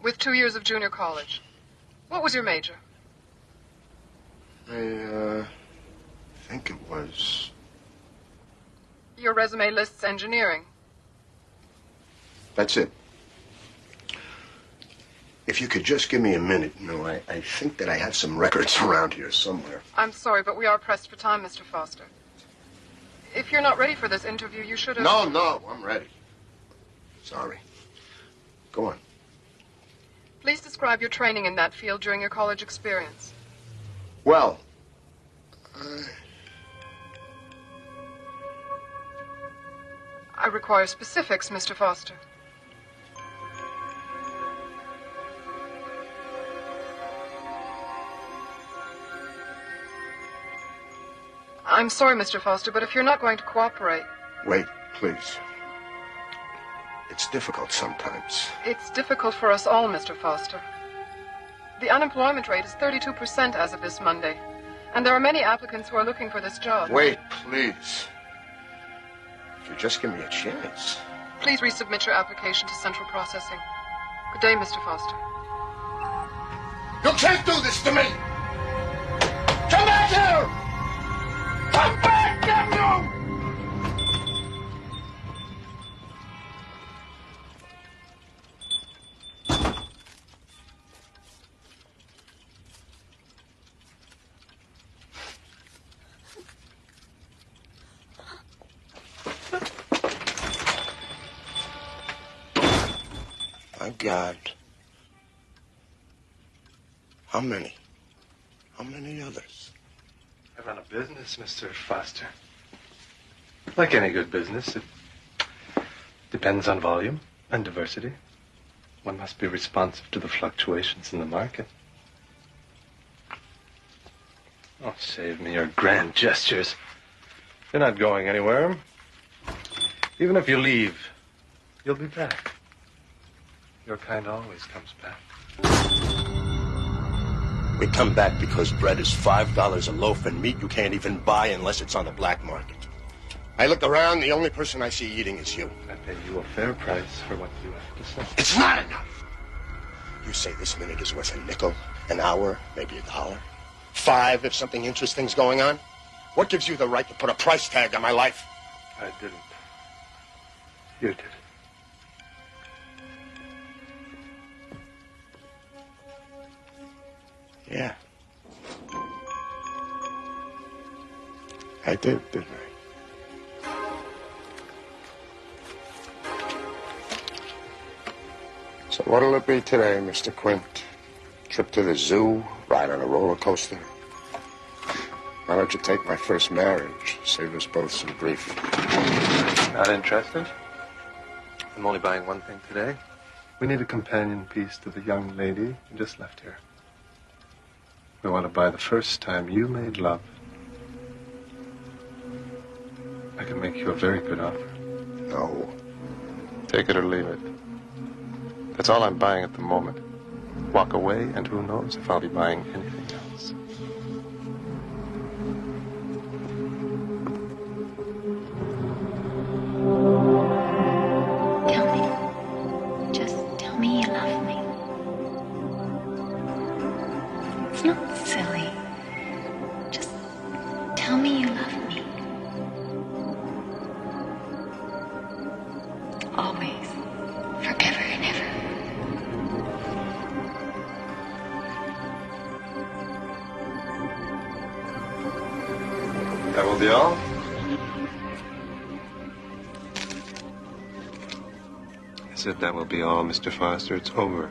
With 2 years of junior college. What was your major? I think it was... Your resume lists engineering. That's it. If you could just give me a minute, I think that I have some records around here somewhere. I'm sorry, but we are pressed for time, Mr. Foster. If you're not ready for this interview, you should have... No, I'm ready. Sorry. Go on. Please describe your training in that field during your college experience. Well, I require specifics, Mr. Foster. I'm sorry, Mr. Foster, but if you're not going to cooperate... Wait, please. It's difficult sometimes. It's difficult for us all, Mr. Foster. The unemployment rate is 32% as of this Monday, and there are many applicants who are looking for this job. Wait, please. If you just give me a chance. Please resubmit your application to Central Processing. Good day, Mr. Foster. You can't do this to me! Come back! back here! Come back, damn you! My God. How many? How many others? I run a business, Mr. Foster. Like any good business, it depends on volume and diversity. One must be responsive to the fluctuations in the market. Oh, save me your grand gestures. You're not going anywhere. Even if you leave, you'll be back. Your kind always comes back. We come back because bread is $5 a loaf and meat you can't even buy unless it's on the black market. I look around, the only person I see eating is you. I pay you a fair price for what you have to say. It's not enough. You say this minute is worth a nickel, an hour, maybe $1. $5 if something interesting's going on. What gives you the right to put a price tag on my life? I didn't. You did. Yeah. I did, didn't I? So what'll it be today, Mr. Quint? Trip to the zoo? Ride on a roller coaster? Why don't you take my first marriage? Save us both some grief. Not interested? I'm only buying one thing today. We need a companion piece to the young lady who just left here. We want to buy the first time you made love. I can make you a very good offer. No. Take it or leave it. That's all I'm buying at the moment. Walk away, and who knows if I'll be buying anything else. Tell me. Just tell me you love me. It's not silly. Just tell me you love me. Always. Forever and ever. That will be all? I said that will be all, Mr. Foster. It's over.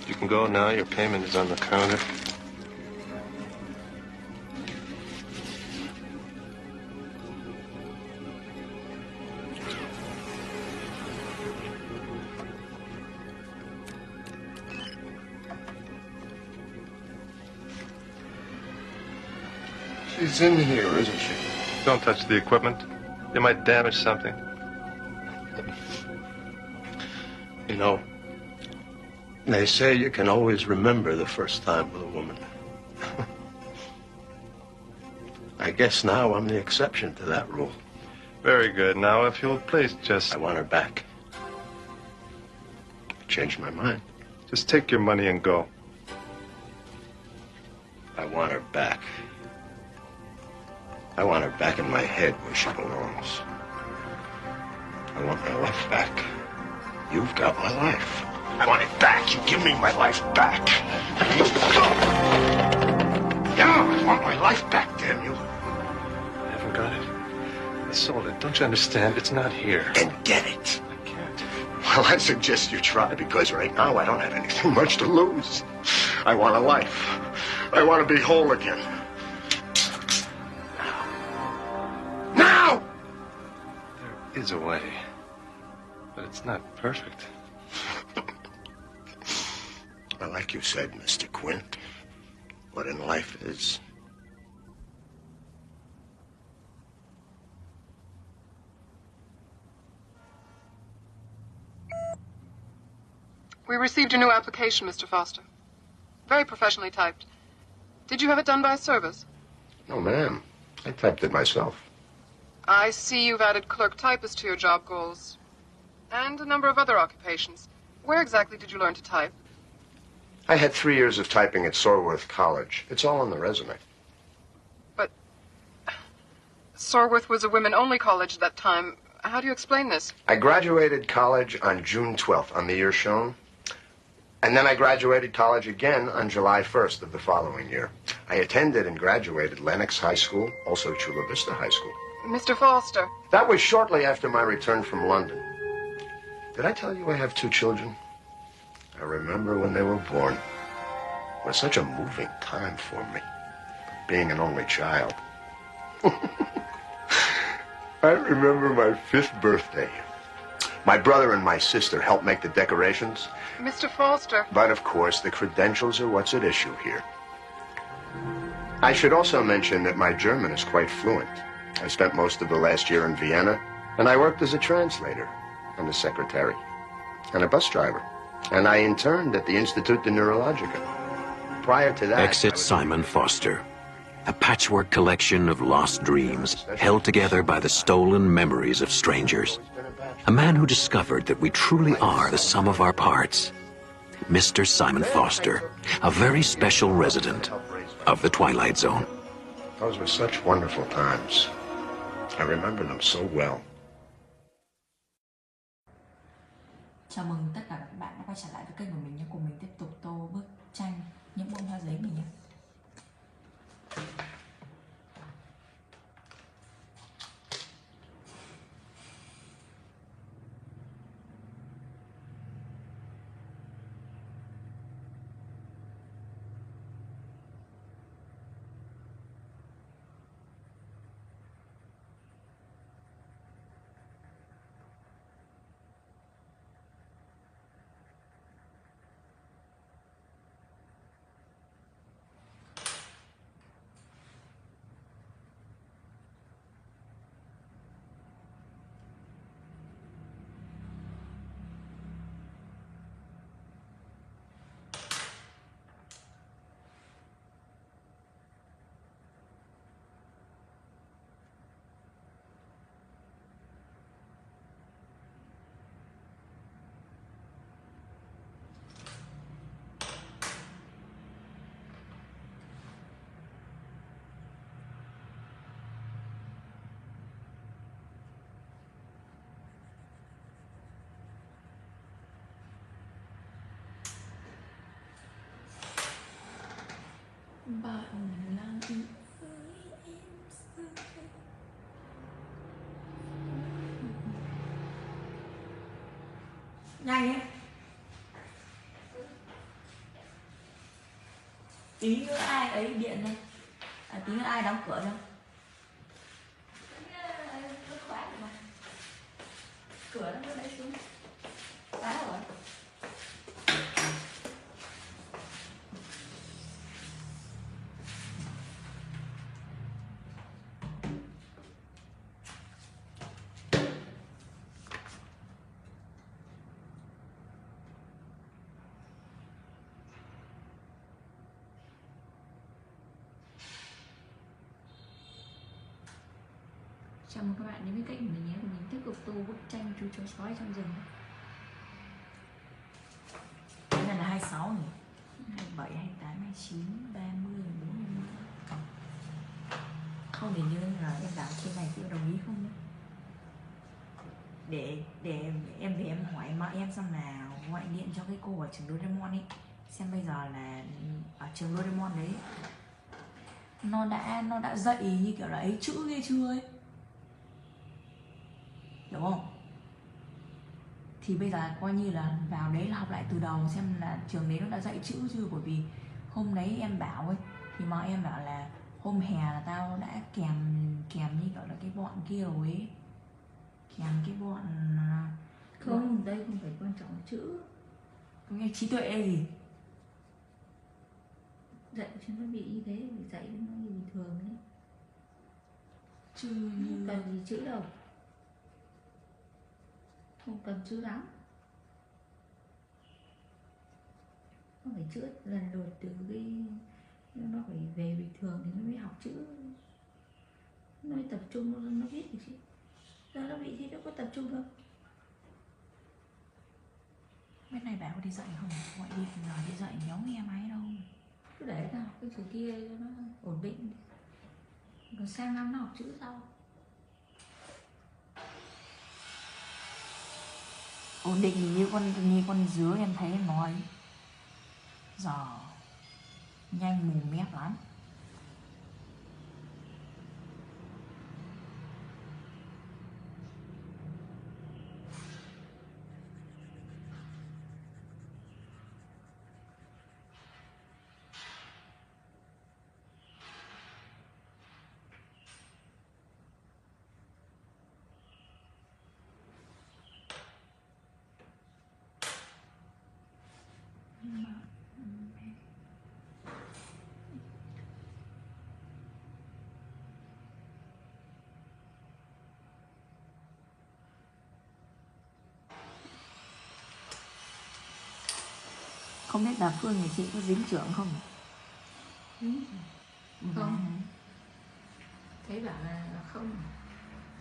You can go now. Your payment is on the counter. She's in here, isn't she? Don't touch the equipment. You might damage something. You know, they say you can always remember the first time with a woman. I guess now I'm the exception to that rule. Very good. Now, if you'll please just... I want her back. I changed my mind. Just take your money and go. I want her back. I want her back in my head where she belongs. I want my life back. You've got my life. I want it back. You give me my life back. Yeah, I want my life back, damn you. I haven't got it. I sold it. Don't you understand? It's not here. Then get it. I can't. Well, I suggest you try, because right now I don't have anything much to lose. I want a life. I want to be whole again. Now! There is a way. But it's not perfect. Well, like you said, Mr. Quint, what in life is... We received your new application, Mr. Foster. Very professionally typed. Did you have it done by a service? No, ma'am. I typed it myself. I see you've added clerk typist to your job goals. And a number of other occupations. Where exactly did you learn to type? I had 3 years of typing at Sorworth College. It's all on the resume. Sorworth was a women-only college at that time. How do you explain this? I graduated college on June 12th, on the year shown. And then I graduated college again on July 1st of the following year. I attended and graduated Lenox High School, also Chula Vista High School. Mr. Foster. That was shortly after my return from London. Did I tell you I have 2 children? I remember when they were born. It was such a moving time for me, being an only child. I remember my 5th birthday. My brother and my sister helped make the decorations. Mr. Foster. But, of course, the credentials are what's at issue here. I should also mention that my German is quite fluent. I spent most of the last year in Vienna, and I worked as a translator and a secretary and a bus driver. And I interned at the Institut de Neurologica. Prior to that... Exit Simon Foster. A patchwork collection of lost dreams held together by the stolen memories of strangers. A man who discovered that we truly are the sum of our parts. Mr. Simon Foster, a very special resident of the Twilight Zone. Those were such wonderful times. I remember them so well. Chào mừng tất cả các bạn đã quay trở lại với kênh của mình nhé. Cùng mình tiếp tục tô bức tranh những bông hoa giấy mình nhé. Bạn là gì với em xưa? Nhanh ấy. Tí nữa ai ấy điện đây. Tí nữa ai đóng cửa đâu. Cửa nó lấy xuống. Đá rồi. Chào mừng các bạn đến với kênh của mình nhé. Mình tiếp tục tô bức tranh chú chó sói trong rừng. Cái này là 26 nhỉ? 27, 28, 29, 30, 40. Không để như là em bảo trên này chị có đồng ý không nhé? Để em về em hỏi mẹ em xem là gọi điện cho cái cô ở trường Doraemon ấy, xem bây giờ là ở trường Doraemon đấy nó đã dạy như kiểu là ấy chữ ghê chưa ấy, hiểu không? Thì bây giờ coi như là vào đấy là học lại từ đầu xem là trường đấy nó đã dạy chữ chưa. Bởi vì hôm đấy em bảo ấy thì mà em bảo là hôm hè là tao đã kèm như kiểu là cái bọn kia rồi ấy, kèm cái bọn không, đây không phải quan trọng chữ, nghe trí tuệ gì dạy cho nó bị như thế, bị dạy nó như bình thường ấy, chứ như cần gì chữ đâu, không cần chữ lắm, không phải chữ lần lượt từ cái nó phải về bình thường thì nó mới học chữ, nó mới tập trung nó viết được chứ. Giờ nó bị thì nó có tập trung không? Bên này bảo đi dạy không? Gọi điện là đi dạy nhóm nghe máy đâu. Cứ để tao học cái trường kia cho nó ổn định. Còn sang năm nó học chữ sau. ổn định như con dứa em thấy em nói giờ nhanh mồm mép lắm. Không biết bà Phương nhà chị có dính trưởng không? Không. Thấy bảo là không.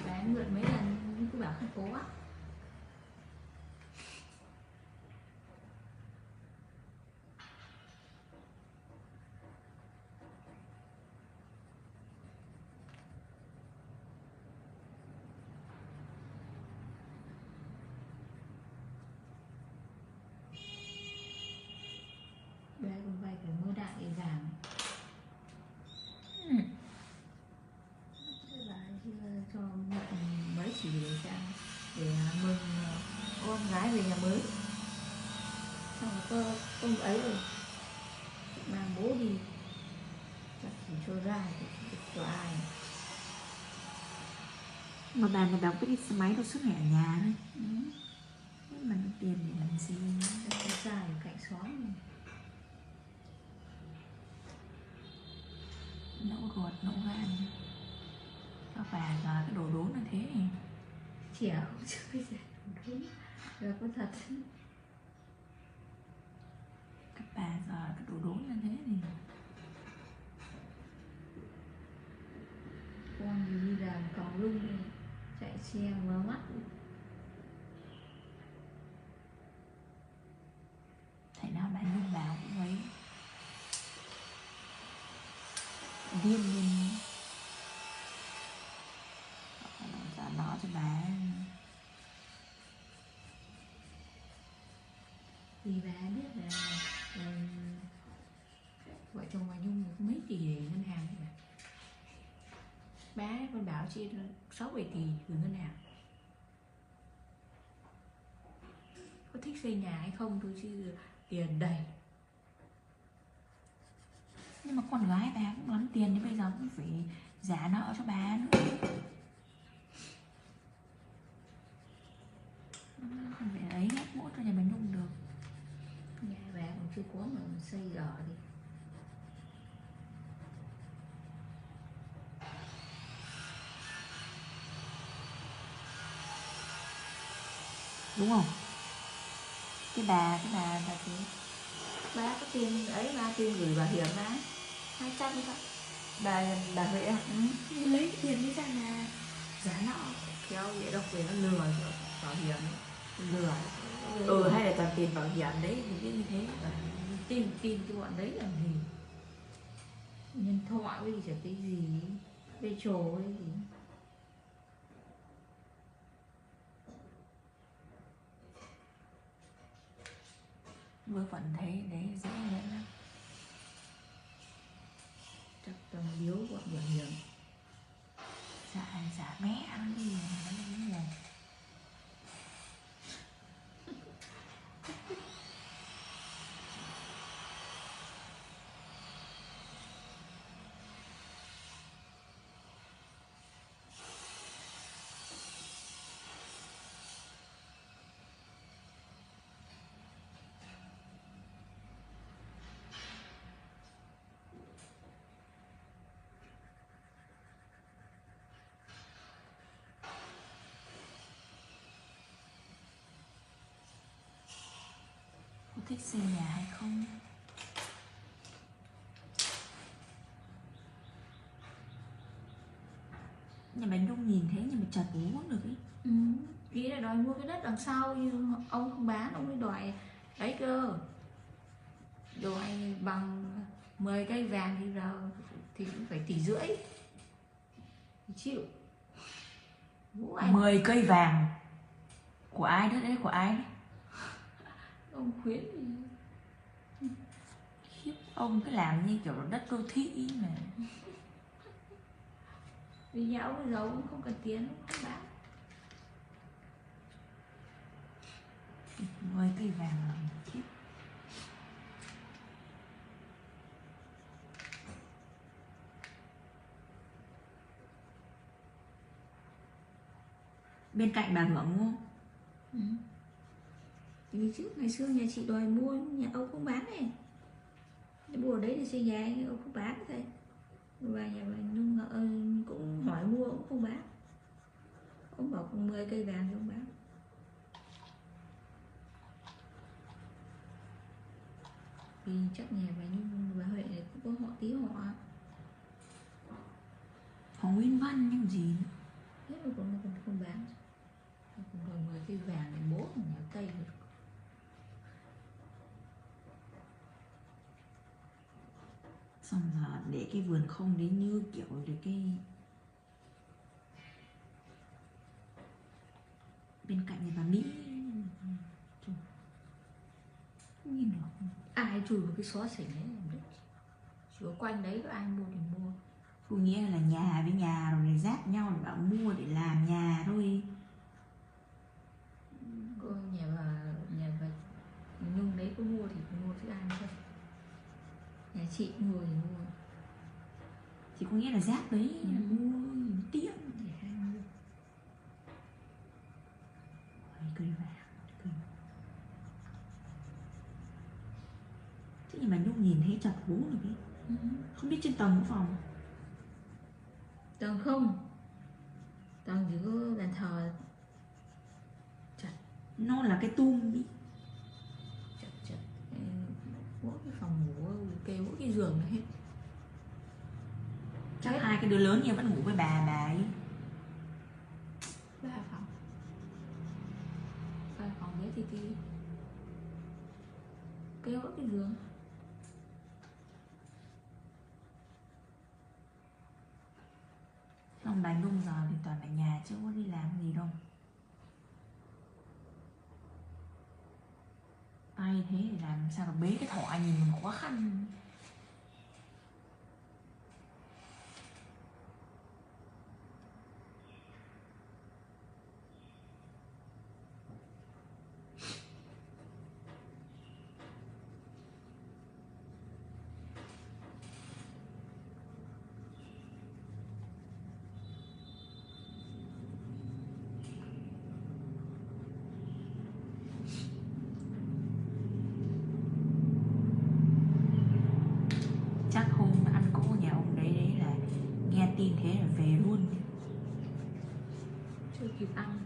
Bà mượn mấy lần nhưng cứ bảo không có. Bé còn vay phải mua đại vàng. Thế bà cho mượn mấy chỉ để sang để mừng con gái về nhà mới. Xong rồi con ấy rồi mang bố đi, chắc chỉ cho ra thì cho ai. Mà bà này bà có đi xe máy đâu, suốt ngày ở nhà thôi. Mà nó tiền để làm gì? Ra ở cạnh xóm này. Nẫu ruột, nẫu gan. Các bà giờ cái đồ đốn là thế này. Trẻ không chứ bây giờ đồ đốn là có thật. Các bà giờ cái đồ đốn là thế này. Con thì đi làm cầu lung này, chạy xe mở mắt. Thầy nào bà Nhung bảo cũng ấy điên lên trả nợ cho bà. Thì bà biết là vợ chồng bà Nhung có mấy tỷ để ngân hàng vậy. Bà con bảo chị 6-7 tỷ gửi ngân hàng. Có thích xây nhà hay không thôi chứ tiền đầy. Nhưng mà con gái bà cũng lắm tiền thì bây giờ cũng phải trả nợ cho bà nữa. Không phải ấy hết mỗi cho nhà bà Nhung được. Nhà bà còn chưa có mà xây dở đi. Đúng không? Cái bà thế. Bà có tiền ấy, bà tiền gửi bảo hiểm mà 200 thôi. Bà Huệ lấy tiền đi ra là giá nợ kéo vậy đâu về nó lừa bảo hiểm, lừa hay là toàn tiền bảo hiểm đấy thì cái như thế. Tin cái bọn đấy làm gì, nhân thọ với chả cái gì, bê trồ với gì. Vừa vẫn thấy đấy dễ nhận lắm. Chắc tầm biếu bọn bảo hiểm. Dạ mẹ nó đi là thích xây nhà hay không? Nhà bà Nhung nhìn thế nhưng mà chợt uống được ấy. Ý là đòi mua cái đất đằng sau nhưng ông không bán, ông ấy đòi đấy cơ. Đòi bằng 10 cây vàng thì giờ thì cũng phải 1,5 tỷ. Chịu. 10 cây vàng của ai đó đấy, của ai đấy? Ông khuyến thì khiếp, ông cứ làm như kiểu đất đô thị mà. Vì nhà ông giàu cũng không cần tiền, ông không bán. Với cây vàng này khiếp. Bên cạnh bà Hưởng đúng không? Ừ. Thì ngày xưa nhà chị đòi mua, nhà ông không bán này. Để mua ở đấy để xây nhà, nhưng ông không bán thôi. Và nhà bà Nhung cũng hỏi mua, cũng không bán. Ông bảo 10 cây vàng thì ông bán. Vì chắc nhà bà Nhung, bà Huệ này cũng có họ tí họ. Họ Nguyên Văn nhưng gì nữa. Thế mà còn không bán. Còn 10 cây vàng này bố ở nhà Tây được. Xong giờ để cái vườn không đấy như kiểu để cái bên cạnh này bà Mỹ nhìn được. Ai chui vào cái xó xỉnh ấy làm được. Chỉ có quanh đấy có ai mua thì mua. Cô nghĩa là nhà với nhà rồi để giáp nhau để bảo mua để làm nhà thôi. Cô nhà bà Nhung đấy có mua thì mua chứ ai mua. Nhà chị mua thì mua. Thì có nghĩa là giáp đấy mua tiện để hay mua. Cây vàng. Thế nhưng mà Nhung nhìn thấy chặt bố rồi đấy. Không biết trên tầng có phòng. Tầng không. Tầng chỉ có bàn thờ. Chặt. Nó là cái tum đi. Chặt. Mỗi cái phòng ngủ kê mỗi cái giường là hết. Chắc hai cái đứa lớn kia vẫn ngủ với bà ấy. 3 phòng. 3 phòng đấy thì kê mỗi cái giường. Xong bà Nhung giờ thì toàn ở nhà chứ có đi làm gì đâu. Tay thế thì làm sao mà bế cái thỏi nhìn mình khó khăn. Chắc hôm ăn cỗ nhà ông đấy là nghe tin thế là về luôn. Chưa kịp ăn.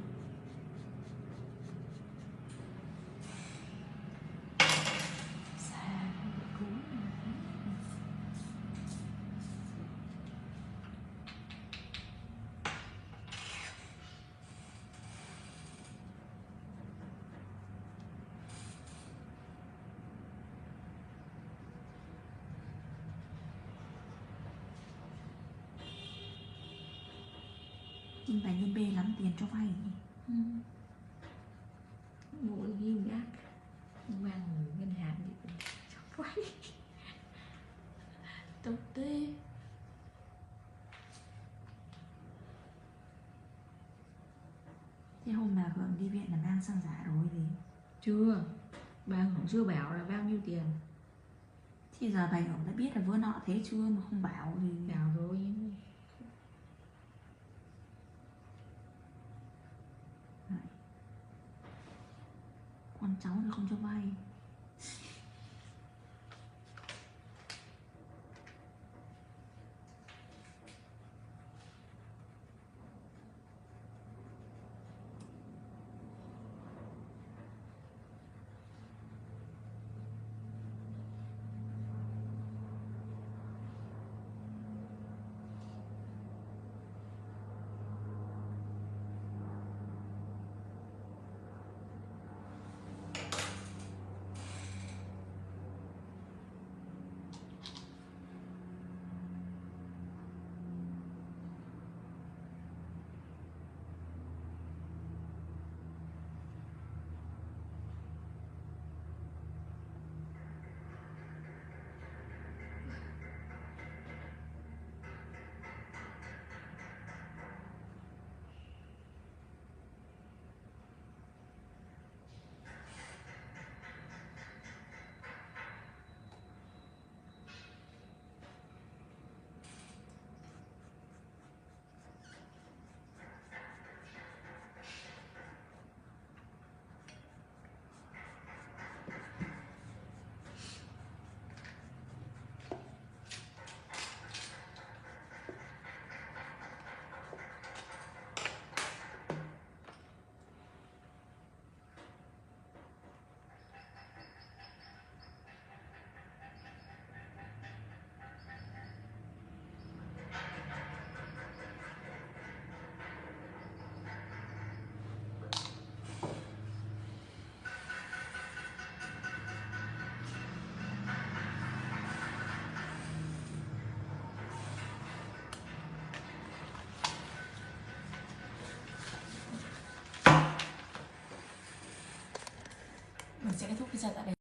Nhưng bà nhân bê lắm tiền cho vay. Ngồi ghiêu gác. Mang người ngân hàng đi cho vay. Tốc tê. Thế hôm bà Hưởng đi viện là mang xăng giả rồi gì? Chưa. Bà Hưởng chưa bảo là bao nhiêu tiền. Thì giờ bà Hưởng đã biết là vỡ nợ thế chưa mà không bảo thì. Bảo rồi nhưng con cháu nó không cho vay. mình sẽ kết thúc video tại đây.